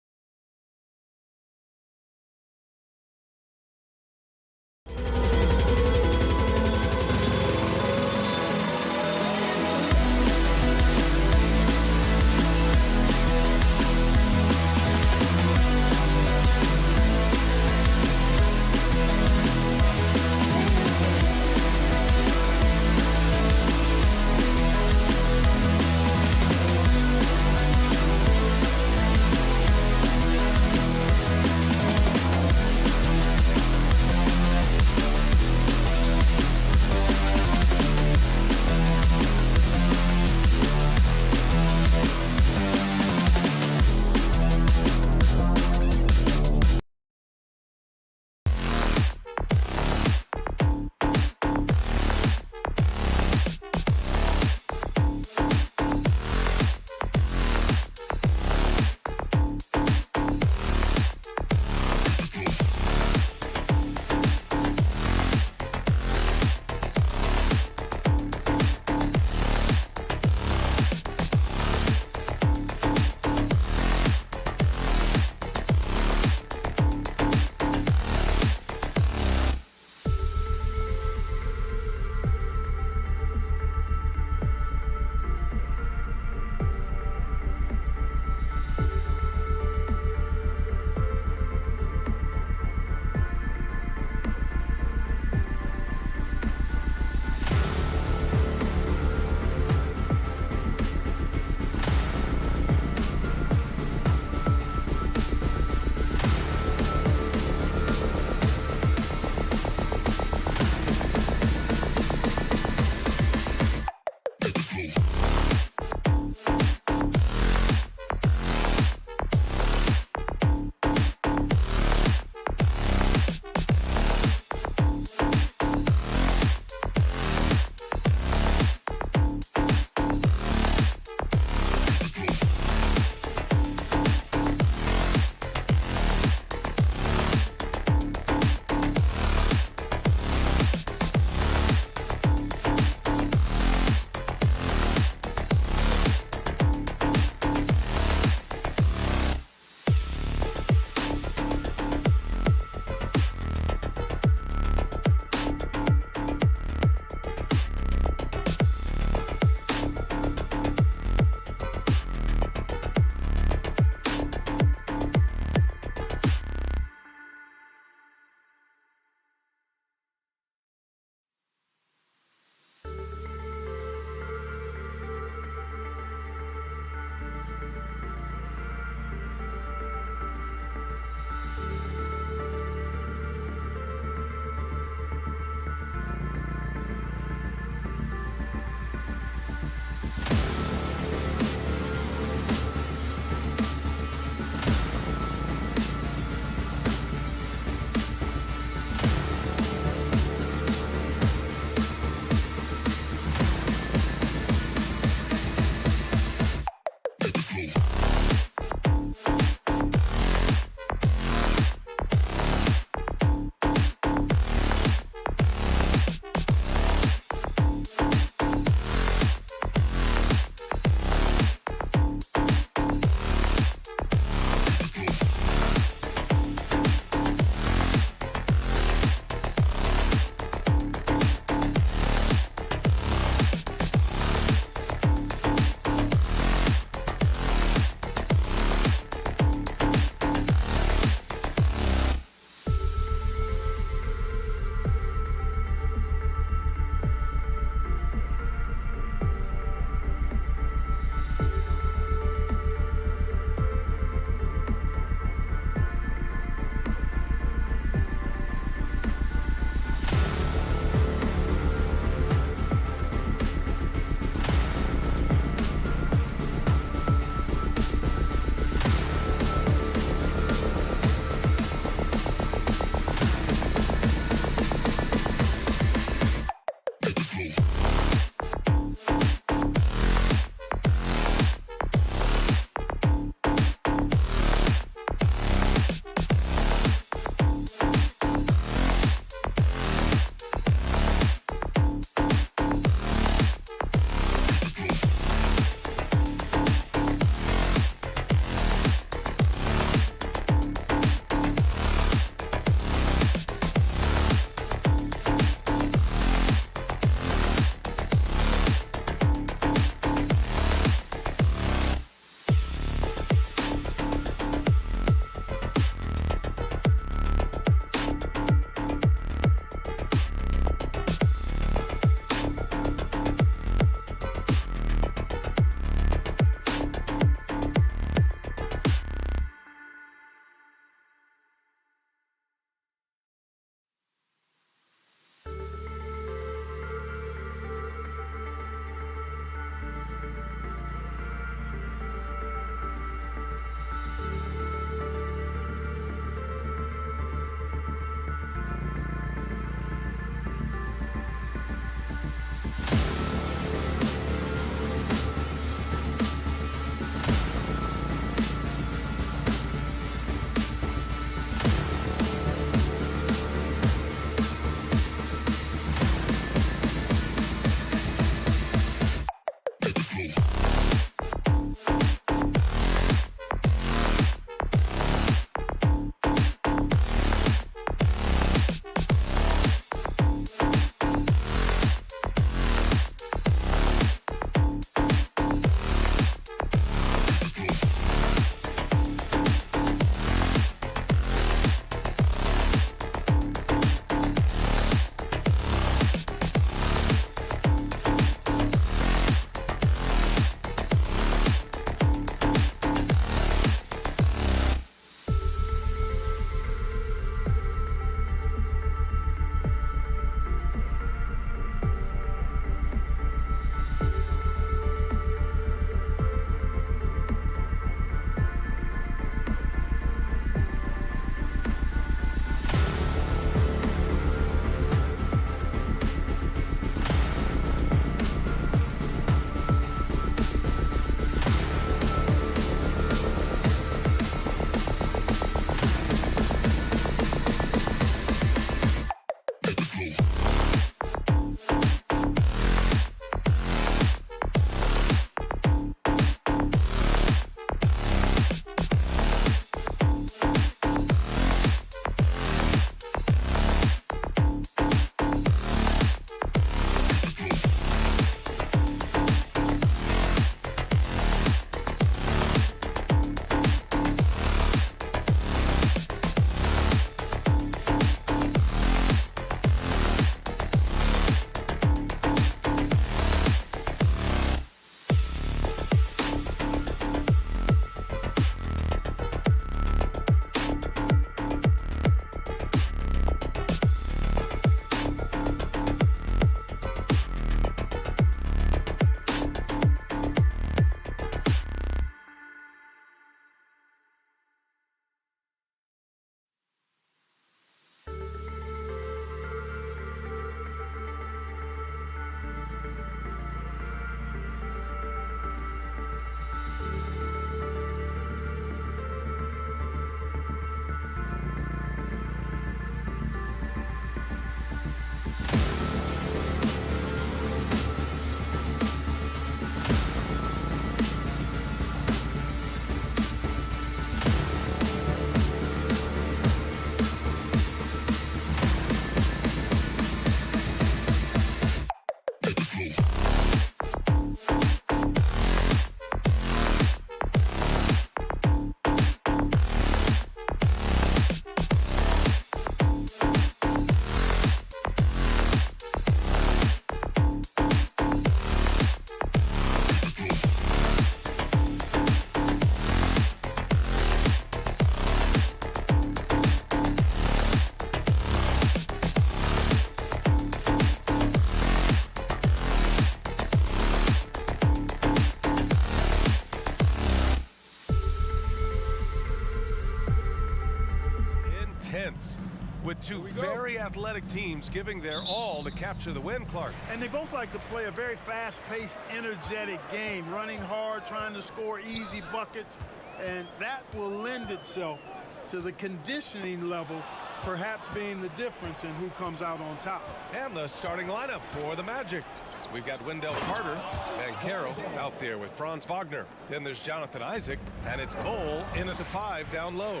with two very athletic teams giving their all to capture the win, Clark. And they both like to play a very fast-paced, energetic game, running hard, trying to score easy buckets, and that will lend itself to the conditioning level perhaps being the difference in who comes out on top. And the starting lineup for the Magic. We've got Wendell Carter and Caro out there with Franz Wagner. Then there's Jonathan Isaac, and it's Bol in at the 5 down low.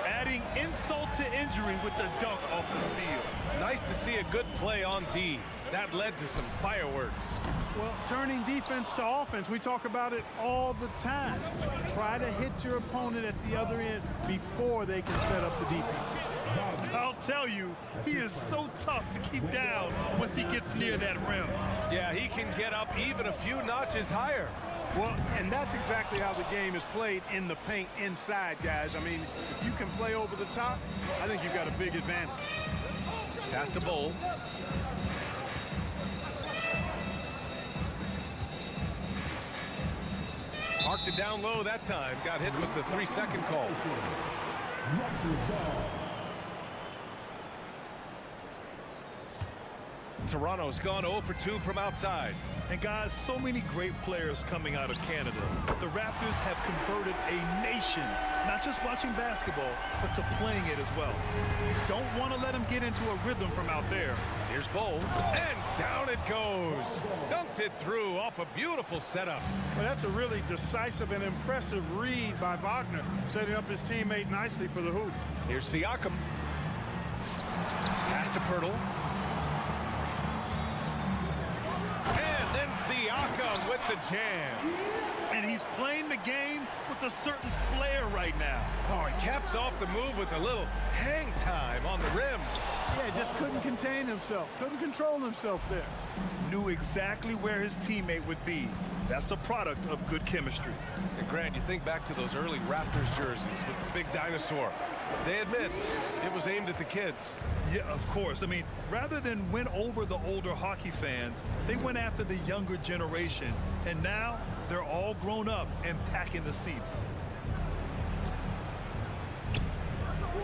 Adding insult to injury with the dunk off the steal. Nice to see a good play on D. That led to some fireworks. Well, turning defense to offense, we talk about it all the time. Try to hit your opponent at the other end before they can set up the defense. I'll tell you, he is so tough to keep down once he gets near that rim. Yeah, he can get up even a few notches higher. Well, and that's exactly how the game is played in the paint inside, guys. I mean, if you can play over the top, I think you've got a big advantage. Pass to Bol. Marked it down low that time. Got hit with the 3-second call. Toronto's gone 0 for 2 from outside. And guys, so many great players coming out of Canada. The Raptors have converted a nation, not just watching basketball, but to playing it as well. Don't want to let them get into a rhythm from out there. Here's Bol, and down it goes. Dunked it through off a beautiful setup. Well, that's a really decisive and impressive read by Wagner, setting up his teammate nicely for the hoop. Here's Siakam. Pass to Pirtle. And then Siakam with the jam. And he's playing the game with a certain flair right now. Oh, he caps off the move with a little hang time on the rim. Yeah, just couldn't contain himself. Couldn't control himself there. Knew exactly where his teammate would be. That's a product of good chemistry. And Grant, you think back to those early Raptors jerseys with the big dinosaur. They admit it was aimed at the kids. Yeah, of course. I mean, rather than win over the older hockey fans, they went after the younger generation. And now they're all grown up and packing the seats.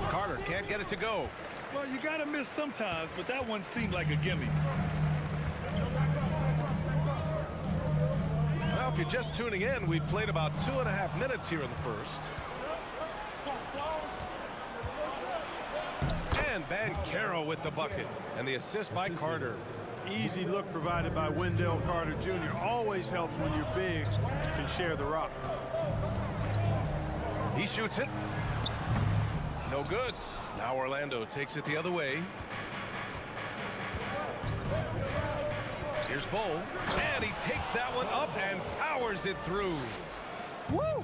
Carter can't get it to go. Well, you got to miss sometimes, but that one seemed like a gimme. Well, if you're just tuning in, we've played about 2.5 minutes here in the first. And Caro with the bucket. And the assist by Carter. Easy look provided by Wendell Carter Jr. Always helps when your bigs can share the rock. He shoots it. No good. Now Orlando takes it the other way. Here's Bol. And he takes that one up and powers it through. Woo!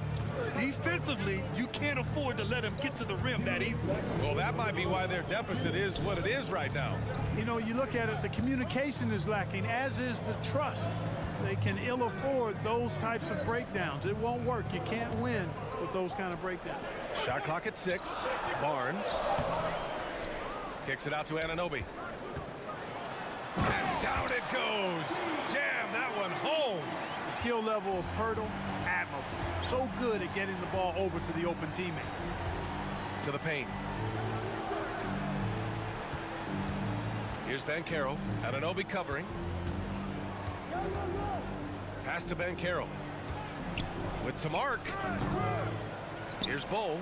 Defensively, you can't afford to let him get to the rim that easily. Well, that might be why their deficit is what it is right now. You know, you look at it, the communication is lacking, as is the trust. They can ill afford those types of breakdowns. It won't work. You can't win with those kind of breakdowns. Shot clock at 6. Barnes kicks it out to Anunoby. And down it goes. Jam that one home. The skill level of Pirtle, admirable. So good at getting the ball over to the open teammate. To the paint. Here's Caro. Anunoby covering. Pass to Caro. With some arc. Here's Bol.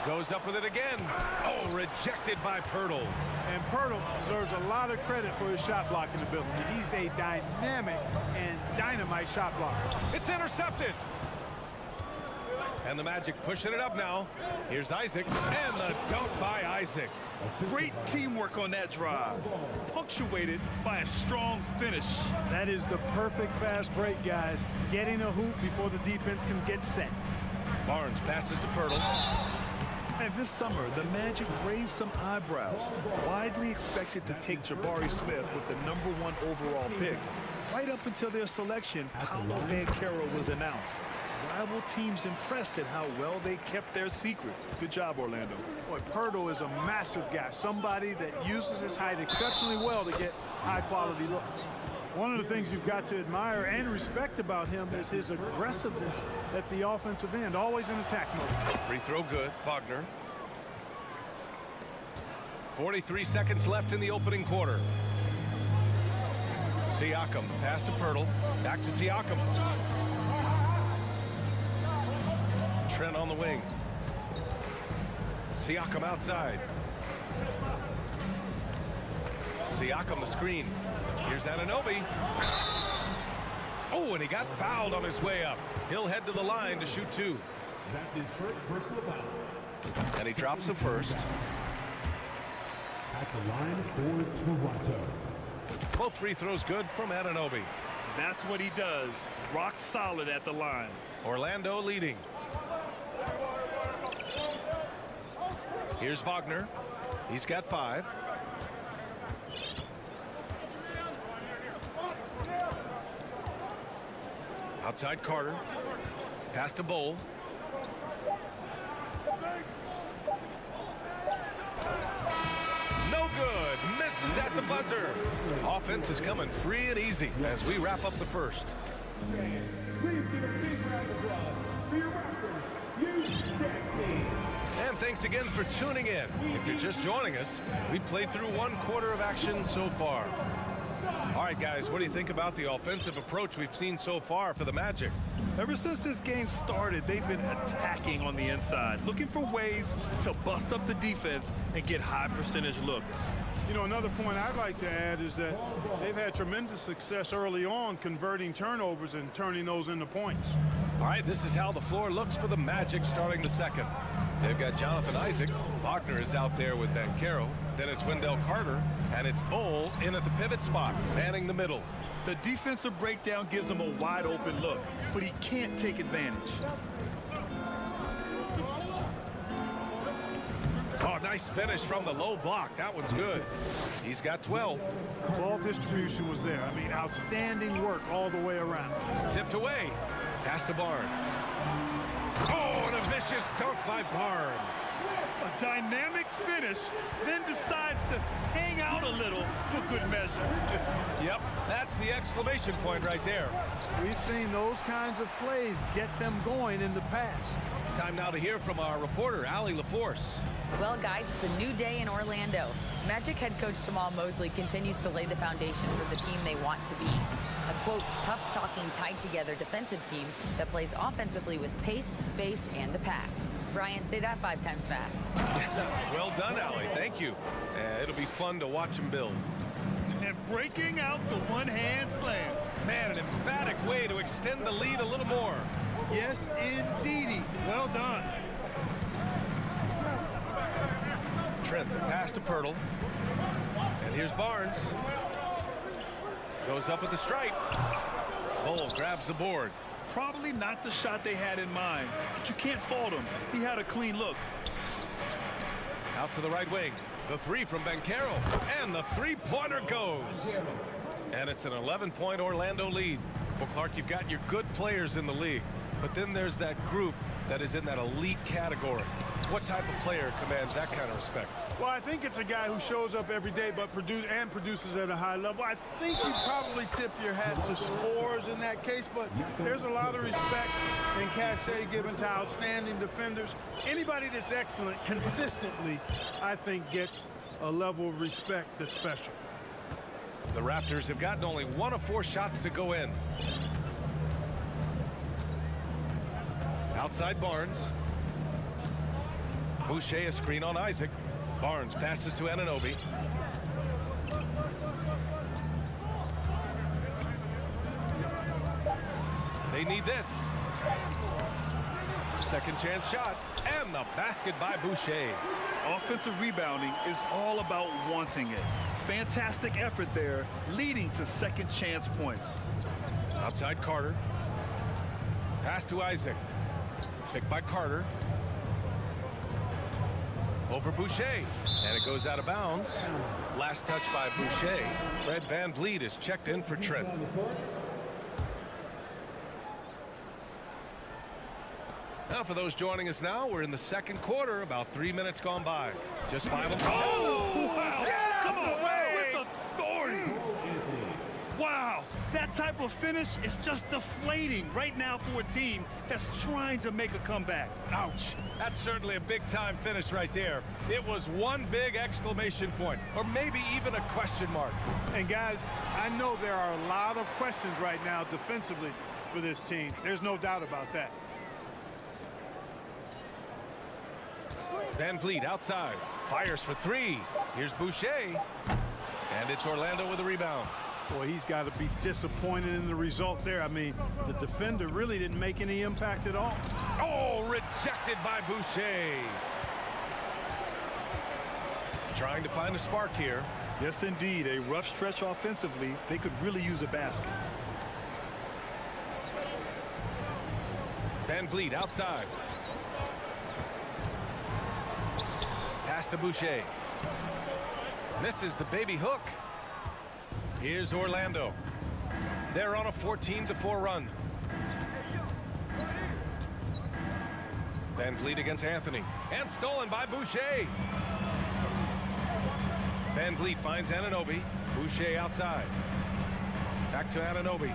Goes up with it again. Oh, rejected by Pirtle. And Pirtle deserves a lot of credit for his shot blocking ability. He's a dynamic and dynamite shot blocker. It's intercepted. And the Magic pushing it up now. Here's Isaac. And the dunk by Isaac. Great teamwork on that drive. Punctuated by a strong finish. That is the perfect fast break, guys. Getting a hoop before the defense can get set. Barnes passes to Pirtle. And this summer, the Magic raised some eyebrows. Widely expected to take Jabari Smith with the #1 overall pick. Right up until their selection, Paolo Banchero was announced. Rival teams impressed at how well they kept their secret. Good job, Orlando. Boy, Pirtle is a massive guy. Somebody that uses his height exceptionally well to get high-quality looks. One of the things you've got to admire and respect about him is his aggressiveness at the offensive end, always in attack mode. Free throw good. Wagner. 43 seconds left in the opening quarter. Siakam, pass to Pirtle, back to Siakam. Trent on the wing. Siakam outside. Siakam the screen. Here's Anunoby. Oh, and he got fouled on his way up. He'll head to the line to shoot 2. That's his first personal foul. And he drops the first. At the line for Toronto. Both free throws good from Anunoby. That's what he does. Rock solid at the line. Orlando leading. Here's Wagner. He's got 5. Outside Carter. Pass to Bowl. No good. Misses at the buzzer. Offense is coming free and easy as we wrap up the first. Please give a big round of applause for your Raptors, U.S. And thanks again for tuning in. If you're just joining us, we played through 1 quarter of action so far. All right, guys, what do you think about the offensive approach we've seen so far for the Magic? Ever since this game started, they've been attacking on the inside, looking for ways to bust up the defense and get high percentage looks. You know, another point I'd like to add is that they've had tremendous success early on converting turnovers and turning those into points. All right, this is how the floor looks for the Magic starting the second. They've got Jonathan Isaac. Wagner is out there with Banchero. Then it's Wendell Carter, and it's Bowl in at the pivot spot, manning the middle. The defensive breakdown gives him a wide open look, but he can't take advantage. Oh, nice finish from the low block. That one's good. He's got 12. Ball distribution was there. I mean, outstanding work all the way around. Tipped away. Pass to Barnes. Oh, and a vicious dunk by Barnes. A dynamic finish, then decides to hang out a little for good measure. Yep, that's the exclamation point right there. We've seen those kinds of plays get them going in the past. Time now to hear from our reporter, Allie LaForce. Well, guys, it's a new day in Orlando. Magic head coach Jamal Mosley continues to lay the foundation for the team they want to be. A, quote, tough-talking, tied-together defensive team that plays offensively with pace, space, and the pass. Brian, say that 5 times fast. Well done, Allie. Thank you. It'll be fun to watch him build. And breaking out the one-hand slam. Man, an emphatic way to extend the lead a little more. Yes, indeedy. Well done. Trent, the pass to Pirtle. And here's Barnes. Goes up with the stripe. Bowl grabs the board. Probably not the shot they had in mind, but you can't fault him. He had a clean look. Out to the right wing. The 3 from Banchero. And the 3-pointer goes. And it's an 11-point Orlando lead. Well, Clark, you've got your good players in the league, but then there's that group that is in that elite category. What type of player commands that kind of respect? Well, I think it's a guy who shows up every day but produces at a high level. I think you probably tip your hat to scores in that case, but there's a lot of respect and cachet given to outstanding defenders. Anybody that's excellent consistently, I think, gets a level of respect that's special. The Raptors have gotten only 1 of 4 shots to go in. Outside Barnes. Boucher a screen on Isaac. Barnes passes to Anunoby. They need this. Second chance shot. And the basket by Boucher. Offensive rebounding is all about wanting it. Fantastic effort there, leading to second chance points. Outside Carter. Pass to Isaac. Picked by Carter. Over Boucher. And it goes out of bounds. Last touch by Boucher. Fred VanVleet is checked in for Trent. Now for those joining us now, we're in the second quarter, about 3 minutes gone by. Just 5 of them. Oh, wow. Come on, with authority. Wow. That type of finish is just deflating right now for a team that's trying to make a comeback. Ouch. That's certainly a big-time finish right there. It was one big exclamation point, or maybe even a question mark. And guys, I know there are a lot of questions right now defensively for this team. There's no doubt about that. Van Vliet outside, fires for three. Here's Boucher, and it's Orlando with a rebound. Boy, he's got to be disappointed in the result there. I mean, the defender really didn't make any impact at all. Oh, rejected by Boucher. Trying to find a spark here. Yes, indeed. A rough stretch offensively. They could really use a basket. Van Vliet outside. Pass to Boucher. Misses the baby hook. Here's Orlando. They're on a 14-4 run. Van Vliet against Anthony. And stolen by Boucher. Van Vliet finds Anunoby. Boucher outside. Back to Anunoby.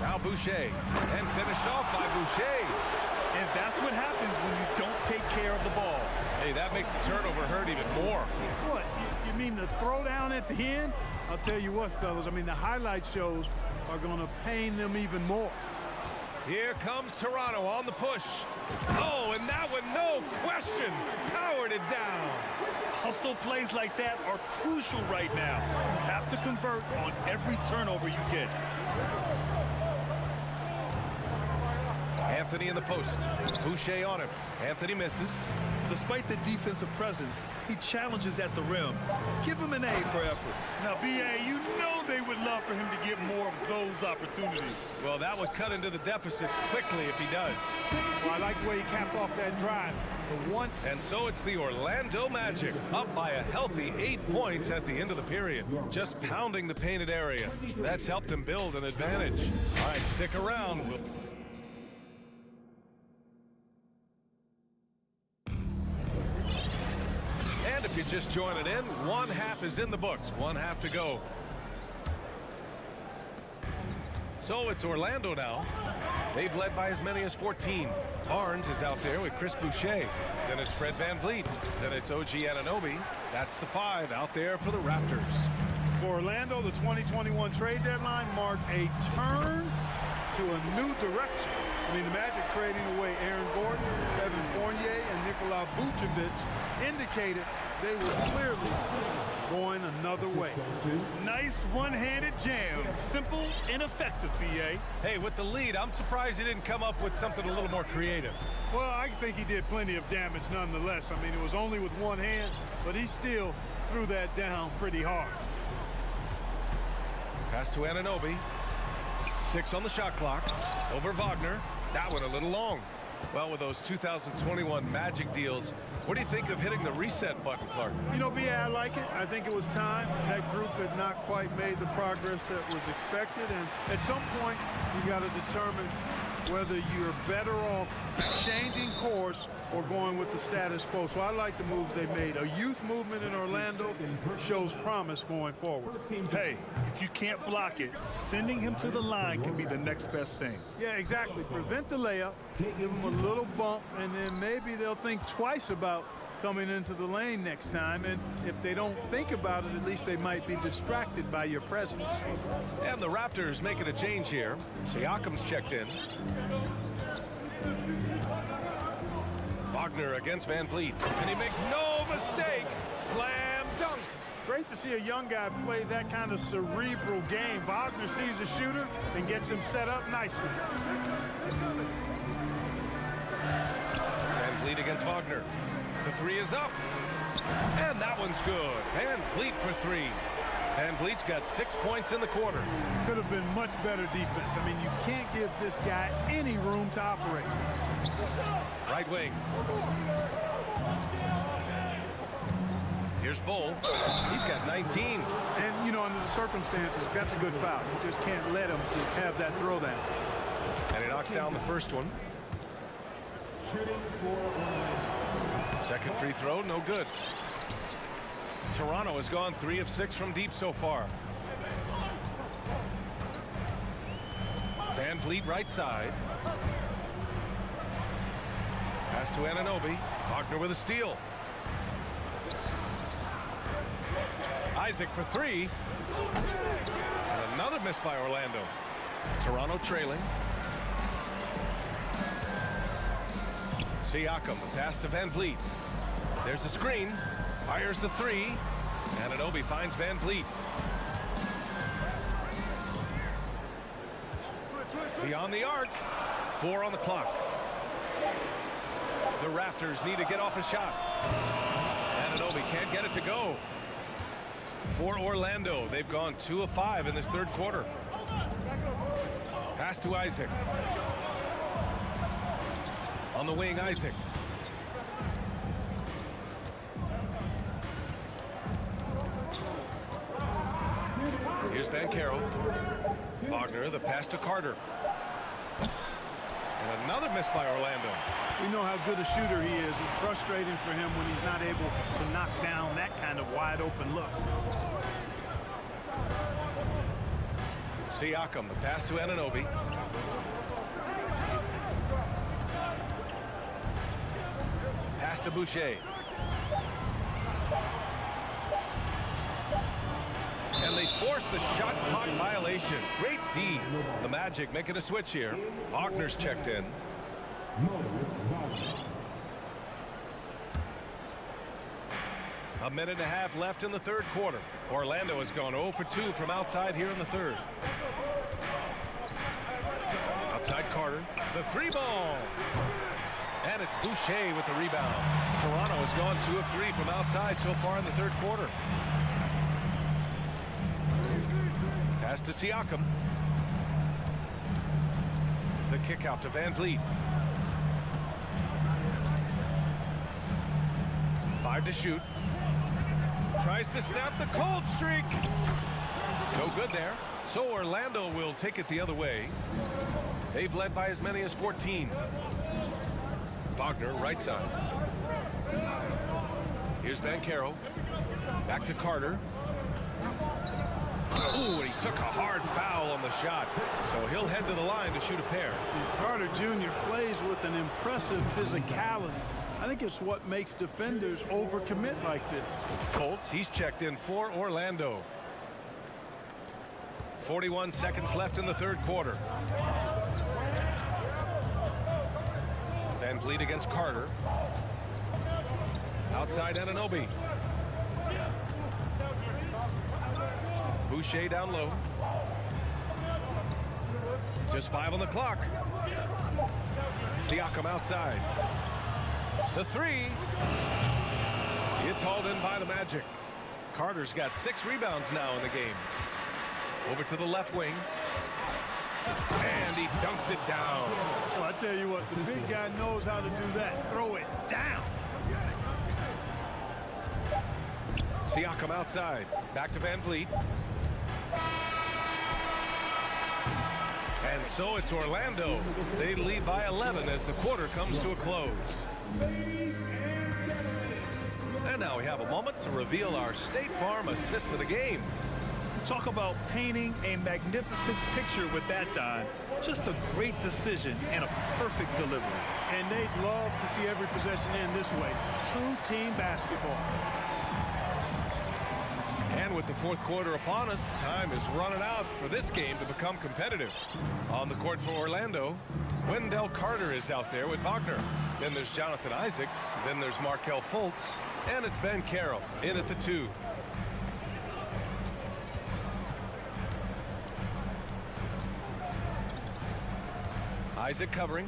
Now Boucher. And finished off by Boucher. And that's what happens when you don't take care of the ball. Hey, that makes the turnover hurt even more. What, you mean the throwdown at the end? I'll tell you what, fellas, I mean, the highlight shows are going to pain them even more. Here comes Toronto on the push. Oh, and that one, no question, powered it down. Hustle plays like that are crucial right now. You have to convert on every turnover you get. Anthony in the post. Boucher on him. Anthony misses. Despite the defensive presence, he challenges at the rim. Give him an A for effort. Now, B.A., you know they would love for him to get more of those opportunities. Well, that would cut into the deficit quickly if he does. Well, I like the way he capped off that drive. The one. And so it's the Orlando Magic, up by a healthy 8 points at the end of the period. Just pounding the painted area. That's helped them build an advantage. All right, stick around. And if you're just joining in, one half is in the books. One half to go. So it's Orlando now. They've led by as many as 14. Barnes is out there with Chris Boucher. Then it's Fred Van Vliet. Then it's OG Anunoby. That's the 5 out there for the Raptors. For Orlando, the 2021 trade deadline marked a turn to a new direction. I mean, the Magic trading away Aaron Gordon, Evan Fournier, and Nikola Vucevic indicated they were clearly going another way. Nice one-handed jam. Simple and effective, B.A. Hey, with the lead, I'm surprised he didn't come up with something a little more creative. Well, I think he did plenty of damage nonetheless. I mean, it was only with one hand, but he still threw that down pretty hard. Pass to Anunoby. 6 on the shot clock. Over Wagner. That one a little long. Well, with those 2021 Magic deals, what do you think of hitting the reset button, Clark? You know, B.A., I like it. I think it was time. That group had not quite made the progress that was expected, and at some point, you got to determine whether you're better off changing course or going with the status quo. So I like the moves they made. A youth movement in Orlando shows promise going forward. Hey, if you can't block it, sending him to the line can be the next best thing. Yeah, exactly. Prevent the layup, give them a little bump, and then maybe they'll think twice about coming into the lane next time. And if they don't think about it, at least they might be distracted by your presence. And the Raptors making a change here. Siakam's checked in. Wagner against Van Vliet, and he makes no mistake. Slam dunk. Great to see a young guy play that kind of cerebral game. Wagner sees a shooter and gets him set up nicely. Van Vliet against Wagner. The 3 is up. And that one's good. Van Vliet for 3. Van Vliet's got 6 points in the quarter. Could have been much better defense. I mean, you can't give this guy any room to operate. Right wing. Here's Bull. He's got 19. And, you know, under the circumstances, that's a good foul. You just can't let him just have that throwdown. And he knocks down the first one. Second free throw, no good. Toronto has gone 3 of 6 from deep so far. Van Vliet right side. Pass to Anunoby. Wagner with a steal. Isaac for 3. And another miss by Orlando. Toronto trailing. Siakam, the pass to Van Vliet. There's a screen. Fires the 3. Anunoby finds Van Vliet. Beyond the arc. 4 on the clock. The Raptors need to get off a shot. Anunoby can't get it to go. For Orlando, they've gone 2 of 5 in this third quarter. Pass to Isaac. On the wing, Isaac. Here's Banchero. Wagner, the pass to Carter. And another miss by Orlando. We know how good a shooter he is. It's frustrating for him when he's not able to knock down that kind of wide open look. Siakam, the pass to Anunoby. Pass to Boucher. And they forced the shot clock violation. Great D. The Magic making a switch here. Wagner's checked in. A minute and a half left in the third quarter. Orlando has gone 0 for 2 from outside here in the third. Outside Carter. The 3 ball. And it's Boucher with the rebound. Toronto has gone 2 of 3 from outside so far in the third quarter. Pass to Siakam. The kick out to Van Vliet. 5 to shoot. Tries to snap the cold streak. No good there. So Orlando will take it the other way. They've led by as many as 14. Wagner, right side. Here's Banchero. Back to Carter. Ooh, and he took a hard foul on the shot. So he'll head to the line to shoot a pair. Carter Jr. plays with an impressive physicality. I think it's what makes defenders overcommit like this. Fultz, he's checked in for Orlando. 41 seconds left in the third quarter. Van Vliet against Carter. Outside Anunoby. Boucher down low. Just 5 on the clock. Siakam outside. The 3. It's hauled in by the Magic. Carter's got 6 rebounds now in the game. Over to the left wing. And he dunks it down. Well, I tell you what, the big guy knows how to do that. Throw it down. Siakam outside. Back to Van Vliet. And so it's Orlando. They lead by 11 as the quarter comes to a close. And now we have a moment to reveal our State Farm assist of the game. Talk about painting a magnificent picture with that, Don. Just a great decision and a perfect delivery. And they'd love to see every possession end this way. True team basketball. And with the fourth quarter upon us, time is running out for this game to become competitive. On the court for Orlando, Wendell Carter is out there with Wagner. Then there's Jonathan Isaac. Then there's Markelle Fultz. And it's Banchero in at the 2. Isaac covering.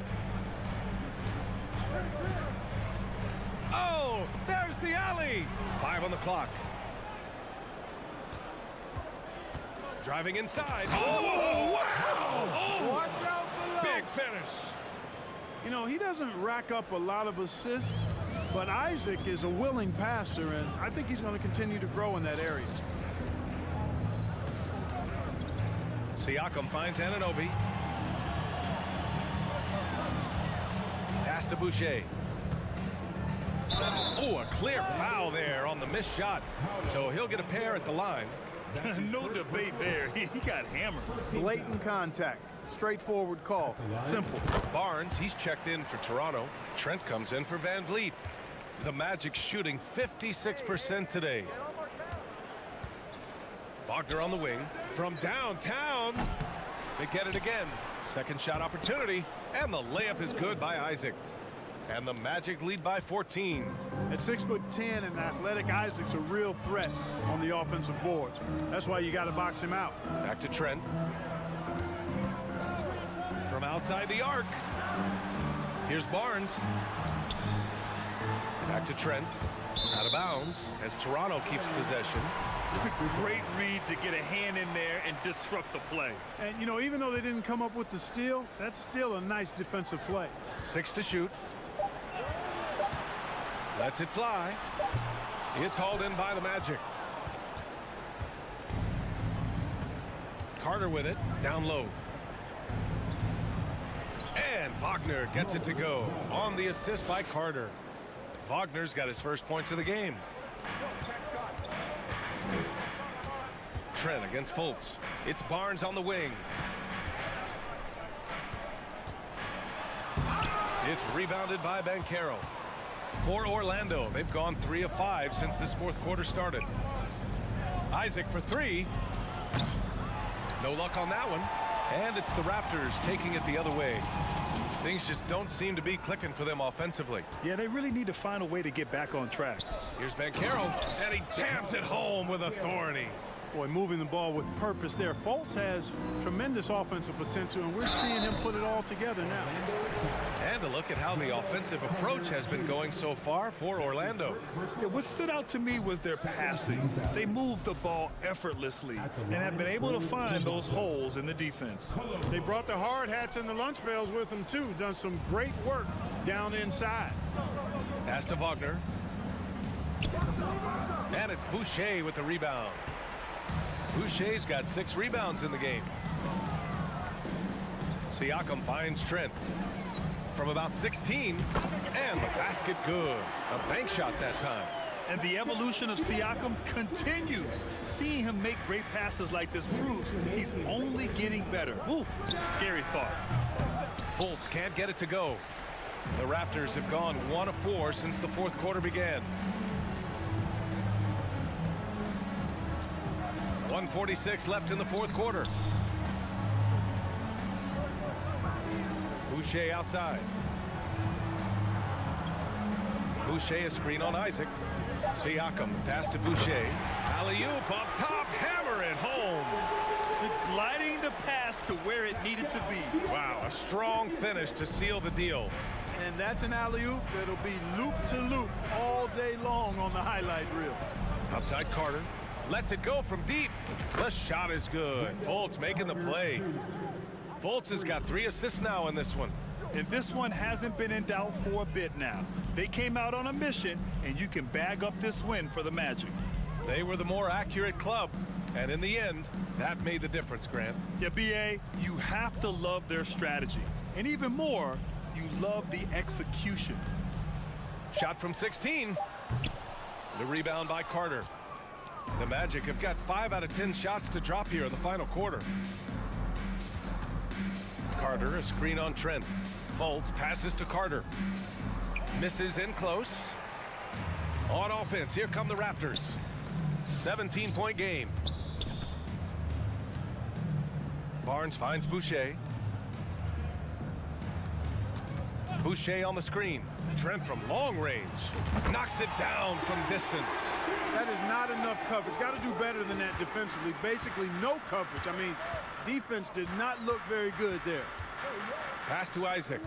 Oh, there's the alley. 5 on the clock. Driving inside. Oh, wow! Oh, watch out below. Big finish. You know, he doesn't rack up a lot of assists, but Isaac is a willing passer, and I think he's going to continue to grow in that area. Siakam finds Anunoby. Pass to Boucher. Oh, a clear foul there on the missed shot. So he'll get a pair at the line. No debate there. He got hammered. Blatant contact. Straightforward call. Simple. Barnes, he's checked in for Toronto. Trent comes in for Van Vliet. The Magic shooting 56% today. Wagner on the wing. From downtown. They get it again. Second shot opportunity. And the layup is good by Isaac. And the Magic lead by 14. At 6'10" and athletic, Isaac's a real threat on the offensive boards. That's why you got to box him out. Back to Trent. From outside the arc. Here's Barnes. Back to Trent. Out of bounds as Toronto keeps possession. Great read to get a hand in there and disrupt the play. And, you know, even though they didn't come up with the steal, that's still a nice defensive play. 6 to shoot. Lets it fly. It's hauled in by the Magic. Carter with it. Down low. And Wagner gets it to go. On the assist by Carter. Wagner's got his first points of the game. Trent against Fultz. It's Barnes on the wing. It's rebounded by Banchero. For Orlando, they've gone 3 of 5 since this fourth quarter started. Isaac for 3. No luck on that one. And it's the Raptors taking it the other way. Things just don't seem to be clicking for them offensively. Yeah, they really need to find a way to get back on track. Here's Banchero, and he jams it home with authority. Boy, moving the ball with purpose there. Fultz has tremendous offensive potential, and we're seeing him put it all together now. And a look at how the offensive approach has been going so far for Orlando. Yeah, what stood out to me was their passing. They moved the ball effortlessly and have been able to find those holes in the defense. They brought the hard hats and the lunch pails with them, too. Done some great work down inside. Pass to Wagner. And it's Boucher with the rebound. Boucher's got 6 rebounds in the game. Siakam finds Trent from about 16, and the basket good. A bank shot that time. And the evolution of Siakam continues. Seeing him make great passes like this proves he's only getting better. Oof, scary thought. Fultz can't get it to go. The Raptors have gone 1 of 4 since the fourth quarter began. 1:46 left in the fourth quarter. Boucher outside. Boucher a screen on Isaac. Siakam pass to Boucher. Alley-oop up top, hammer it home. Gliding the pass to where it needed to be. Wow, a strong finish to seal the deal. And that's an alley-oop that'll be loop to loop all day long on the highlight reel. Outside Carter. Lets it go from deep. The shot is good. Fultz making the play. Fultz has got 3 assists now in this one. And this one hasn't been in doubt for a bit now. They came out on a mission, and you can bag up this win for the Magic. They were the more accurate club. And in the end, that made the difference, Grant. Yeah, B.A., you have to love their strategy. And even more, you love the execution. Shot from 16. The rebound by Carter. The Magic have got 5 out of 10 shots to drop here in the final quarter. Carter, a screen on Trent. Fultz passes to Carter. Misses in close. On offense, here come the Raptors. 17-point game. Barnes finds Boucher. Boucher on the screen. Trent from long range. Knocks it down from distance. That is not enough coverage. Got to do better than that defensively. Basically no coverage. I mean, defense did not look very good there. Pass to Isaac.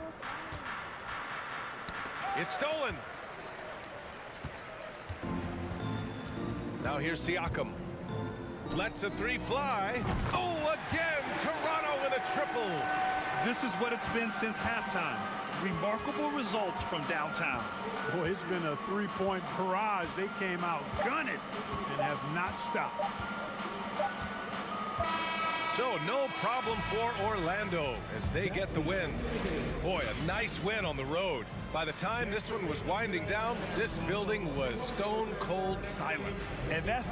It's stolen. Now here's Siakam. Lets the 3 fly. Oh, again, Toronto with a triple. This is what it's been since halftime. Remarkable results from downtown. Boy, it's been a 3-point barrage. They came out gunning and have not stopped. So no problem for Orlando as they get the win. Boy, a nice win on the road. By the time this one was winding down, this building was stone cold silent. And that's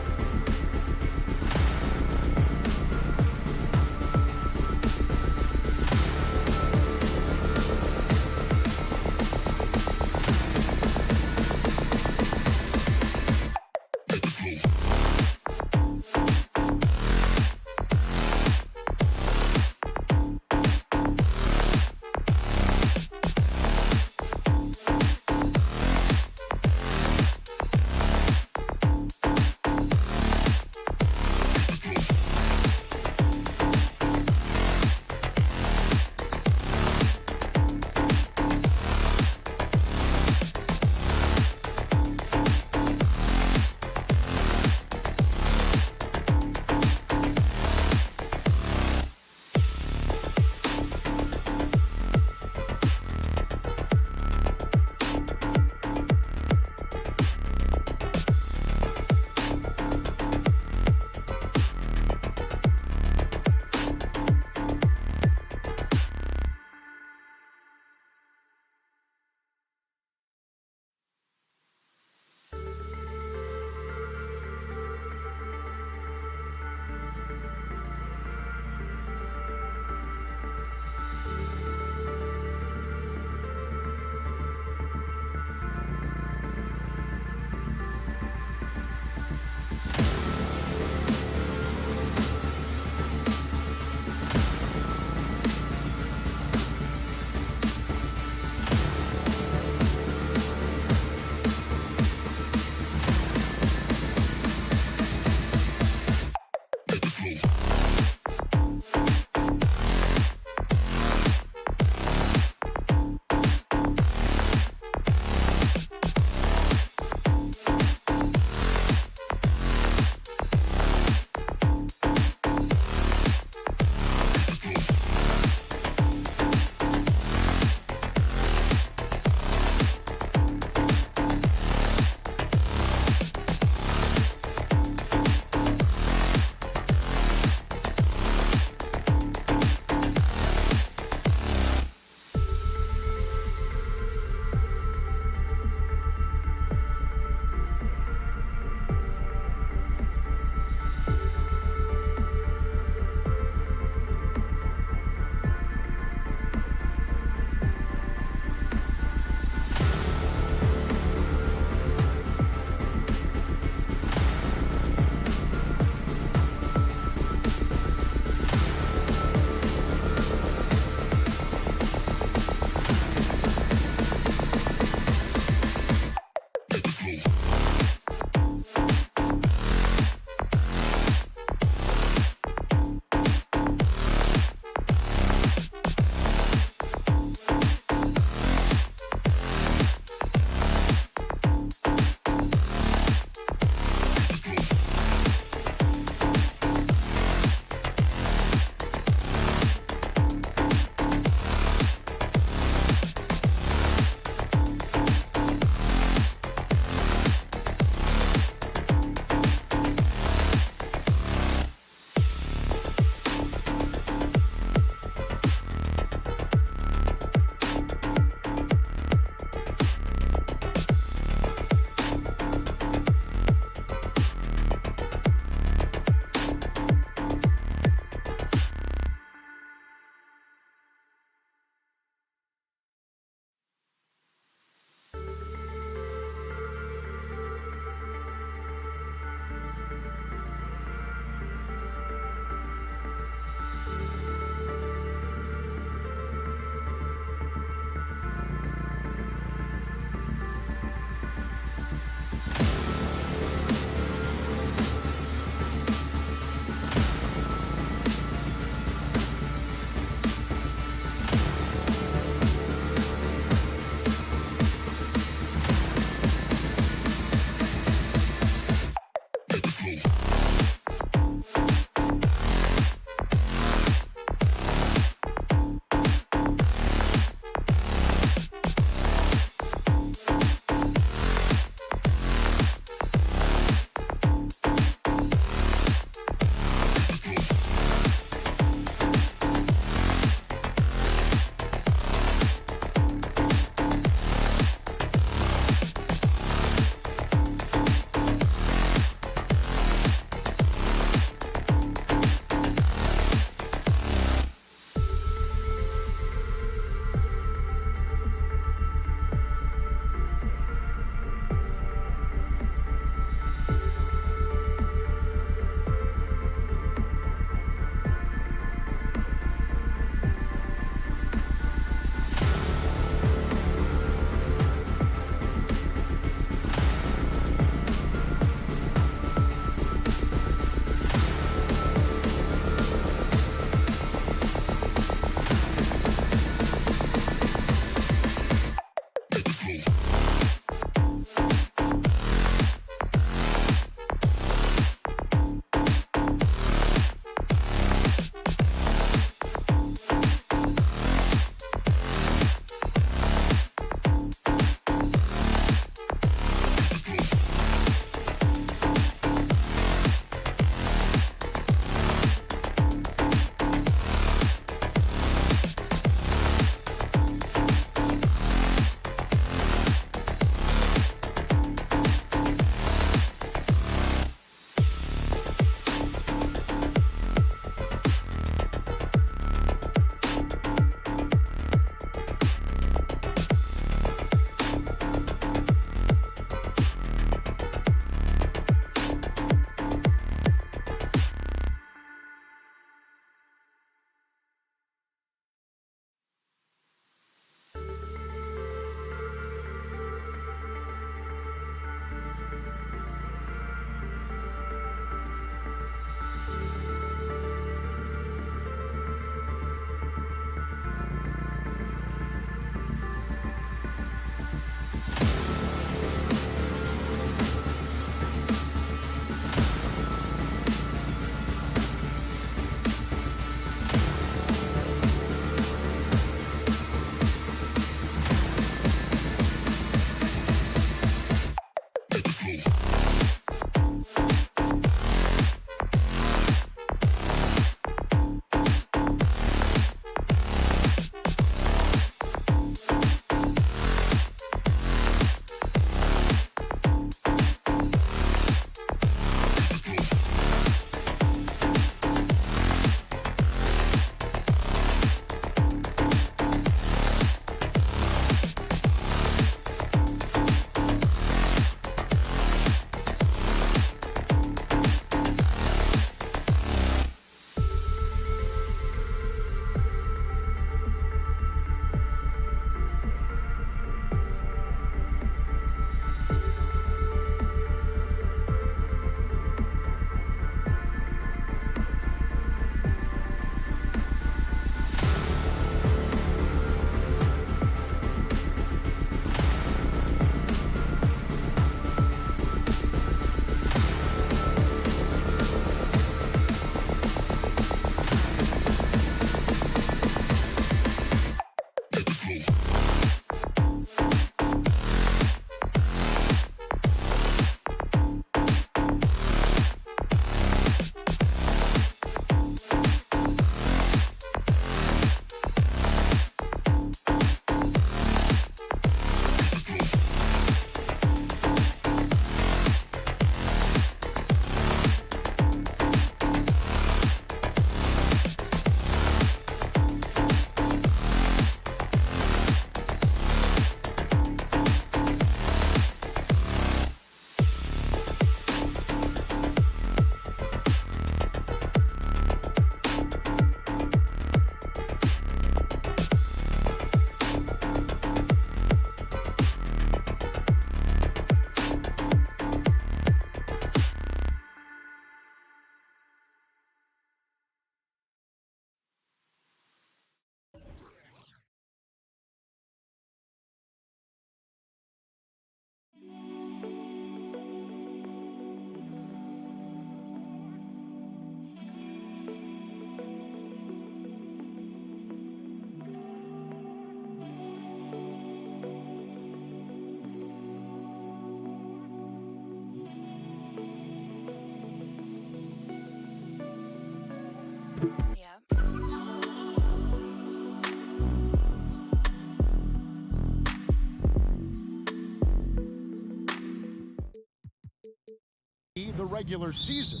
The regular season,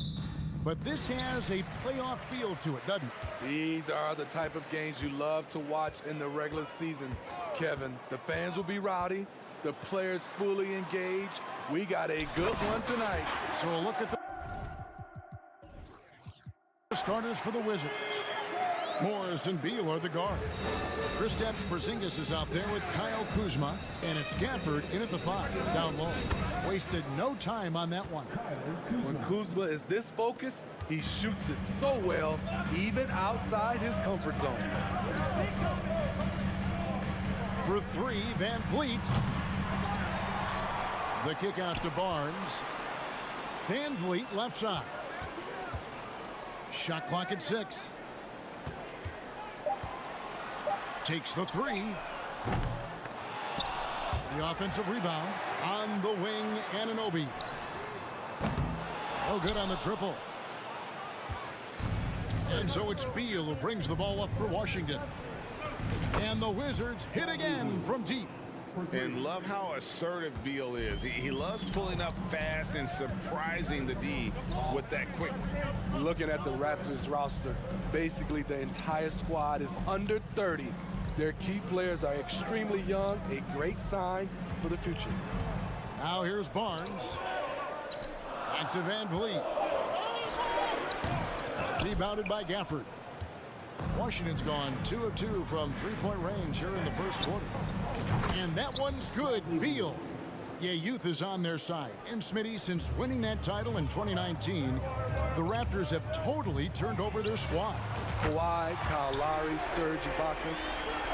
but this has a playoff feel to it, doesn't it? These are the type of games you love to watch in the regular season, Kevin. The fans will be rowdy, the players fully engaged. We got a good one tonight. So a look at the starters for the Wizards. Morris and Beal are the guards. Kristaps Porzingis is out there with Kyle Kuzma, and it's Gafford in at the 5, down low. Wasted no time on that one. When Kuzma is this focused, he shoots it so well, even outside his comfort zone. For 3, Van Vliet. The kick out to Barnes. Van Vliet left side. Shot clock at 6. Takes the 3. The offensive rebound on the wing, Anunoby. No good on the triple. And so it's Beal who brings the ball up for Washington. And the Wizards hit again from deep. And love how assertive Beal is. He loves pulling up fast and surprising the D with that quick. Looking at the Raptors roster, basically the entire squad is under 30. Their key players are extremely young, a great sign for the future. Now here's Barnes. Back to Van Vliet. Rebounded by Gafford. Washington's gone 2 of 2 from three-point range here in the first quarter. And that one's good. Beal. Yeah, youth is on their side. And Smitty, since winning that title in 2019, the Raptors have totally turned over their squad. Kawhi, Kyle Lowry, Serge Ibaka,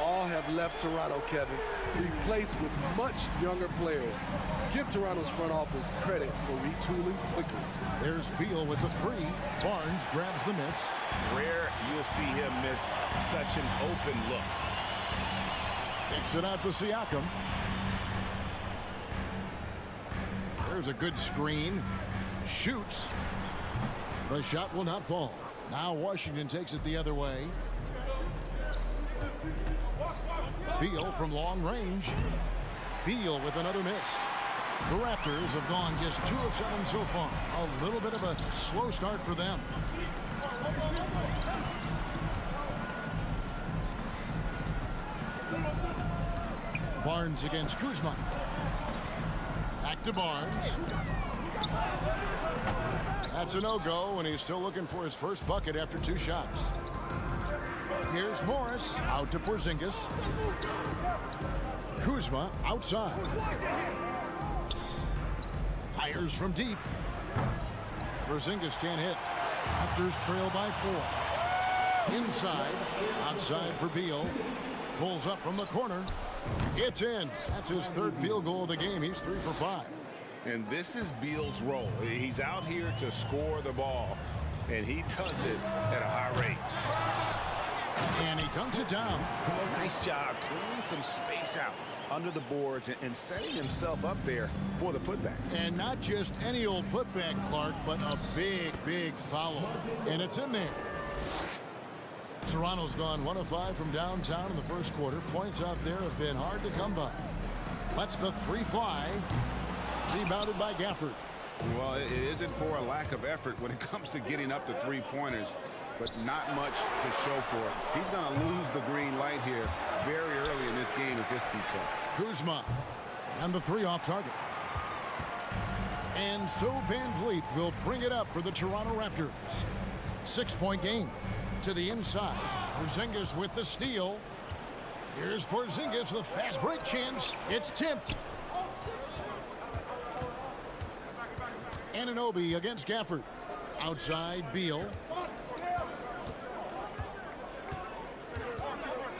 all have left Toronto, Kevin, replaced with much younger players. Give Toronto's front office credit for retooling quickly. There's Beal with the 3. Barnes grabs the miss. Rare you'll see him miss such an open look. Kicks it out to Siakam. There's a good screen. Shoots. The shot will not fall. Now Washington takes it the other way. Beal from long range. Beal with another miss. The Raptors have gone just 2 of 7 so far. A little bit of a slow start for them. Barnes against Kuzma. Back to Barnes. That's a no-go, and he's still looking for his first bucket after 2 shots. Here's Morris out to Porzingis. Kuzma outside. Fires from deep. Porzingis can't hit. Raptors trail by 4. Inside. Outside for Beal. Pulls up from the corner. It's in. That's his 3rd field goal of the game. He's 3 for 5. And this is Beal's role. He's out here to score the ball, and he does it at a high rate. And he dunks it down. Nice job clearing some space out under the boards and setting himself up there for the putback. And not just any old putback, Clark, but a big, big foul. And it's in there. Toronto's gone 1 of 5 from downtown in the first quarter. Points out there have been hard to come by. Lets the 3 fly. Rebounded by Gafford. Well, it isn't for a lack of effort when it comes to getting up to 3-pointers, but not much to show for it. He's going to lose the green light here very early in this game if this keeps up. Kuzma and the 3 off target. And so Van Vliet will bring it up for the Toronto Raptors. 6-point game to the inside. Porzingis with the steal. Here's Porzingis, the fast break chance. It's tipped. Anunoby against Gafford. Outside Beal.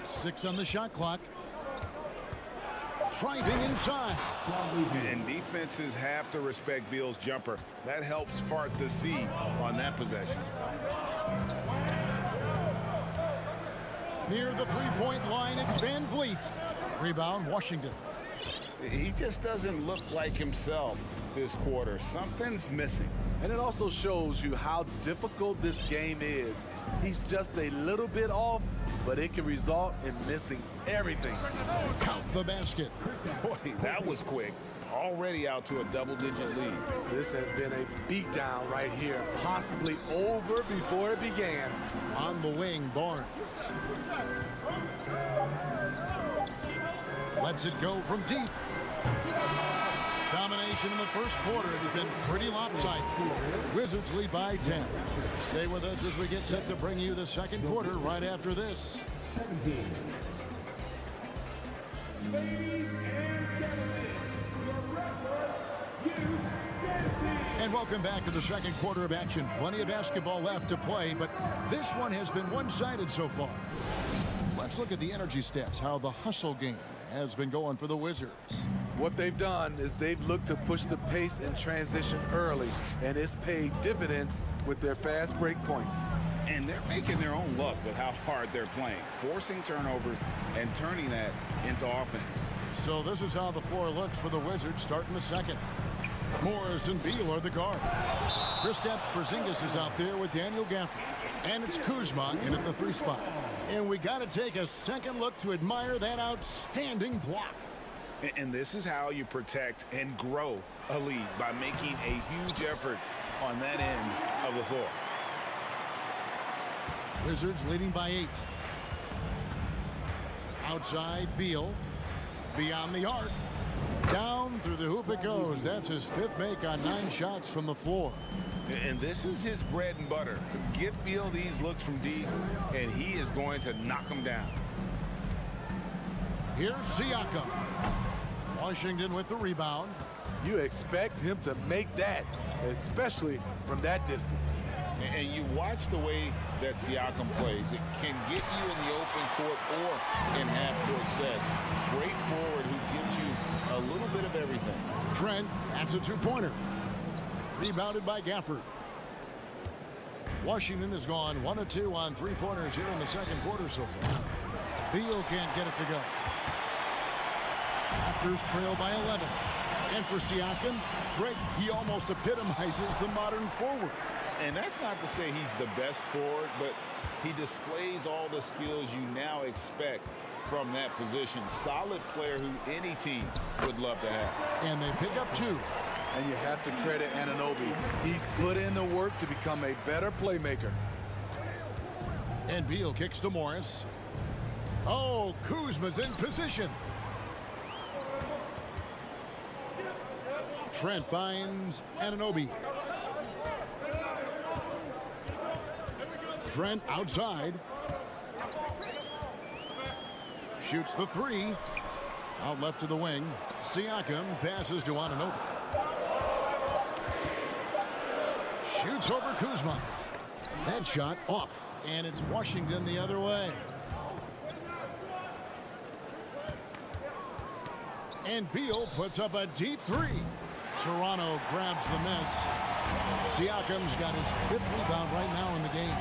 6 on the shot clock. Driving inside. And defenses have to respect Beal's jumper. That helps part the sea on that possession. Near the 3-point line, it's Van Vliet. Rebound, Washington. He just doesn't look like himself this quarter. Something's missing. And it also shows you how difficult this game is. He's just a little bit off, but it can result in missing everything. Count the basket. Boy, that was quick. Already out to a double-digit lead. This has been a beatdown right here, possibly over before it began. On the wing, Barnes. Lets it go from deep. Domination in the first quarter. It's been pretty lopsided. Wizards lead by 10. Stay with us as we get set to bring you the second quarter right after this. 17. Ladies and gentlemen, the Raptors, and welcome back to the second quarter of action. Plenty of basketball left to play, but this one has been one-sided so far. Let's look at the energy stats, how the hustle game has been going for the Wizards. What they've done is they've looked to push the pace and transition early, and it's paid dividends with their fast break points. And they're making their own luck with how hard they're playing, forcing turnovers and turning that into offense. So this is how the floor looks for the Wizards starting the second. Morris and Beal are the guards. Kristaps Porzingis is out there with Daniel Gafford. And it's Kuzma in at the 3 spot. And we got to take a second look to admire that outstanding block. And this is how you protect and grow a lead, by making a huge effort on that end of the floor. Wizards leading by 8. Outside Beal. Beyond the arc. Down through the hoop it goes. That's his 5th make on 9 shots from the floor. And this is his bread and butter. Give Beal these looks from deep, and he is going to knock them down. Here's Siakam. Washington with the rebound. You expect him to make that, especially from that distance. And you watch the way that Siakam plays. It can get you in the open court or in half-court sets. Great forward who gives you a little bit of everything. Trent, that's a 2-pointer. Rebounded by Gafford. Washington has gone 1 of 2 on 3-pointers here in the second quarter so far. Beal can't get it to go. Raptors trail by 11. And for Siakam, Greg, he almost epitomizes the modern forward. And that's not to say he's the best forward, but he displays all the skills you now expect from that position. Solid player who any team would love to have. And they pick up 2. And you have to credit Anunoby. He's put in the work to become a better playmaker. And Beal kicks to Morris. Oh, Kuzma's in position. Trent finds Anunoby. Trent outside. Shoots the 3. Out left to the wing. Siakam passes to Anunoby. Shoots over Kuzma. That shot off. And it's Washington the other way. And Beal puts up a deep 3. Toronto grabs the miss. Siakam's got his 5th rebound right now in the game.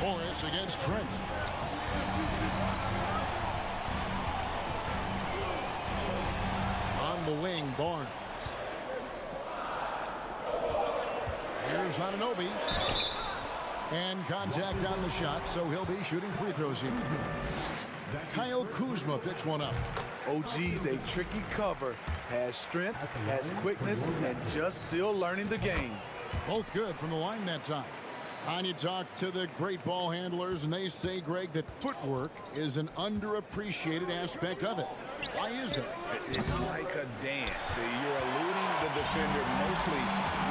Morris against Trent. On the wing, Barnes. Here's Anunoby. And contact on the shot, so he'll be shooting free throws here. Kyle Kuzma picks one up. OG's a tricky cover. Has strength, has quickness, and just still learning the game. Both good from the line that time. And you talk to the great ball handlers, and they say, Greg, that footwork is an underappreciated aspect of it. Why is that? It's like a dance. You're eluding the defender mostly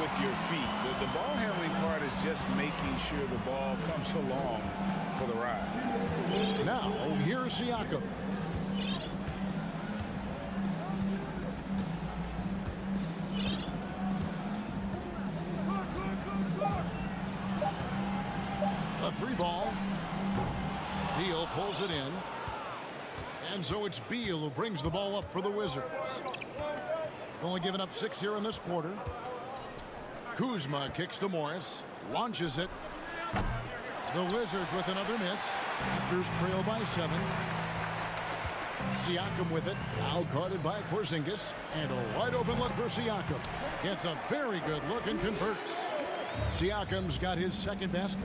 with your feet. The ball handling part is just making sure the ball comes along for the ride. Now, here's Siakam. A 3 ball. Beal pulls it in. And so it's Beal who brings the ball up for the Wizards. Only given up 6 here in this quarter. Kuzma kicks to Morris. Launches it. The Wizards with another miss. Raptors trail by 7. Siakam with it. Now guarded by Porzingis. And a wide open look for Siakam. Gets a very good look and converts. Siakam's got his 2nd best.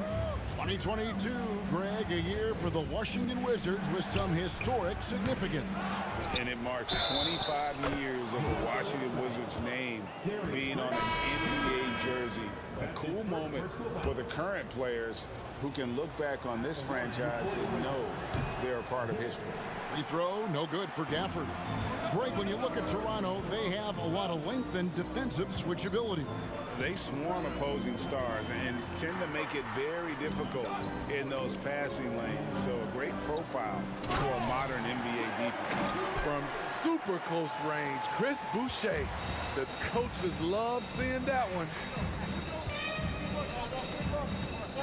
2022, Greg, a year for the Washington Wizards with some historic significance. And it marks 25 years of the Washington Wizards name being on an NBA jersey. A cool moment for the current players who can look back on this franchise and know they're a part of history. Free throw, no good for Gafford. Greg, when you look at Toronto, they have a lot of length and defensive switchability. They swarm opposing stars and tend to make it very difficult in those passing lanes. So a great profile for a modern NBA defense. From super close range, Chris Boucher. The coaches love seeing that one.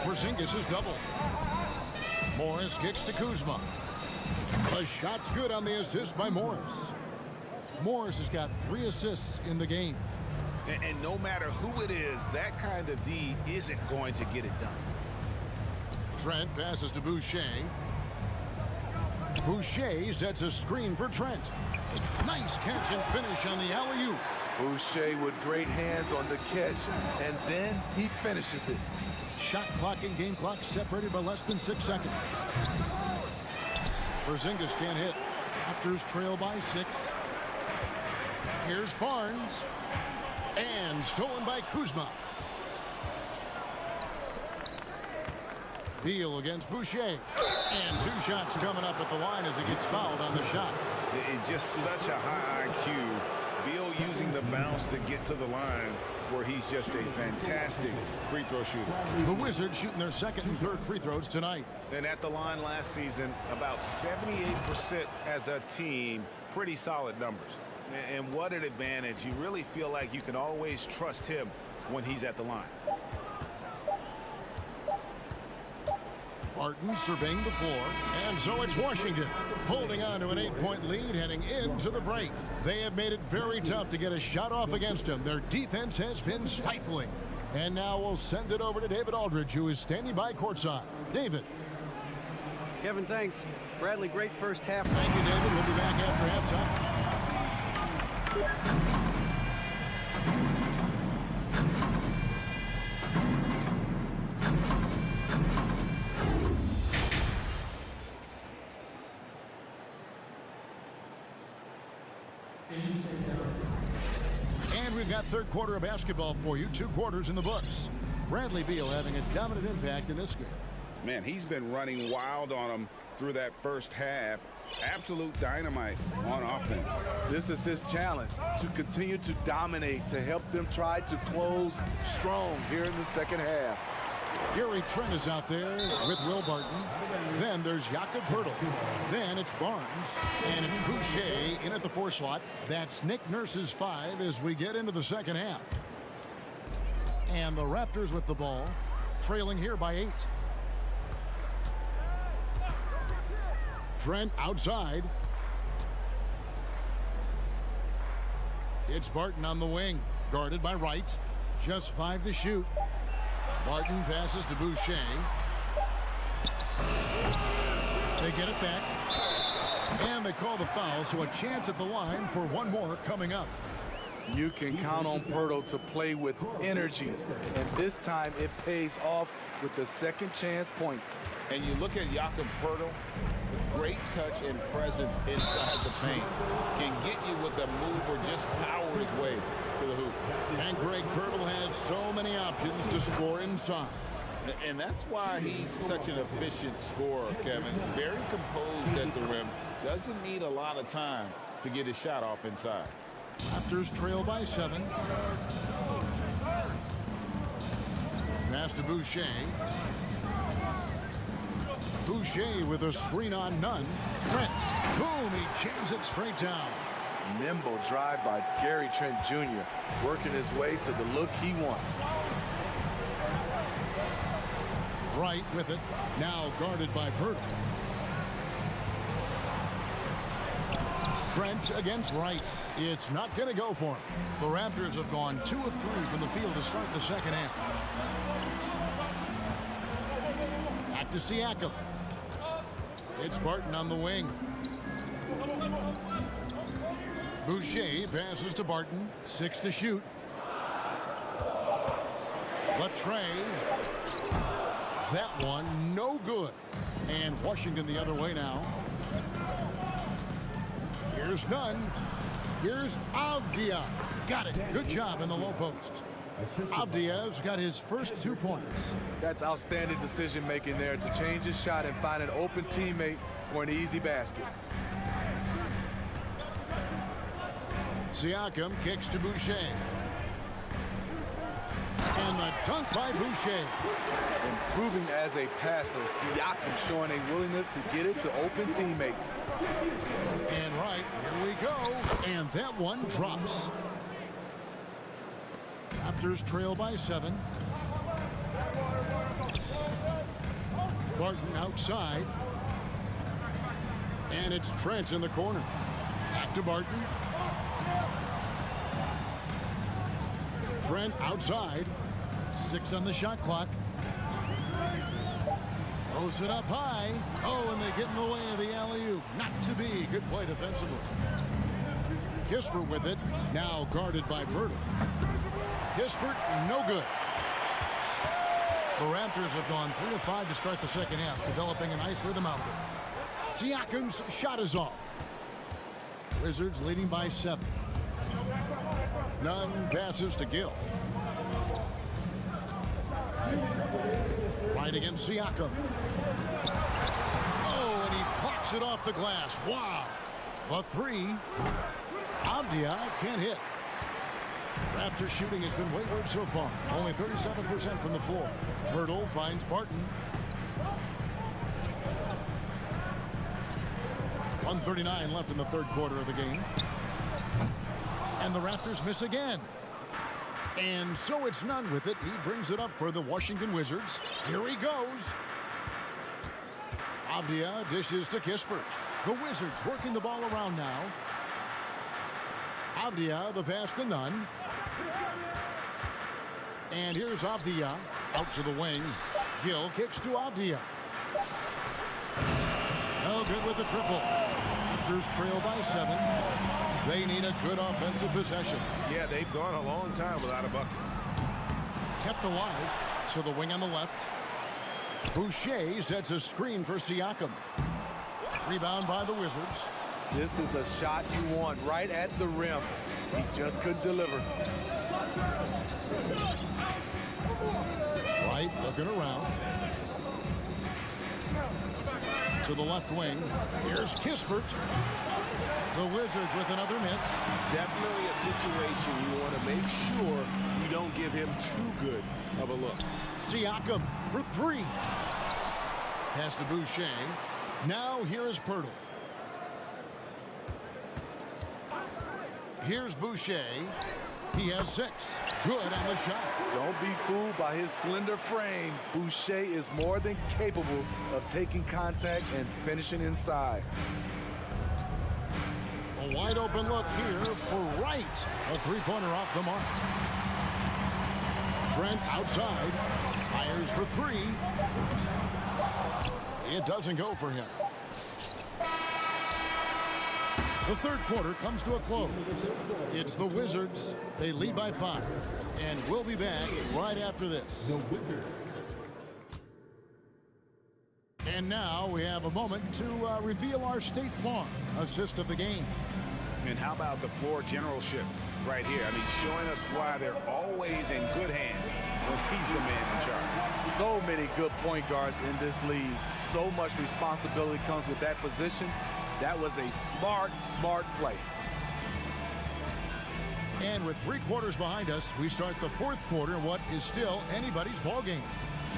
Porzingis is double. Morris kicks to Kuzma. The shot's good on the assist by Morris. Morris has got 3 assists in the game. And no matter who it is, that kind of D isn't going to get it done. Trent passes to Boucher. Boucher sets a screen for Trent. Nice catch and finish on the alley-oop. Boucher with great hands on the catch, and then he finishes it. Shot clock and game clock separated by less than 6 seconds. Porzingis can't hit. Raptors trail by 6. Here's Barnes. And stolen by Kuzma. Beal against Boucher. And 2 shots coming up at the line as he gets fouled on the shot. It's just such a high IQ. Beal using the bounce to get to the line where he's just a fantastic free throw shooter. The Wizards shooting their 2nd and 3rd free throws tonight. And at the line last season, about 78% as a team. Pretty solid numbers. And what an advantage. You really feel like you can always trust him when he's at the line. Barton surveying the floor. And so it's Washington holding on to an 8-point lead heading into the break. They have made it very tough to get a shot off against him. Their defense has been stifling. And now we'll send it over to David Aldridge, who is standing by courtside. David. Kevin, thanks. Bradley, great first half. Thank you, David. We'll be back after halftime. And we've got third quarter of basketball for you. 2 quarters in the books. Bradley Beal having a dominant impact in this game. Man, he's been running wild on them through that first half. Absolute dynamite on offense. This is his challenge, to continue to dominate, to help them try to close strong here in the second half. Gary Trent is out there with Will Barton. Then there's Jakob Poeltl. Then it's Barnes. And it's Boucher in at the 4 slot. That's Nick Nurse's 5 as we get into the second half. And the Raptors with the ball, trailing here by 8. Trent outside. It's Barton on the wing, guarded by Wright. Just 5 to shoot. Barton passes to Boucher. They get it back. And they call the foul, so a chance at the line for one more coming up. You can count on Poeltl to play with energy, and this time it pays off with the second chance points. And you look at Jakob Poeltl, great touch and presence inside the paint. Can get you with a move or just power his way to the hoop. And Greg Poeltl has so many options to score inside. And that's why he's such an efficient scorer, Kevin. Very composed at the rim. Doesn't need a lot of time to get his shot off inside. Raptors trail by 7. Pass to Boucher. Boucher with a screen on none. Trent. Boom, he jams it straight down. Nimble drive by Gary Trent Jr., working his way to the look he wants. Wright with it, now guarded by Poeltl. Trent against Wright. It's not going to go for him. The Raptors have gone 2 of 3 from the field to start the second half. Back to Siakam. It's Barton on the wing. Boucher passes to Barton. 6 to shoot. Latre. That one no good. And Washington the other way now. Here's none. Here's Avdia. Got it. Good job in the low post. Avdia's got his first 2 points. That's outstanding decision making there to change his shot and find an open teammate for an easy basket. Siakam kicks to Boucher. And the dunk by Boucher. Improving as a passer, Siakam showing a willingness to get it to open teammates. And right, here we go. And that one drops. Raptors trail by 7. Barton outside. And it's Trent in the corner. Back to Barton. Trent outside. 6 on the shot clock. Throws it up high. Oh, and they get in the way of the alley-oop. Not to be. Good play defensively. Kispert with it. Now guarded by Poeltl. Kispert, no good. The Raptors have gone 3 of 5 to start the second half, developing a nice rhythm out there. Siakam's shot is off. Wizards leading by 7. Nunn passes to Gill. Right against Siakam. Oh, and he blocks it off the glass. Wow. The 3. Avdia can't hit. Raptors shooting has been wayward so far. Only 37% from the floor. Poeltl finds Barton. 1:39 left in the third quarter of the game. And the Raptors miss again. And so it's Nunn with it. He brings it up for the Washington Wizards. Here he goes. Avdia dishes to Kispert. The Wizards working the ball around now. Avdia, the pass to Nunn. And here's Avdia out to the wing. Gill kicks to Avdia. good with the triple. Raptors trail by 7. They need a good offensive possession. Yeah, they've gone a long time without a bucket. Kept alive to the wing on the left. Boucher sets a screen for Siakam. Rebound by the Wizards. This is the shot you want right at the rim. He just couldn't deliver. Right, looking around. To the left wing. Here's Kispert. The Wizards with another miss. Definitely a situation you want to make sure you don't give him too good of a look. Siakam for 3. Pass to Boucher. Now here is Pirtle. Here's Boucher. He has 6. Good on the shot. Don't be fooled by his slender frame. Boucher is more than capable of taking contact and finishing inside. A wide open look here for Wright. A three-pointer off the mark. Trent outside. Fires for 3. It doesn't go for him. The third quarter comes to a close. It's the Wizards. They lead by 5. And we'll be back right after this. And now we have a moment to reveal our State Farm assist of the game. And how about the floor generalship right here? I mean, showing us why they're always in good hands when he's the man in charge. So many good point guards in this league. So much responsibility comes with that position. That was a smart play. And with 3 quarters behind us, we start the fourth quarter in what is still anybody's ball game.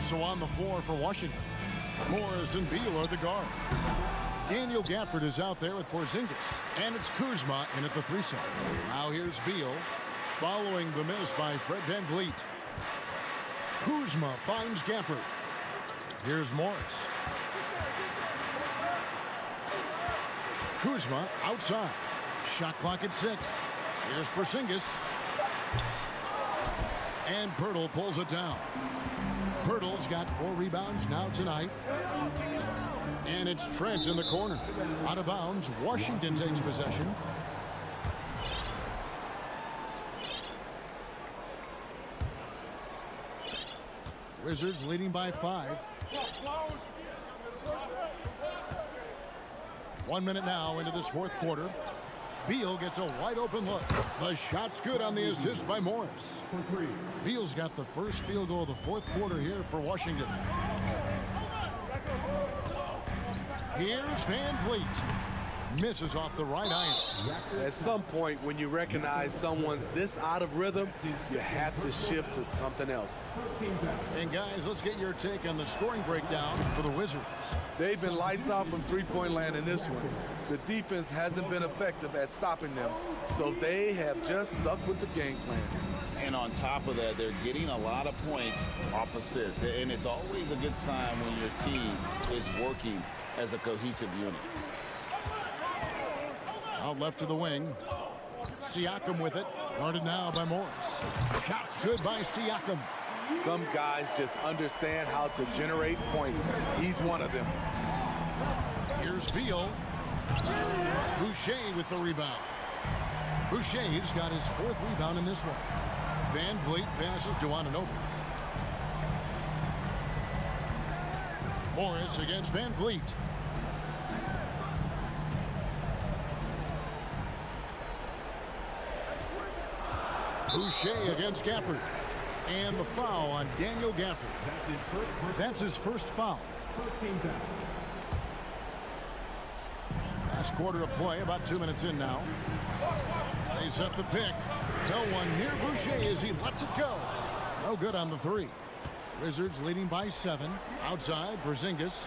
So on the floor for Washington, Morris and Beal are the guard. Daniel Gafford is out there with Porzingis, and it's Kuzma in at the 3 side. Now here's Beal, following the miss by Fred VanVleet. Kuzma finds Gafford. Here's Morris. Kuzma outside. Shot clock at 6. Here's Porzingis. And Pirtle pulls it down. Pirtle's got 4 rebounds now tonight. And it's Trent in the corner. Out of bounds. Washington takes possession. Wizards leading by 5. 1 minute now into this fourth quarter. Beal gets a wide open look. The shot's good on the assist by Morris. Beal's got the first field goal of the fourth quarter here for Washington. Here's VanVleet. Misses off the right iron. At some point, when you recognize someone's this out of rhythm, you have to shift to something else. And guys, let's get your take on the scoring breakdown for the Wizards. They've been lights out from three-point land in this one. The defense hasn't been effective at stopping them, so they have just stuck with the game plan. And on top of that, they're getting a lot of points off assists. And it's always a good sign when your team is working as a cohesive unit. Out left to the wing. Siakam with it. Guarded now by Morris. Shots good by Siakam. Some guys just understand how to generate points. He's one of them. Here's Beal. Boucher with the rebound. Boucher's got his 4th rebound in this one. VanVleet passes to Anunoby. Morris against VanVleet. Boucher against Gafford. And the foul on Daniel Gafford. That's his first foul. Last quarter of play, about 2 minutes in now. They set the pick. No one near Boucher as he lets it go. No good on the 3. Wizards leading by 7. Outside, Porzingis.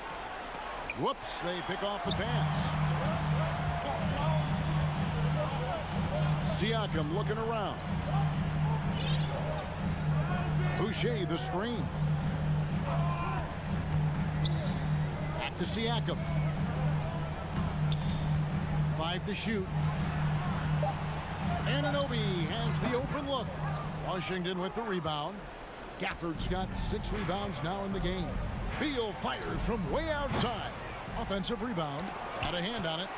Whoops, they pick off the pass. Siakam looking around. Boucher the screen. Back to Siakam. 5 to shoot. Anunoby has the open look. Washington with the rebound. Gafford's got 6 rebounds now in the game. Beal fires from way outside. Offensive rebound. Got a hand on it.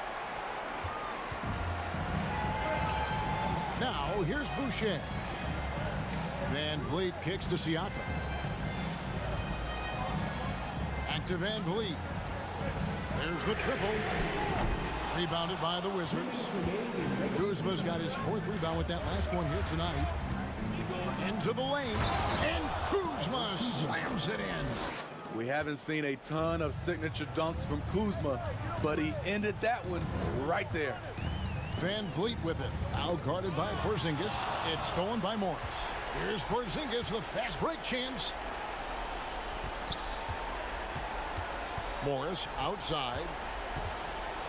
Now, here's Boucher. Van Vliet kicks to Siakam. Back to Van Vliet. There's the triple. Rebounded by the Wizards. Kuzma's got his 4th rebound with that last one here tonight. Into the lane. And Kuzma slams it in. We haven't seen a ton of signature dunks from Kuzma, but he ended that one right there. Van Vliet with it. Now guarded by Porzingis. It's stolen by Morris. Here's Porzingis with a fast break chance. Morris outside.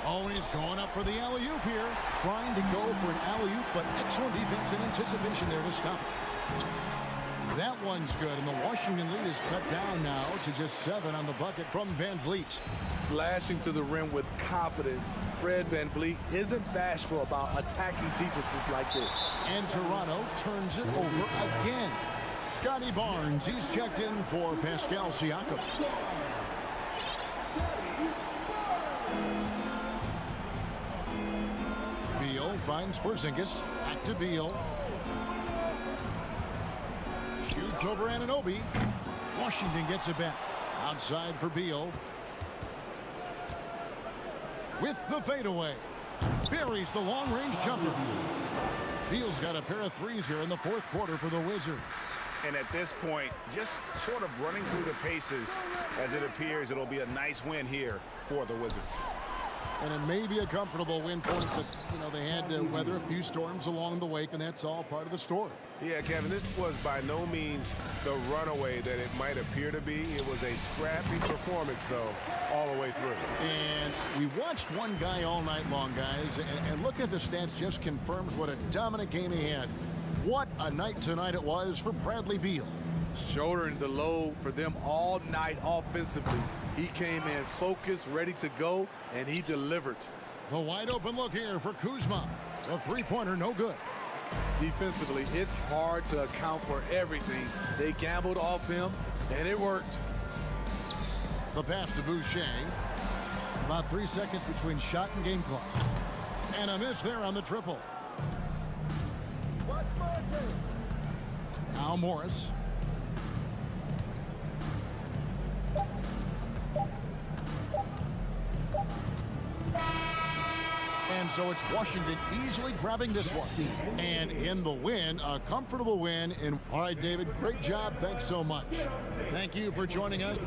Oh, and he's going up for the alley-oop here. Trying to go for an alley-oop, but excellent defense and anticipation there to stop it. That one's good, and the Washington lead is cut down now to just 7 on the bucket from Van Vliet. Slashing to the rim with confidence. Fred Van Vliet isn't bashful about attacking defenses like this. And Toronto turns it over again. Scotty Barnes, he's checked in for Pascal Siakam. Beal finds Porzingis. Back to Beal. Shoots over Anunoby. Washington gets it back. Outside for Beal. With the fadeaway. Buries the long-range jumper. Beal's got a pair of threes here in the 4th quarter for the Wizards. And at this point, just sort of running through the paces as it appears it'll be a nice win here for the Wizards. And it may be a comfortable win for them, but, you know, they had to weather a few storms along the way, and that's all part of the story. Yeah, Kevin, this was by no means the runaway that it might appear to be. It was a scrappy performance, though, all the way through. And we watched one guy all night long, guys, and looking at the stats just confirms what a dominant game he had. What a night tonight it was for Bradley Beal. Shouldering the load for them all night offensively. He came in focused, ready to go, and he delivered. The wide open look here for Kuzma. The three-pointer no good. Defensively, it's hard to account for everything. They gambled off him, and it worked. The pass to Boucher. About 3 seconds between shot and game clock. And a miss there on the triple. Now Morris. And so it's Washington easily grabbing this one. And in the win, a comfortable win. And all right, David, great job. Thanks so much. Thank you for joining us.